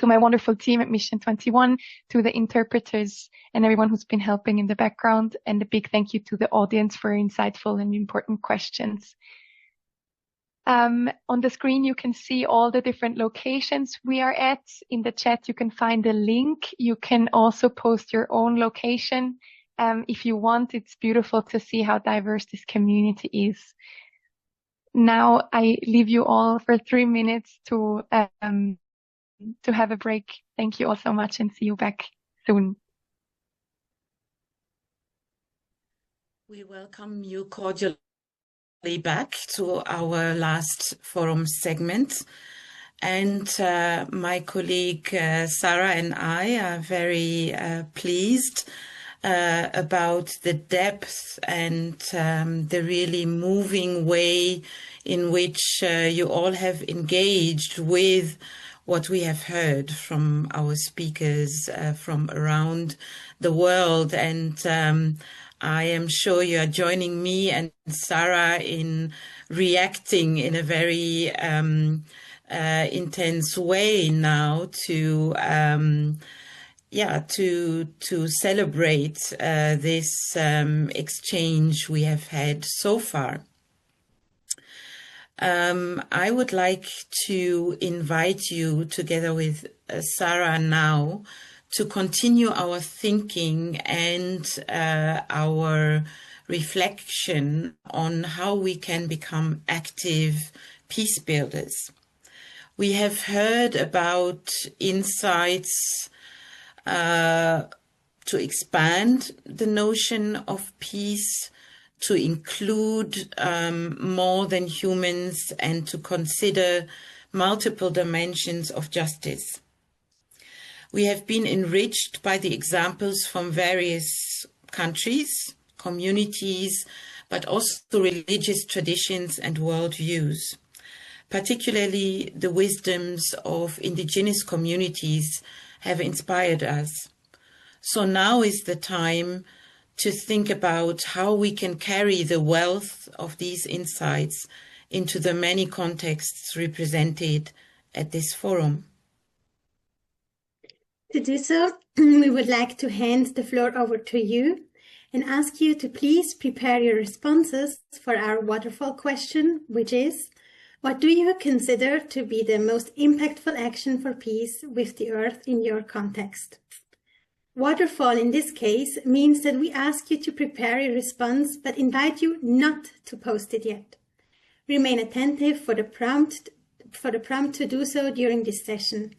my wonderful team at Mission 21, to the interpreters and everyone who's been helping in the background, and a big thank you to the audience for insightful and important questions. On the screen, you can see all the different locations we are at. In the chat, you can find a link. You can also post your own location If you want, it's beautiful to see how diverse this community is. Now I leave you all for 3 minutes to have a break. Thank you all so much and see you back soon. We welcome you cordially back to our last forum segment. And my colleague Sarah and I are very pleased about the depth and the really moving way in which you all have engaged with what we have heard from our speakers from around the world. And I am sure you are joining me and Sarah in reacting in a very intense way now to celebrate this exchange we have had so far. I would like to invite you together with Sarah now to continue our thinking and our reflection on how we can become active peace builders. We have heard about insights to expand the notion of peace, to include more than humans, and to consider multiple dimensions of justice. We have been enriched by the examples from various countries, communities, but also religious traditions and worldviews. Particularly the wisdoms of indigenous communities have inspired us. So now is the time to think about how we can carry the wealth of these insights into the many contexts represented at this forum. To do so, we would like to hand the floor over to you and ask you to please prepare your responses for our waterfall question, which is, what do you consider to be the most impactful action for peace with the earth in your context? Waterfall in this case means that we ask you to prepare your response but invite you not to post it yet. Remain attentive for the prompt to do so during this session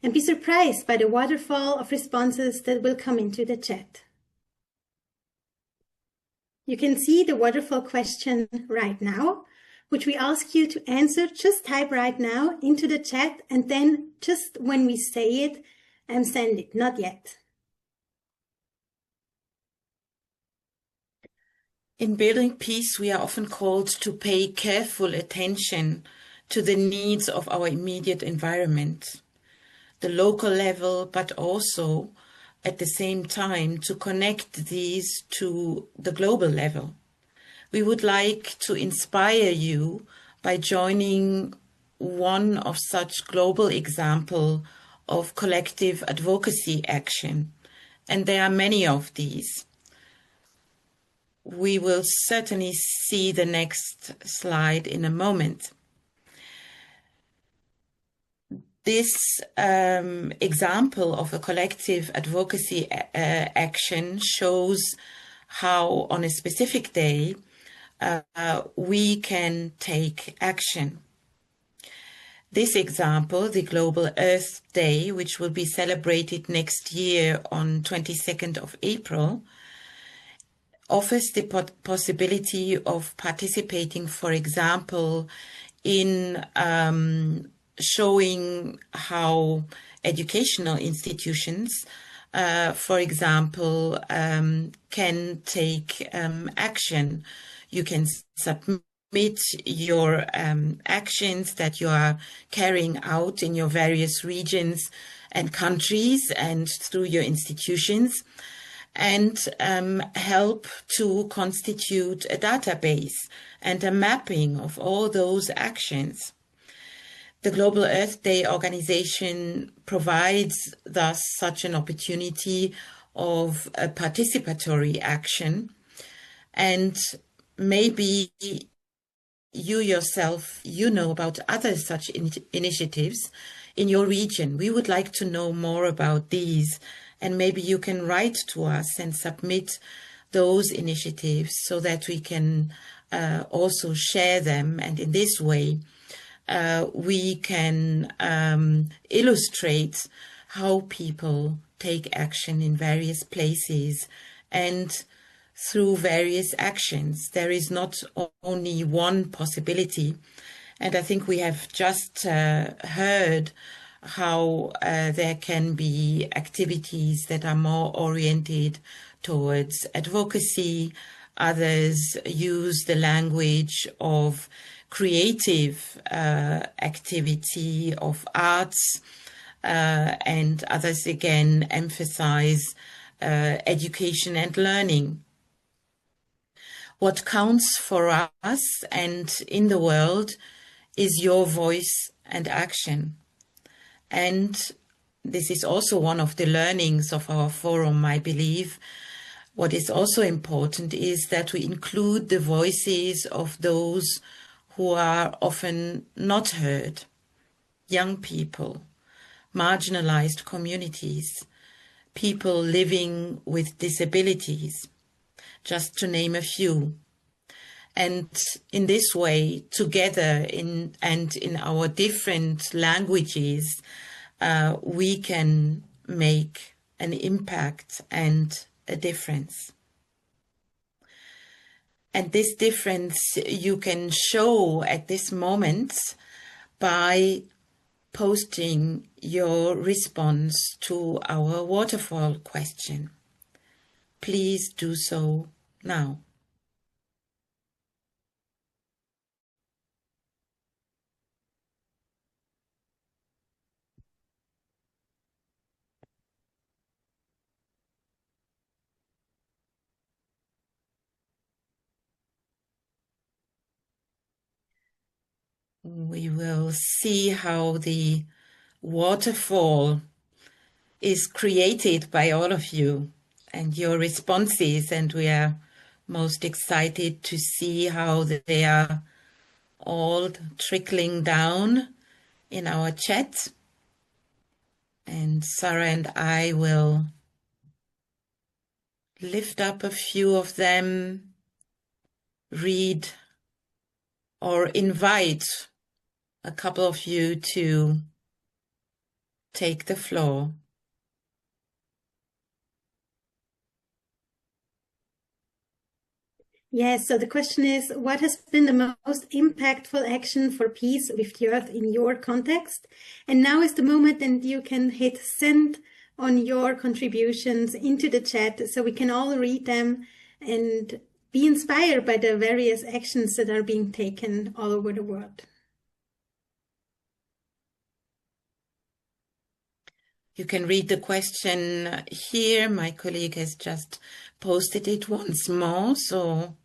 and be surprised by the waterfall of responses that will come into the chat. You can see the waterfall question right now, which we ask you to answer. Just type right now into the chat and then just when we say it, send it, not yet. In building peace, we are often called to pay careful attention to the needs of our immediate environment, the local level, but also at the same time to connect these to the global level. We would like to inspire you by joining one of such global example of collective advocacy action, and there are many of these. We will certainly see the next slide in a moment. This example of a collective advocacy action shows how on a specific day we can take action. This example, the Global Earth Day, which will be celebrated next year on 22nd of April, offers the possibility of participating, for example, in showing how educational institutions, for example, can take action. You can submit your actions that you are carrying out in your various regions and countries and through your institutions, and help to constitute a database and a mapping of all those actions. The Global Earth Day organization provides thus such an opportunity of a participatory action, and maybe you yourself, you know about other such initiatives in your region. We would like to know more about these And maybe you can write to us and submit those initiatives so that we can also share them. And in this way, we can illustrate how people take action in various places and through various actions. There is not only one possibility. And I think we have just heard how there can be activities that are more oriented towards advocacy. Others use the language of creative activity, of arts, and others again emphasize education and learning. What counts for us and in the world is your voice and action. And this is also one of the learnings of our forum, I believe. What is also important is that we include the voices of those who are often not heard, young people, marginalized communities, people living with disabilities, just to name a few. And in this way, together in our different languages, we can make an impact and a difference. And this difference you can show at this moment by posting your response to our waterfall question. Please do so now. We will see how the waterfall is created by all of you and your responses, and we are most excited to see how they are all trickling down in our chat. And Sarah and I will lift up a few of them, read, or invite a couple of you to take the floor. Yes, so the question is, what has been the most impactful action for peace with the earth in your context? And now is the moment that you can hit send on your contributions into the chat so we can all read them and be inspired by the various actions that are being taken all over the world. You can read the question here. My colleague has just posted it once more, so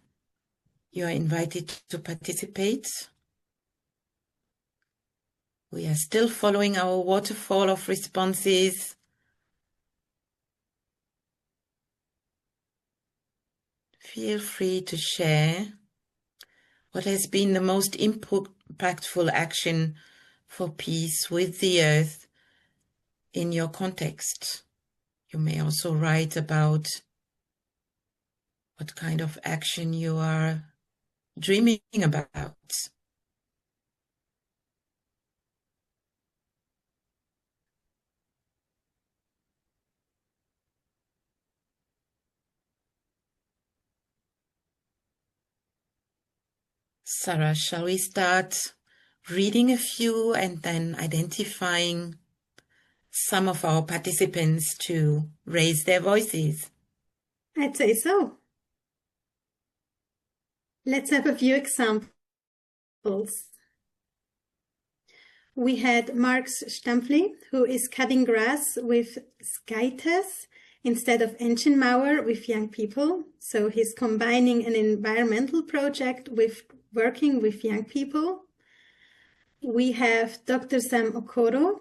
you are invited to participate. We are still following our waterfall of responses. Feel free to share what has been the most impactful action for peace with the earth in your context. You may also write about what kind of action you are dreaming about. Sarah, shall we start reading a few and then identifying some of our participants to raise their voices? I'd say so. Let's have a few examples. We had Marx Stampfli, who is cutting grass with scythes instead of engine mower with young people. So he's combining an environmental project with working with young people. We have Dr. Sam Okoro,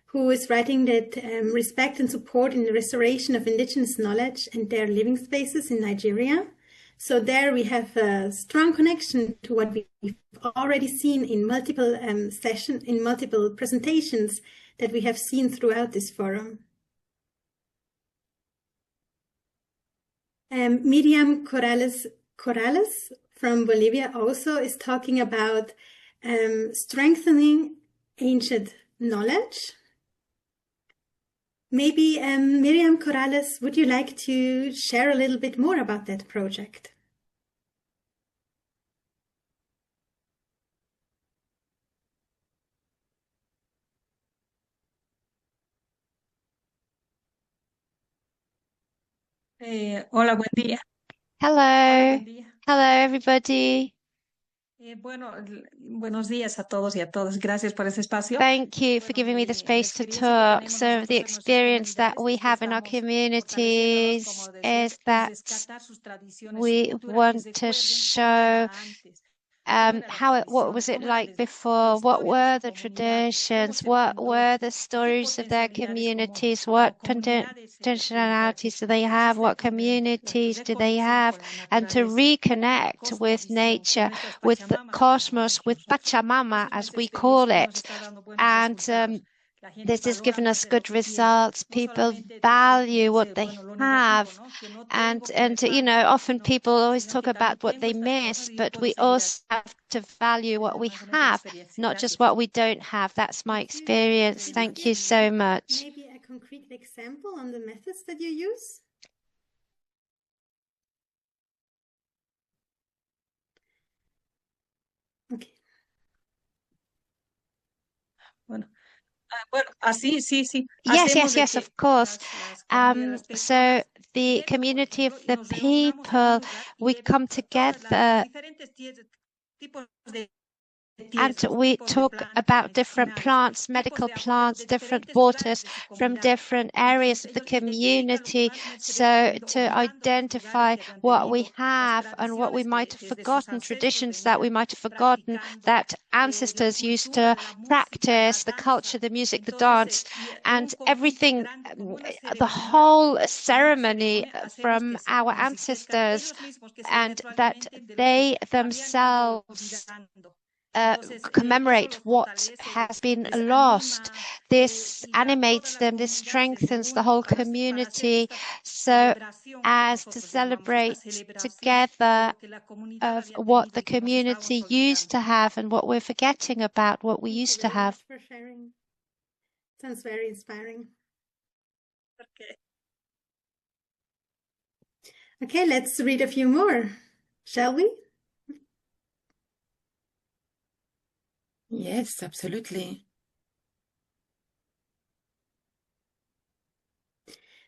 who is writing that respect and support in the restoration of indigenous knowledge and their living spaces in Nigeria. So there we have a strong connection to what we've already seen in multiple sessions, in multiple presentations that we have seen throughout this forum. Miriam Corrales from Bolivia also is talking about strengthening ancient knowledge. Maybe Miriam Corrales, would you like to share a little bit more about that project? Hola, buen día. Hello. Buen día. Hello, everybody. Buenos días a todos y a todas. Gracias por ese espacio. Thank you for giving me the space to talk. So the experience that we have in our communities is that we want to show what was it like before? What were the traditions? What were the stories of their communities? What potentialities do they have? What communities do they have? And to reconnect with nature, with the cosmos, with Pachamama, as we call it. And this has given us good results. People value what they have. And you know, often people always talk about what they miss, but we also have to value what we have, not just what we don't have. That's my experience. Thank you so much. Maybe a concrete example on the methods that you use? Okay. Bueno, así, sí. Yes, of course. So the community of the people, we come together and we talk about different plants, medical plants, different waters from different areas of the community. So to identify what we have and what we might have forgotten, traditions that we might have forgotten, that ancestors used to practice, the culture, the music, the dance, and everything, the whole ceremony from our ancestors, and that they themselves commemorate what has been lost. This animates them, this strengthens the whole community, so as to celebrate together of what the community used to have and what we're forgetting about what we used to have. For sharing. Sounds very inspiring. Okay, let's read a few more, shall we? Yes, absolutely.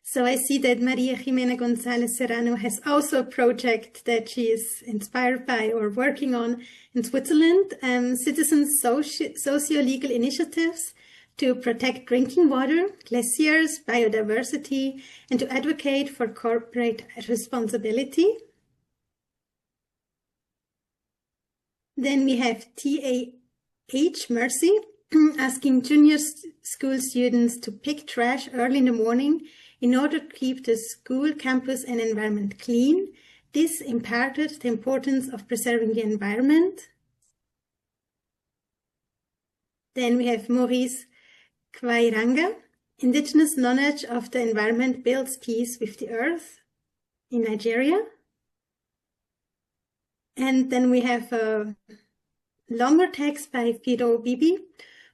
So I see that Maria Jimena González Serrano has also a project that she is inspired by or working on in Switzerland, citizen socio-legal initiatives to protect drinking water, glaciers, biodiversity, and to advocate for corporate responsibility. Then we have T.A.H. Mercy asking junior school students to pick trash early in the morning in order to keep the school campus and environment clean. This imparted the importance of preserving the environment. Then we have Maurice Kwairanga. Indigenous knowledge of the environment builds peace with the earth in Nigeria. And then we have a longer text by Fido Bibi.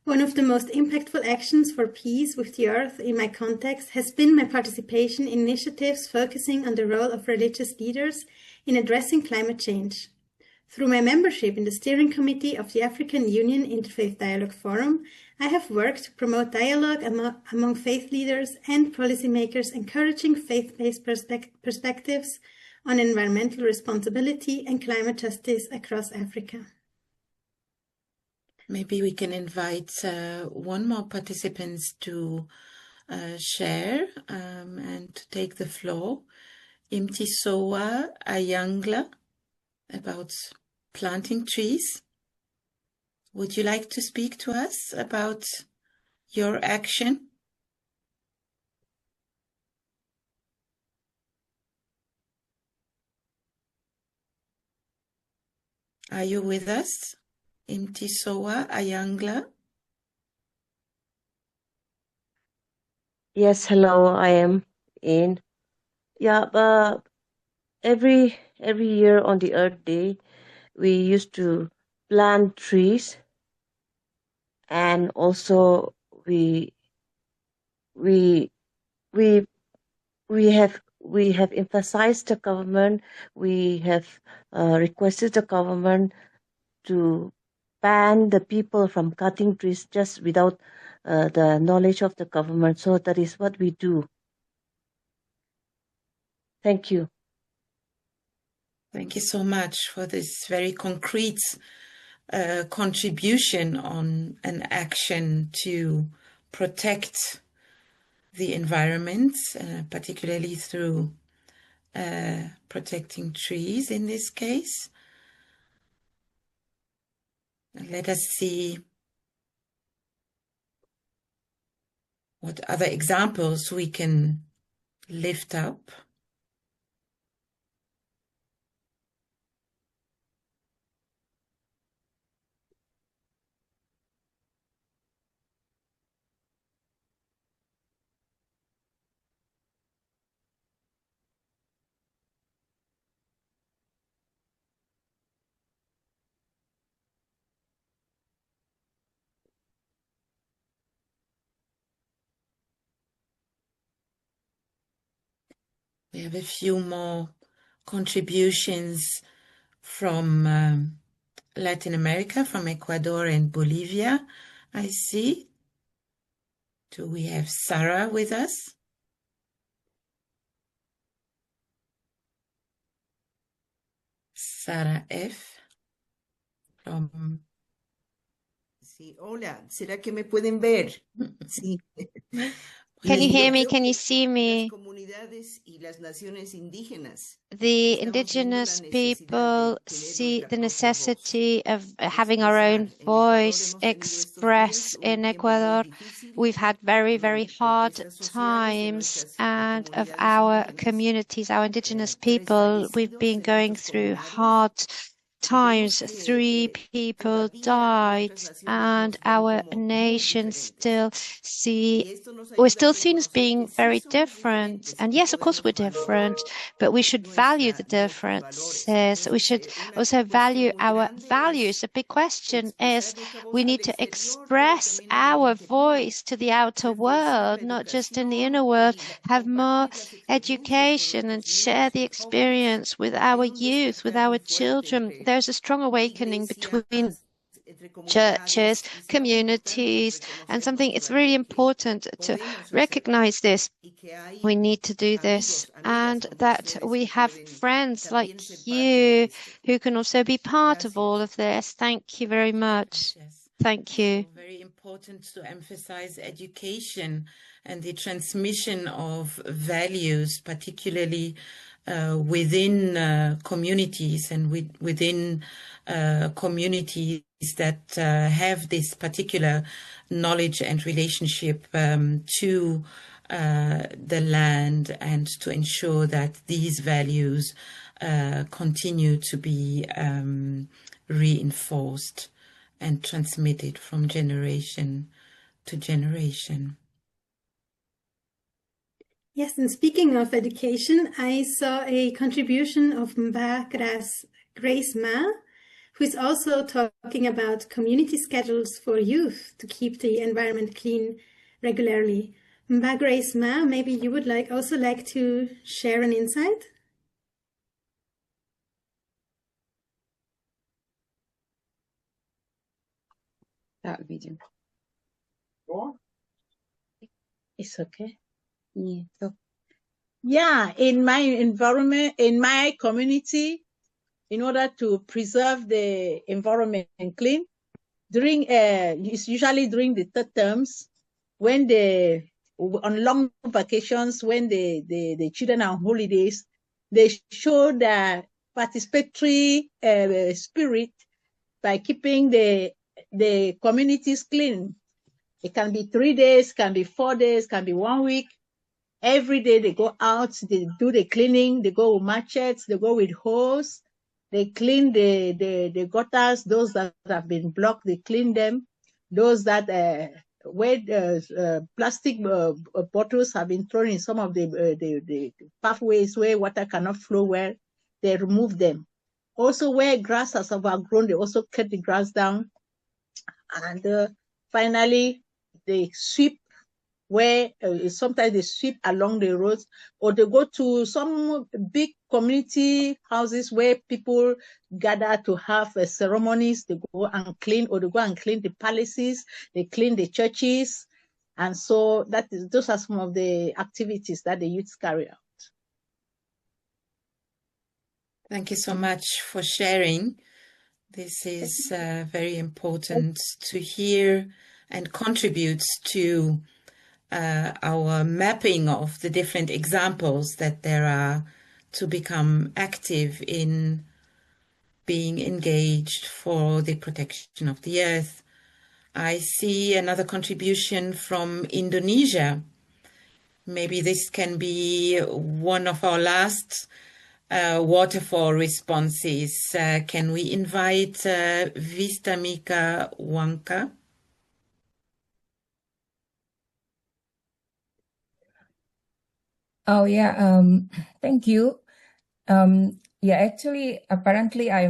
One of the most impactful actions for peace with the earth in my context has been my participation in initiatives focusing on the role of religious leaders in addressing climate change. Through my membership in the steering committee of the African Union Interfaith Dialogue Forum, I have worked to promote dialogue among faith leaders and policymakers, encouraging faith-based perspectives on environmental responsibility and climate justice across Africa. Maybe we can invite one more participant to share and to take the floor. Imtisoa Ayangla, about planting trees. Would you like to speak to us about your action? Are you with us? Imtisoa Ayangla? Yes, hello, I am in. Yeah, every year on the Earth Day, we used to plant trees, and also we have emphasized the government. We have requested the government to ban the people from cutting trees just without the knowledge of the government. So that is what we do. Thank you. Thank you so much for this very concrete contribution on an action to protect the environment, particularly through protecting trees in this case. Let us see what other examples we can lift up. We have a few more contributions from Latin America, from Ecuador and Bolivia, I see. Do we have Sarah with us? Sarah F. from... Sí, hola, ¿será que me pueden ver? Sí. Can you hear me? Can you see me? The indigenous people see the necessity of having our own voice expressed in Ecuador. We've had very, very hard times, and of our communities, our indigenous people, we've been going through hard times. 3 people died, and our nation we're still seen as being very different. And yes, of course we're different, but we should value the differences. We should also value our values. The big question is we need to express our voice to the outer world, not just in the inner world, have more education and share the experience with our youth, with our children. There's a strong awakening between churches, communities, and something it's really important to recognize this. We need to do this, and that we have friends like you who can also be part of all of this. Thank you very much. Thank you. Very important to emphasize education and the transmission of values, particularly within communities and within communities that have this particular knowledge and relationship to the land, and to ensure that these values continue to be reinforced and transmitted from generation to generation. Yes, and speaking of education, I saw a contribution of Grace Ma, who is also talking about community schedules for youth to keep the environment clean regularly. Grace Ma, maybe you would also like to share an insight? That video. It's okay. Yeah, in my environment, in my community, in order to preserve the environment clean, it's usually during the 3rd terms, when on long vacations, when the children are on holidays, they show the participatory spirit by keeping the communities clean. It can be 3 days, can be 4 days, can be 1 week. Every day they go out, they do the cleaning, they go with machetes, they go with hose, they clean the gutters, those that have been blocked, they clean them. Those that where plastic bottles have been thrown in some of the pathways where water cannot flow well, they remove them. Also, where grass has overgrown, they also cut the grass down. And finally, they sweep where sometimes they sweep along the roads, or they go to some big community houses where people gather to have ceremonies. They go and clean, or they go and clean the palaces, they clean the churches. And so those are some of the activities that the youths carry out. Thank you so much for sharing. This is very important to hear and contributes to our mapping of the different examples that there are to become active in being engaged for the protection of the earth. I see another contribution from Indonesia. Maybe this can be one of our last waterfall responses. Can we invite Vistamika Wanka? Oh yeah, thank you. Yeah, actually, apparently I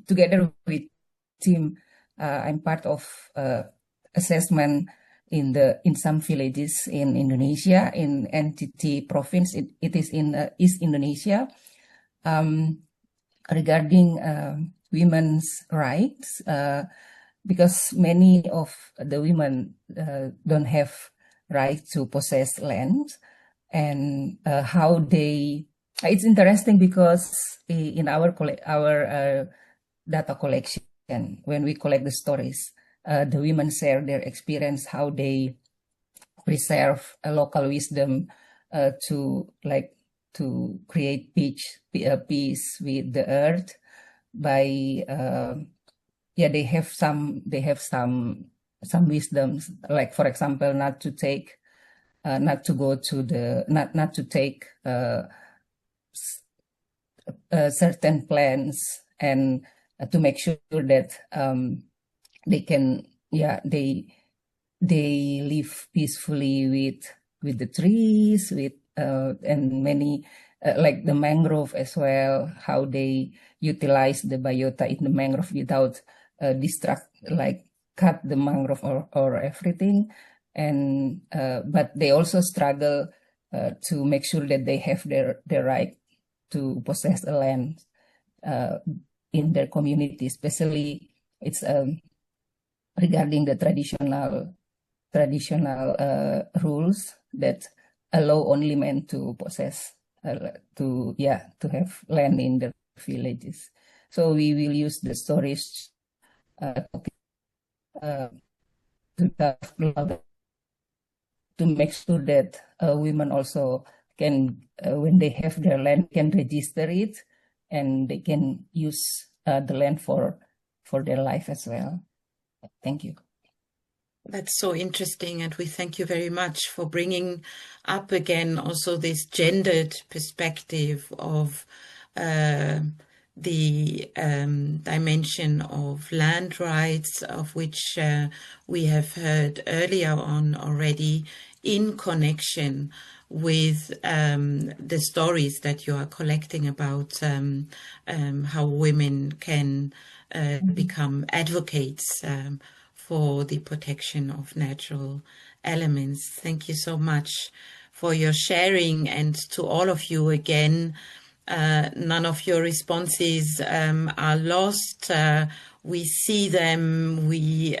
together with team, I'm part of assessment in some villages in Indonesia, in NTT province. It is in East Indonesia, regarding women's rights, because many of the women don't have right to possess land, and how they. It's interesting because in our data collection, when we collect the stories, the women share their experience, how they preserve a local wisdom to create peace with the earth by they have some wisdoms, like for example not to take certain plans, and to make sure that they can they live peacefully with the trees, with and many like the mangrove as well, how they utilize the biota in the mangrove without cut the mangrove or everything. And but they also struggle to make sure that they have their right to possess a land in their community, especially it's regarding the traditional rules that allow only men to possess to have land in their villages. So we will use the stories to make sure that women also can, when they have their land, can register it, and they can use the land for their life as well. Thank you. That's so interesting, and we thank you very much for bringing up again also this gendered perspective of the dimension of land rights, of which we have heard earlier on already, in connection with the stories that you are collecting about how women can become advocates for the protection of natural elements. Thank you so much for your sharing, and to all of you again. None of your responses are lost. We see them. We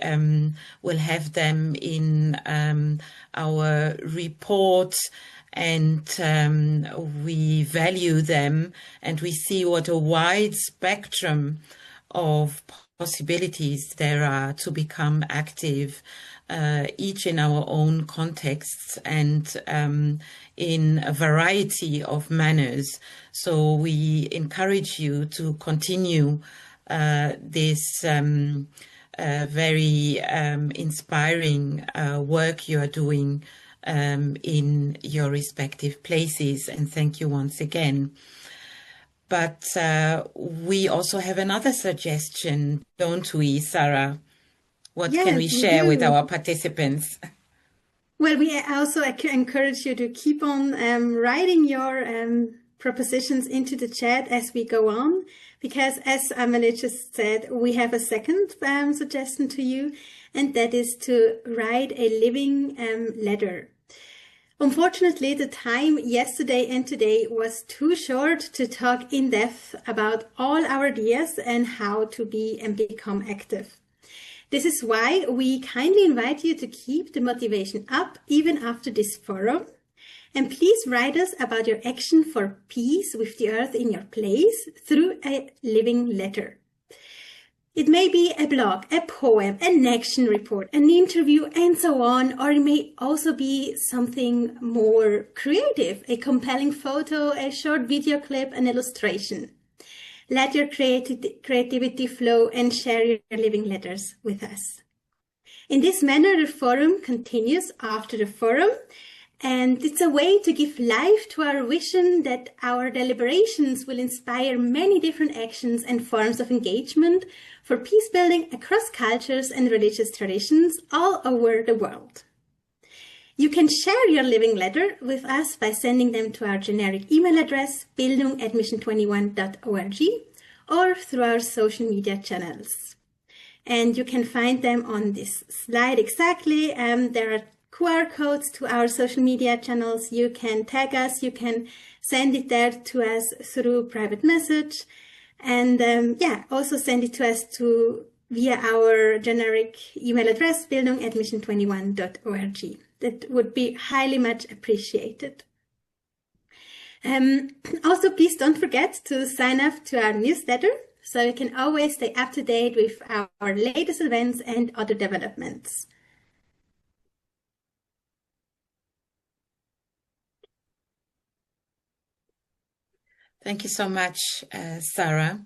will have them in our report, and we value them, and we see what a wide spectrum of possibilities there are to become active, each in our own contexts and in a variety of manners. So we encourage you to continue this very inspiring work you are doing in your respective places, and thank you once again. But we also have another suggestion, don't we, Sarah? What can we share with our participants? Well, we also encourage you to keep on writing your propositions into the chat as we go on, because as Amelie just said, we have a second suggestion to you, and that is to write a living letter. Unfortunately, the time yesterday and today was too short to talk in depth about all our ideas and how to be and become active. This is why we kindly invite you to keep the motivation up even after this forum. And please write us about your action for peace with the earth in your place through a living letter. It may be a blog, a poem, an action report, an interview, and so on, or it may also be something more creative, a compelling photo, a short video clip, an illustration. Let your creativity flow and share your living letters with us. In this manner, the forum continues after the forum, and it's a way to give life to our vision that our deliberations will inspire many different actions and forms of engagement for peace building across cultures and religious traditions all over the world. You can share your living letter with us by sending them to our generic email address, bildung@mission21.org, or through our social media channels. And you can find them on this slide exactly. There are QR codes to our social media channels. You can tag us, you can send it there to us through private message, and also send it to us via our generic email address, bildung@mission21.org. That would be highly much appreciated. Also, please don't forget to sign up to our newsletter so you can always stay up to date with our latest events and other developments. Thank you so much, Sarah.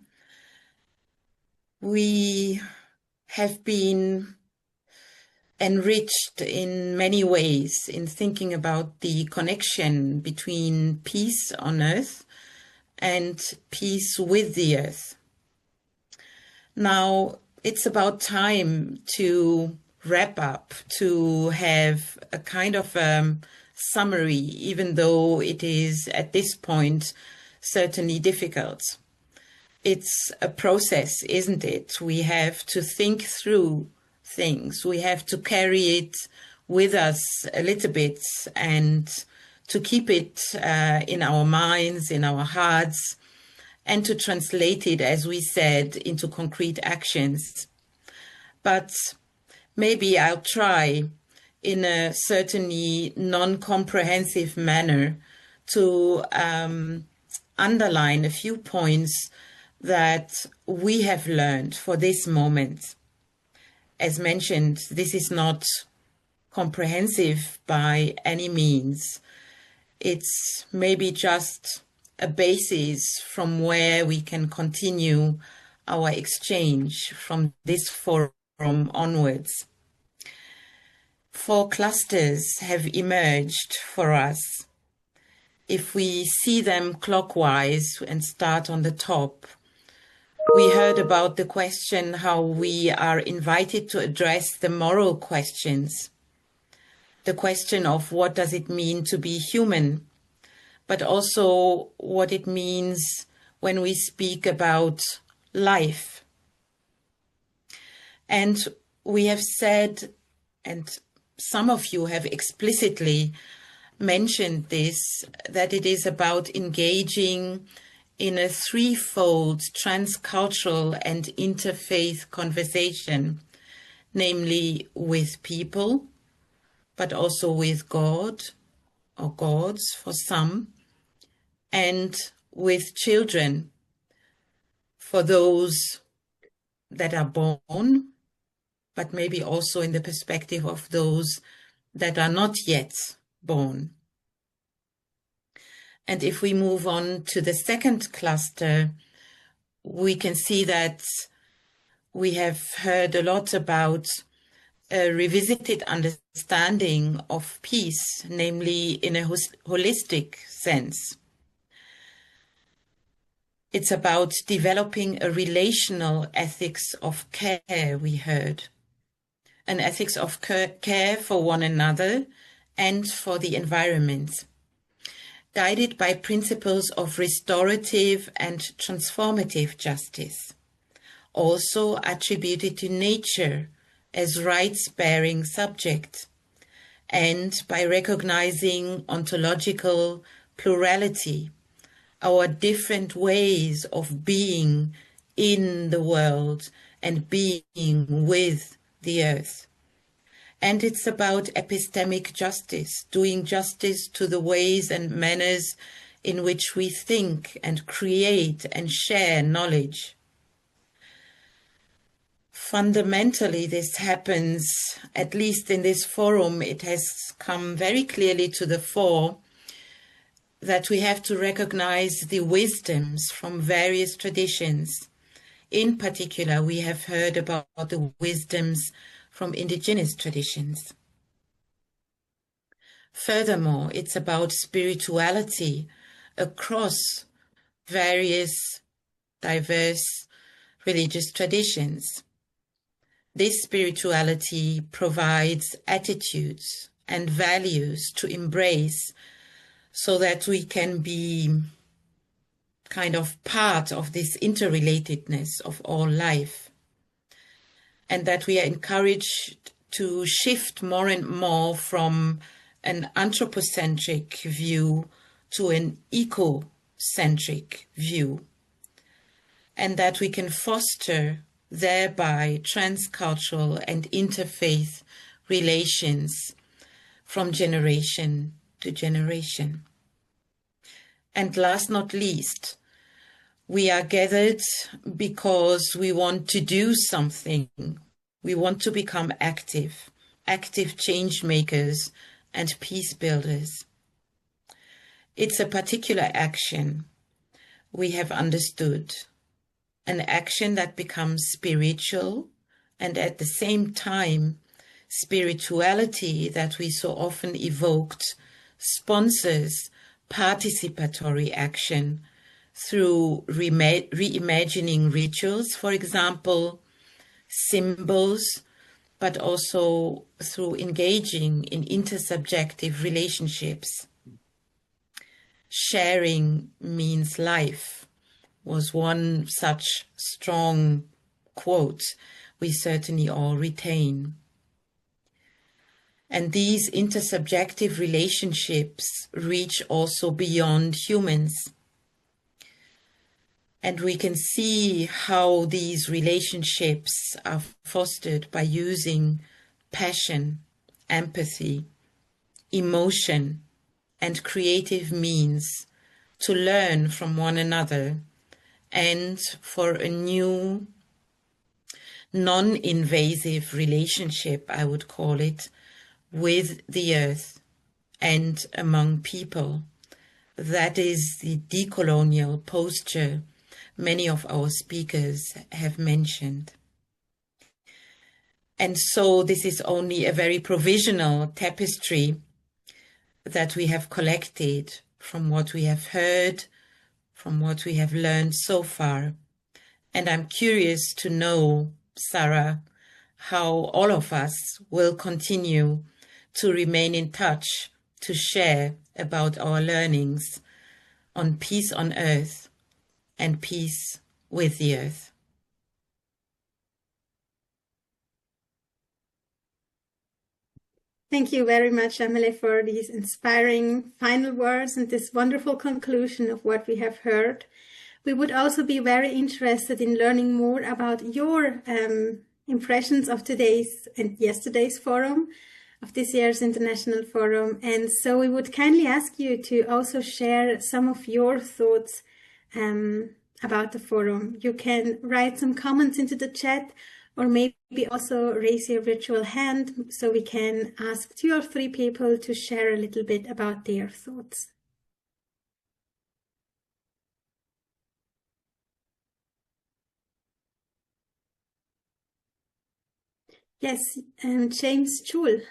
We have been enriched in many ways in thinking about the connection between peace on earth and peace with the earth. Now, it's about time to wrap up, to have a kind of summary, even though it is at this point certainly difficult. It's a process, isn't it? We have to think through things. We have to carry it with us a little bit and to keep it in our minds, in our hearts, and to translate it, as we said, into concrete actions. But maybe I'll try in a certainly non-comprehensive manner to underline a few points that we have learned for this moment. As mentioned, this is not comprehensive by any means. It's maybe just a basis from where we can continue our exchange from this forum onwards. 4 clusters have emerged for us. If we see them clockwise and start on the top, we heard about the question how we are invited to address the moral questions. The question of what does it mean to be human, but also what it means when we speak about life. And we have said, and some of you have explicitly mentioned this, that it is about engaging in a threefold transcultural and interfaith conversation, namely with people, but also with God or gods for some, and with children for those that are born, but maybe also in the perspective of those that are not yet born. And if we move on to the second cluster, we can see that we have heard a lot about a revisited understanding of peace, namely in a holistic sense. It's about developing a relational ethics of care, we heard. An ethics of care for one another and for the environment. guided by principles of restorative and transformative justice, also attributed to nature as rights-bearing subject, and by recognizing ontological plurality, our different ways of being in the world and being with the earth. And it's about epistemic justice, doing justice to the ways and manners in which we think and create and share knowledge. Fundamentally, this happens, at least in this forum, it has come very clearly to the fore that we have to recognize the wisdoms from various traditions. In particular, we have heard about the wisdoms from indigenous traditions. Furthermore, it's about spirituality across various diverse religious traditions. This spirituality provides attitudes and values to embrace so that we can be kind of part of this interrelatedness of all life, and that we are encouraged to shift more and more from an anthropocentric view to an ecocentric view, and that we can foster thereby transcultural and interfaith relations from generation to generation. And last not least, we are gathered because we want to do something. We want to become active change makers and peace builders. It's a particular action we have understood, an action that becomes spiritual, and at the same time, spirituality that we so often evoked sponsors participatory action through reimagining rituals, for example, symbols, but also through engaging in intersubjective relationships. Sharing means life was one such strong quote we certainly all retain. And these intersubjective relationships reach also beyond humans. And we can see how these relationships are fostered by using passion, empathy, emotion, and creative means to learn from one another and for a new, non-invasive relationship, I would call it, with the earth and among people. That is the decolonial posture many of our speakers have mentioned. And so this is only a very provisional tapestry that we have collected from what we have heard, from what we have learned so far. And I'm curious to know, Sarah, how all of us will continue to remain in touch, to share about our learnings on peace on earth and peace with the earth. Thank you very much, Emily, for these inspiring final words and this wonderful conclusion of what we have heard. We would also be very interested in learning more about your impressions of today's and yesterday's forum, of this year's International Forum. And so we would kindly ask you to also share some of your thoughts about the forum. You can write some comments into the chat, or maybe also raise your virtual hand so we can ask 2 or 3 people to share a little bit about their thoughts. Yes, James Chul.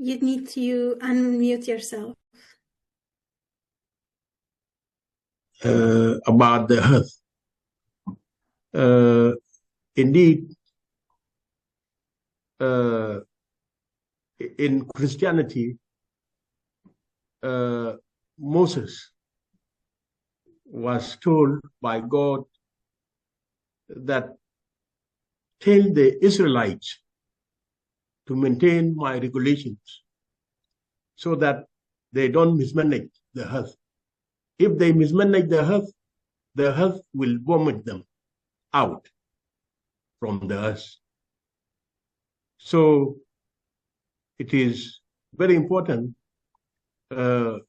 You need to unmute yourself. About the earth. Indeed, in Christianity, Moses was told by God that tell the Israelites to maintain my regulations so that they don't mismanage the earth. If they mismanage the earth will vomit them out from the earth. So it is very important to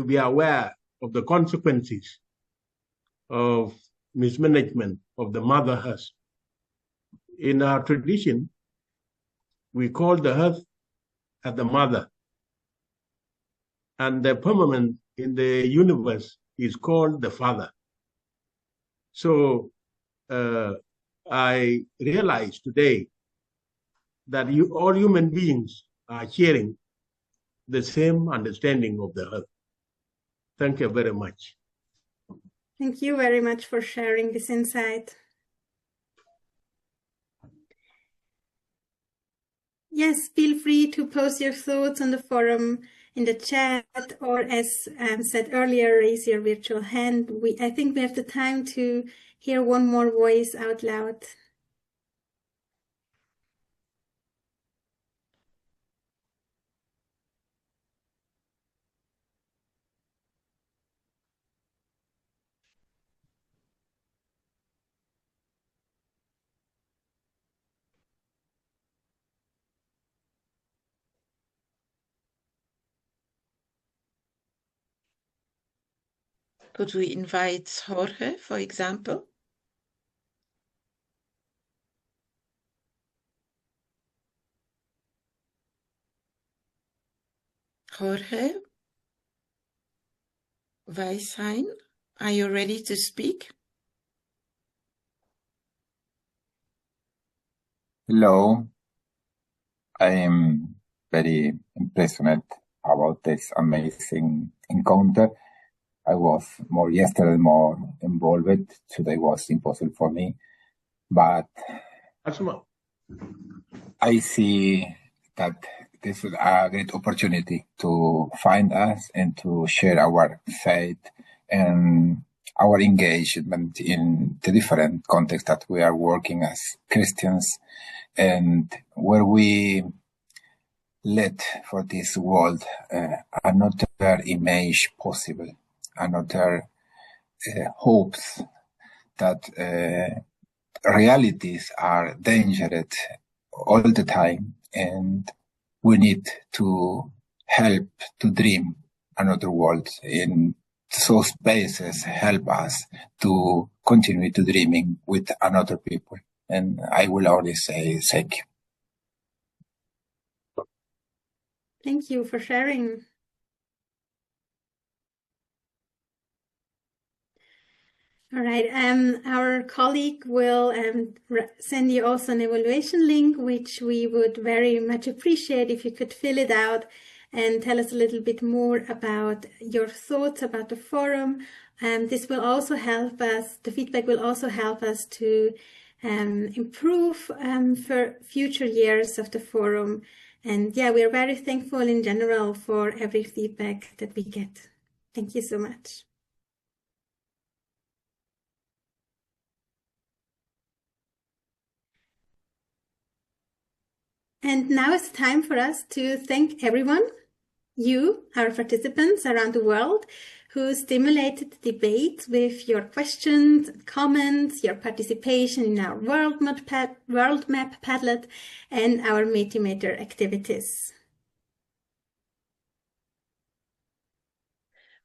be aware of the consequences of mismanagement of the mother earth. In our tradition, we call the earth as the mother, and the firmament in the universe is called the father. So I realize today that all human beings are sharing the same understanding of the earth. Thank you very much. Thank you very much for sharing this insight. Yes, feel free to post your thoughts on the forum in the chat, or as said earlier, raise your virtual hand. I think we have the time to hear one more voice out loud. Could we invite Jorge, for example? Jorge Weishain, are you ready to speak? Hello, I am very impressed about this amazing encounter. I was yesterday more involved. Today was impossible for me, but I see that this is a great opportunity to find us and to share our faith and our engagement in the different contexts that we are working as Christians, and where we let for this world another image possible, another hopes that realities are dangerous all the time, and we need to help to dream another world. In so spaces help us to continue to dreaming with another people. And I will only say thank you. Thank you for sharing. All right, our colleague will send you also an evaluation link, which we would very much appreciate if you could fill it out and tell us a little bit more about your thoughts about the forum. This will also help us, the feedback will also help us to improve for future years of the forum. And yeah, we are very thankful in general for every feedback that we get. Thank you so much. And now it's time for us to thank everyone, you, our participants around the world, who stimulated the debate with your questions, comments, your participation in our World Map Padlet and our Metimeter activities.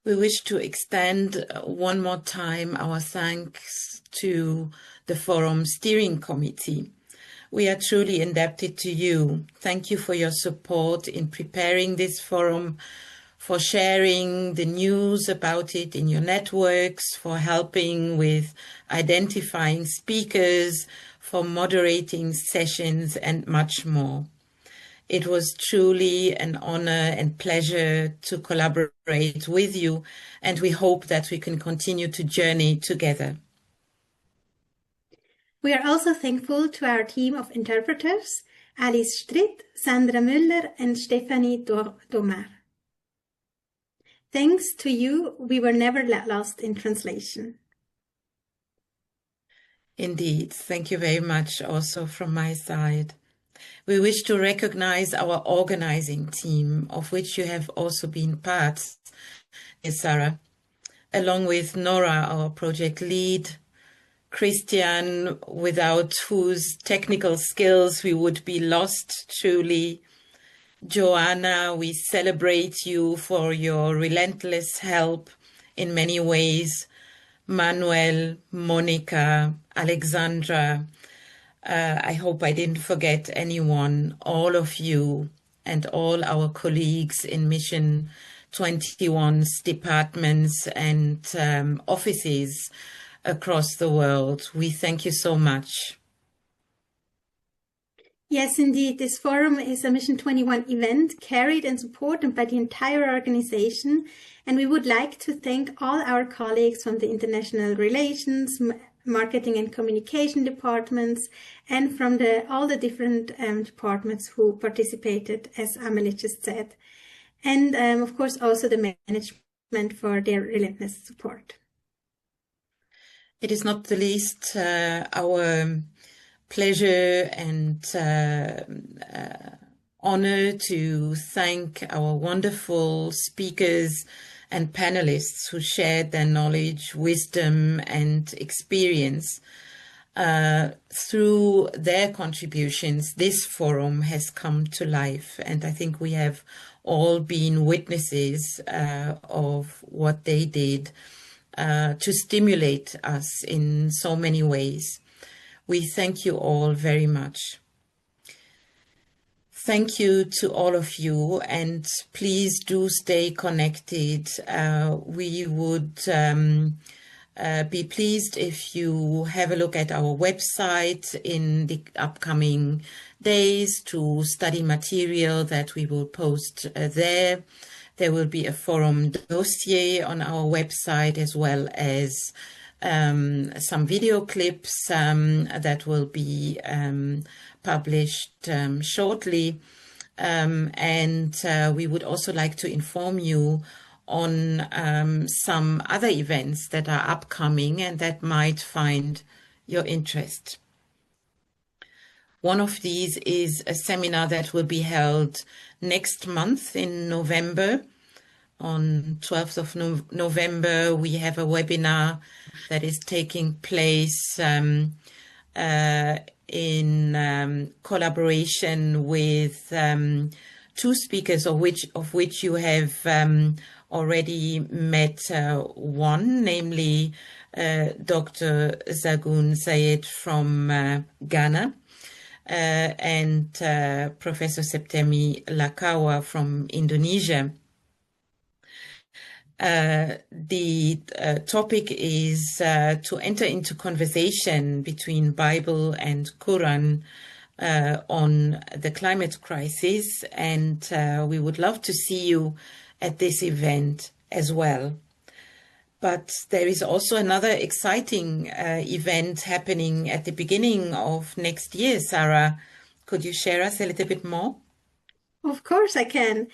We wish to extend one more time our thanks to the Forum Steering Committee. We are truly indebted to you. Thank you for your support in preparing this forum, for sharing the news about it in your networks, for helping with identifying speakers, for moderating sessions, and much more. It was truly an honor and pleasure to collaborate with you, and we hope that we can continue to journey together. We are also thankful to our team of interpreters, Alice Stritt, Sandra Müller, and Stephanie Domar. Thanks to you, we were never lost in translation. Indeed. Thank you very much also from my side. We wish to recognize our organizing team, of which you have also been part, Sarah, along with Nora, our project lead, Christian, without whose technical skills we would be lost truly. Joanna, we celebrate you for your relentless help in many ways. Manuel, Monica, Alexandra, I hope I didn't forget anyone, all of you and all our colleagues in Mission 21's departments and offices across the world. We thank you so much. Yes, indeed. This forum is a Mission 21 event carried and supported by the entire organization. And we would like to thank all our colleagues from the International Relations, Marketing and Communication departments, and from all the different departments who participated, as Amelie just said. And of course, also the management for their relentless support. It is not the least our pleasure and honor to thank our wonderful speakers and panelists who shared their knowledge, wisdom, and experience. Through their contributions, this forum has come to life, and I think we have all been witnesses of what they did to stimulate us in so many ways. We thank you all very much. Thank you to all of you, and please do stay connected. We would be pleased if you have a look at our website in the upcoming days to study material that we will post there. There will be a forum dossier on our website, as well as some video clips that will be published shortly. And we would also like to inform you on some other events that are upcoming and that might find your interest. One of these is a seminar that will be held next month in November. On 12th of November, we have a webinar that is taking place in collaboration with two speakers, of which you have already met one, namely Dr. Zagun Zayed from Ghana, and Professor Septemi Lakawa from Indonesia. The topic is to enter into conversation between Bible and Quran on the climate crisis, and we would love to see you at this event as well. But there is also another exciting event happening at the beginning of next year. Sarah, could you share us a little bit more? Of course I can.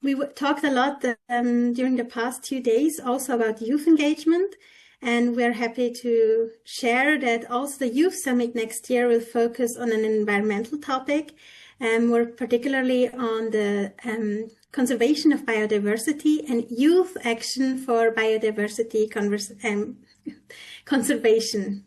We talked a lot during the past 2 days also about youth engagement, and we're happy to share that also the Youth Summit next year will focus on an environmental topic, more particularly on the conservation of biodiversity and youth action for biodiversity conservation.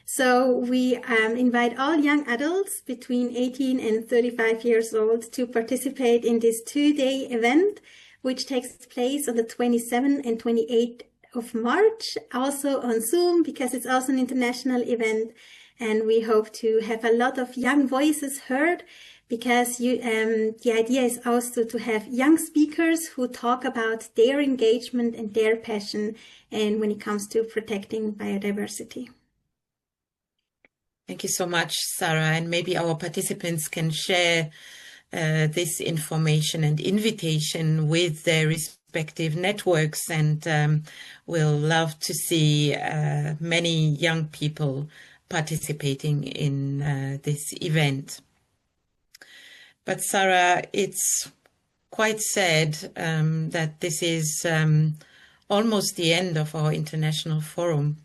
So we invite all young adults between 18 and 35 years old to participate in this 2-day event, which takes place on the 27th and 28th of March, also on Zoom, because it's also an international event. And we hope to have a lot of young voices heard, because the idea is also to have young speakers who talk about their engagement and their passion, and when it comes to protecting biodiversity. Thank you so much, Sarah. And maybe our participants can share this information and invitation with their respective networks. And we'll love to see many young people participating in this event. But Sarah, it's quite sad that this is almost the end of our international forum.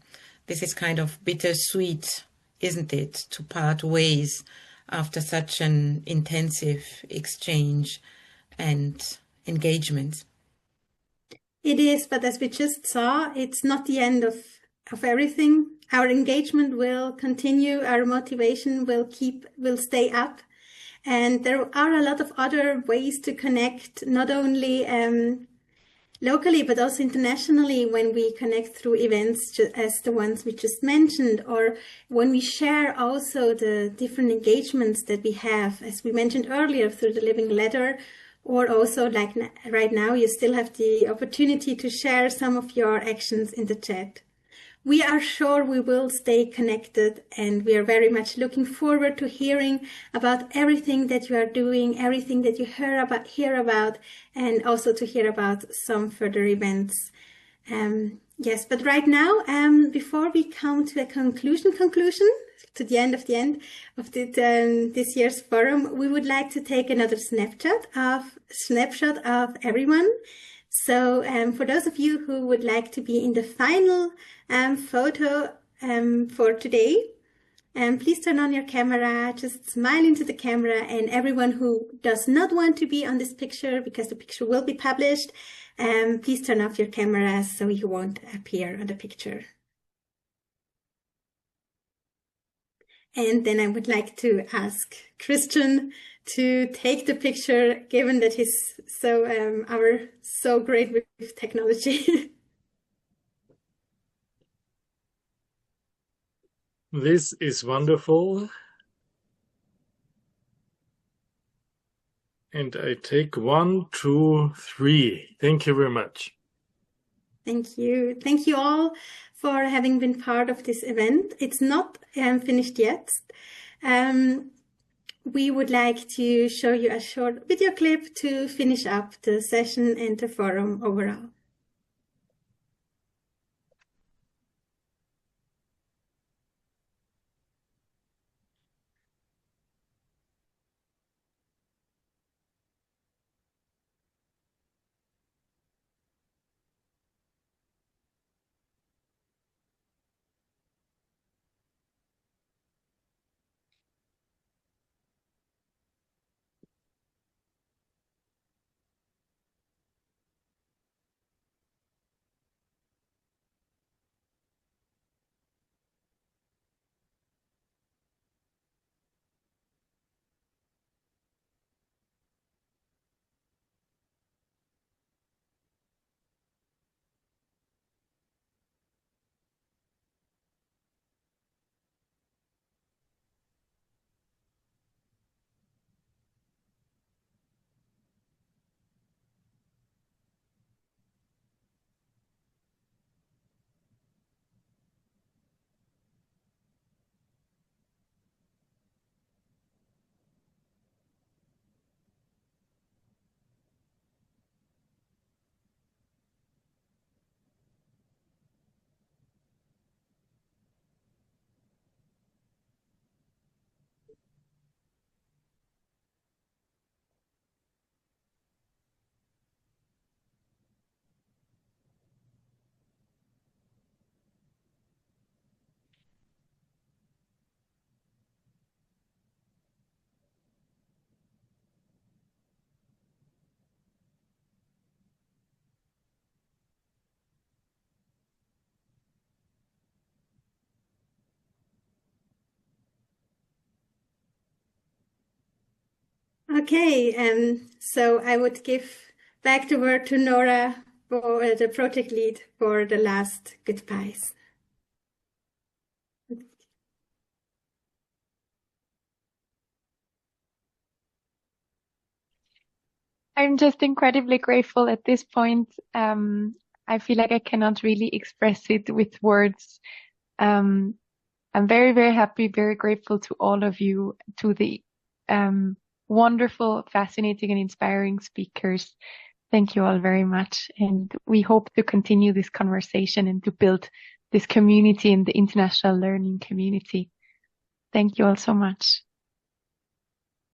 This is kind of bittersweet, isn't it, to part ways after such an intensive exchange and engagement. It is, but as we just saw, it's not the end of everything. Our engagement will continue, our motivation will stay up. And there are a lot of other ways to connect, not only locally, but also internationally, when we connect through events as the ones we just mentioned, or when we share also the different engagements that we have, as we mentioned earlier, through the Living Letter, or also like right now, you still have the opportunity to share some of your actions in the chat. We are sure we will stay connected, and we are very much looking forward to hearing about everything that you are doing, everything that you hear about, and also to hear about some further events. Yes, but right now, before we come to a conclusion, to the end of this year's forum, we would like to take another snapshot of everyone. So for those of you who would like to be in the final photo for today, please turn on your camera, just smile into the camera, and everyone who does not want to be on this picture, because the picture will be published, please turn off your cameras so you won't appear on the picture. And then I would like to ask Christian to take the picture, given that he's so great with technology. This is wonderful. And I take 1, 2, 3. Thank you very much. Thank you. Thank you all for having been part of this event. It's not finished yet. We would like to show you a short video clip to finish up the session and the forum overall. Okay, so I would give back the word to Nora, for the project lead, for the last goodbyes. I'm just incredibly grateful at this point. I feel like I cannot really express it with words. I'm very, very happy, very grateful to all of you, to the wonderful, fascinating, and inspiring speakers. Thank you all very much. And we hope to continue this conversation and to build this community in the international learning community. Thank you all so much.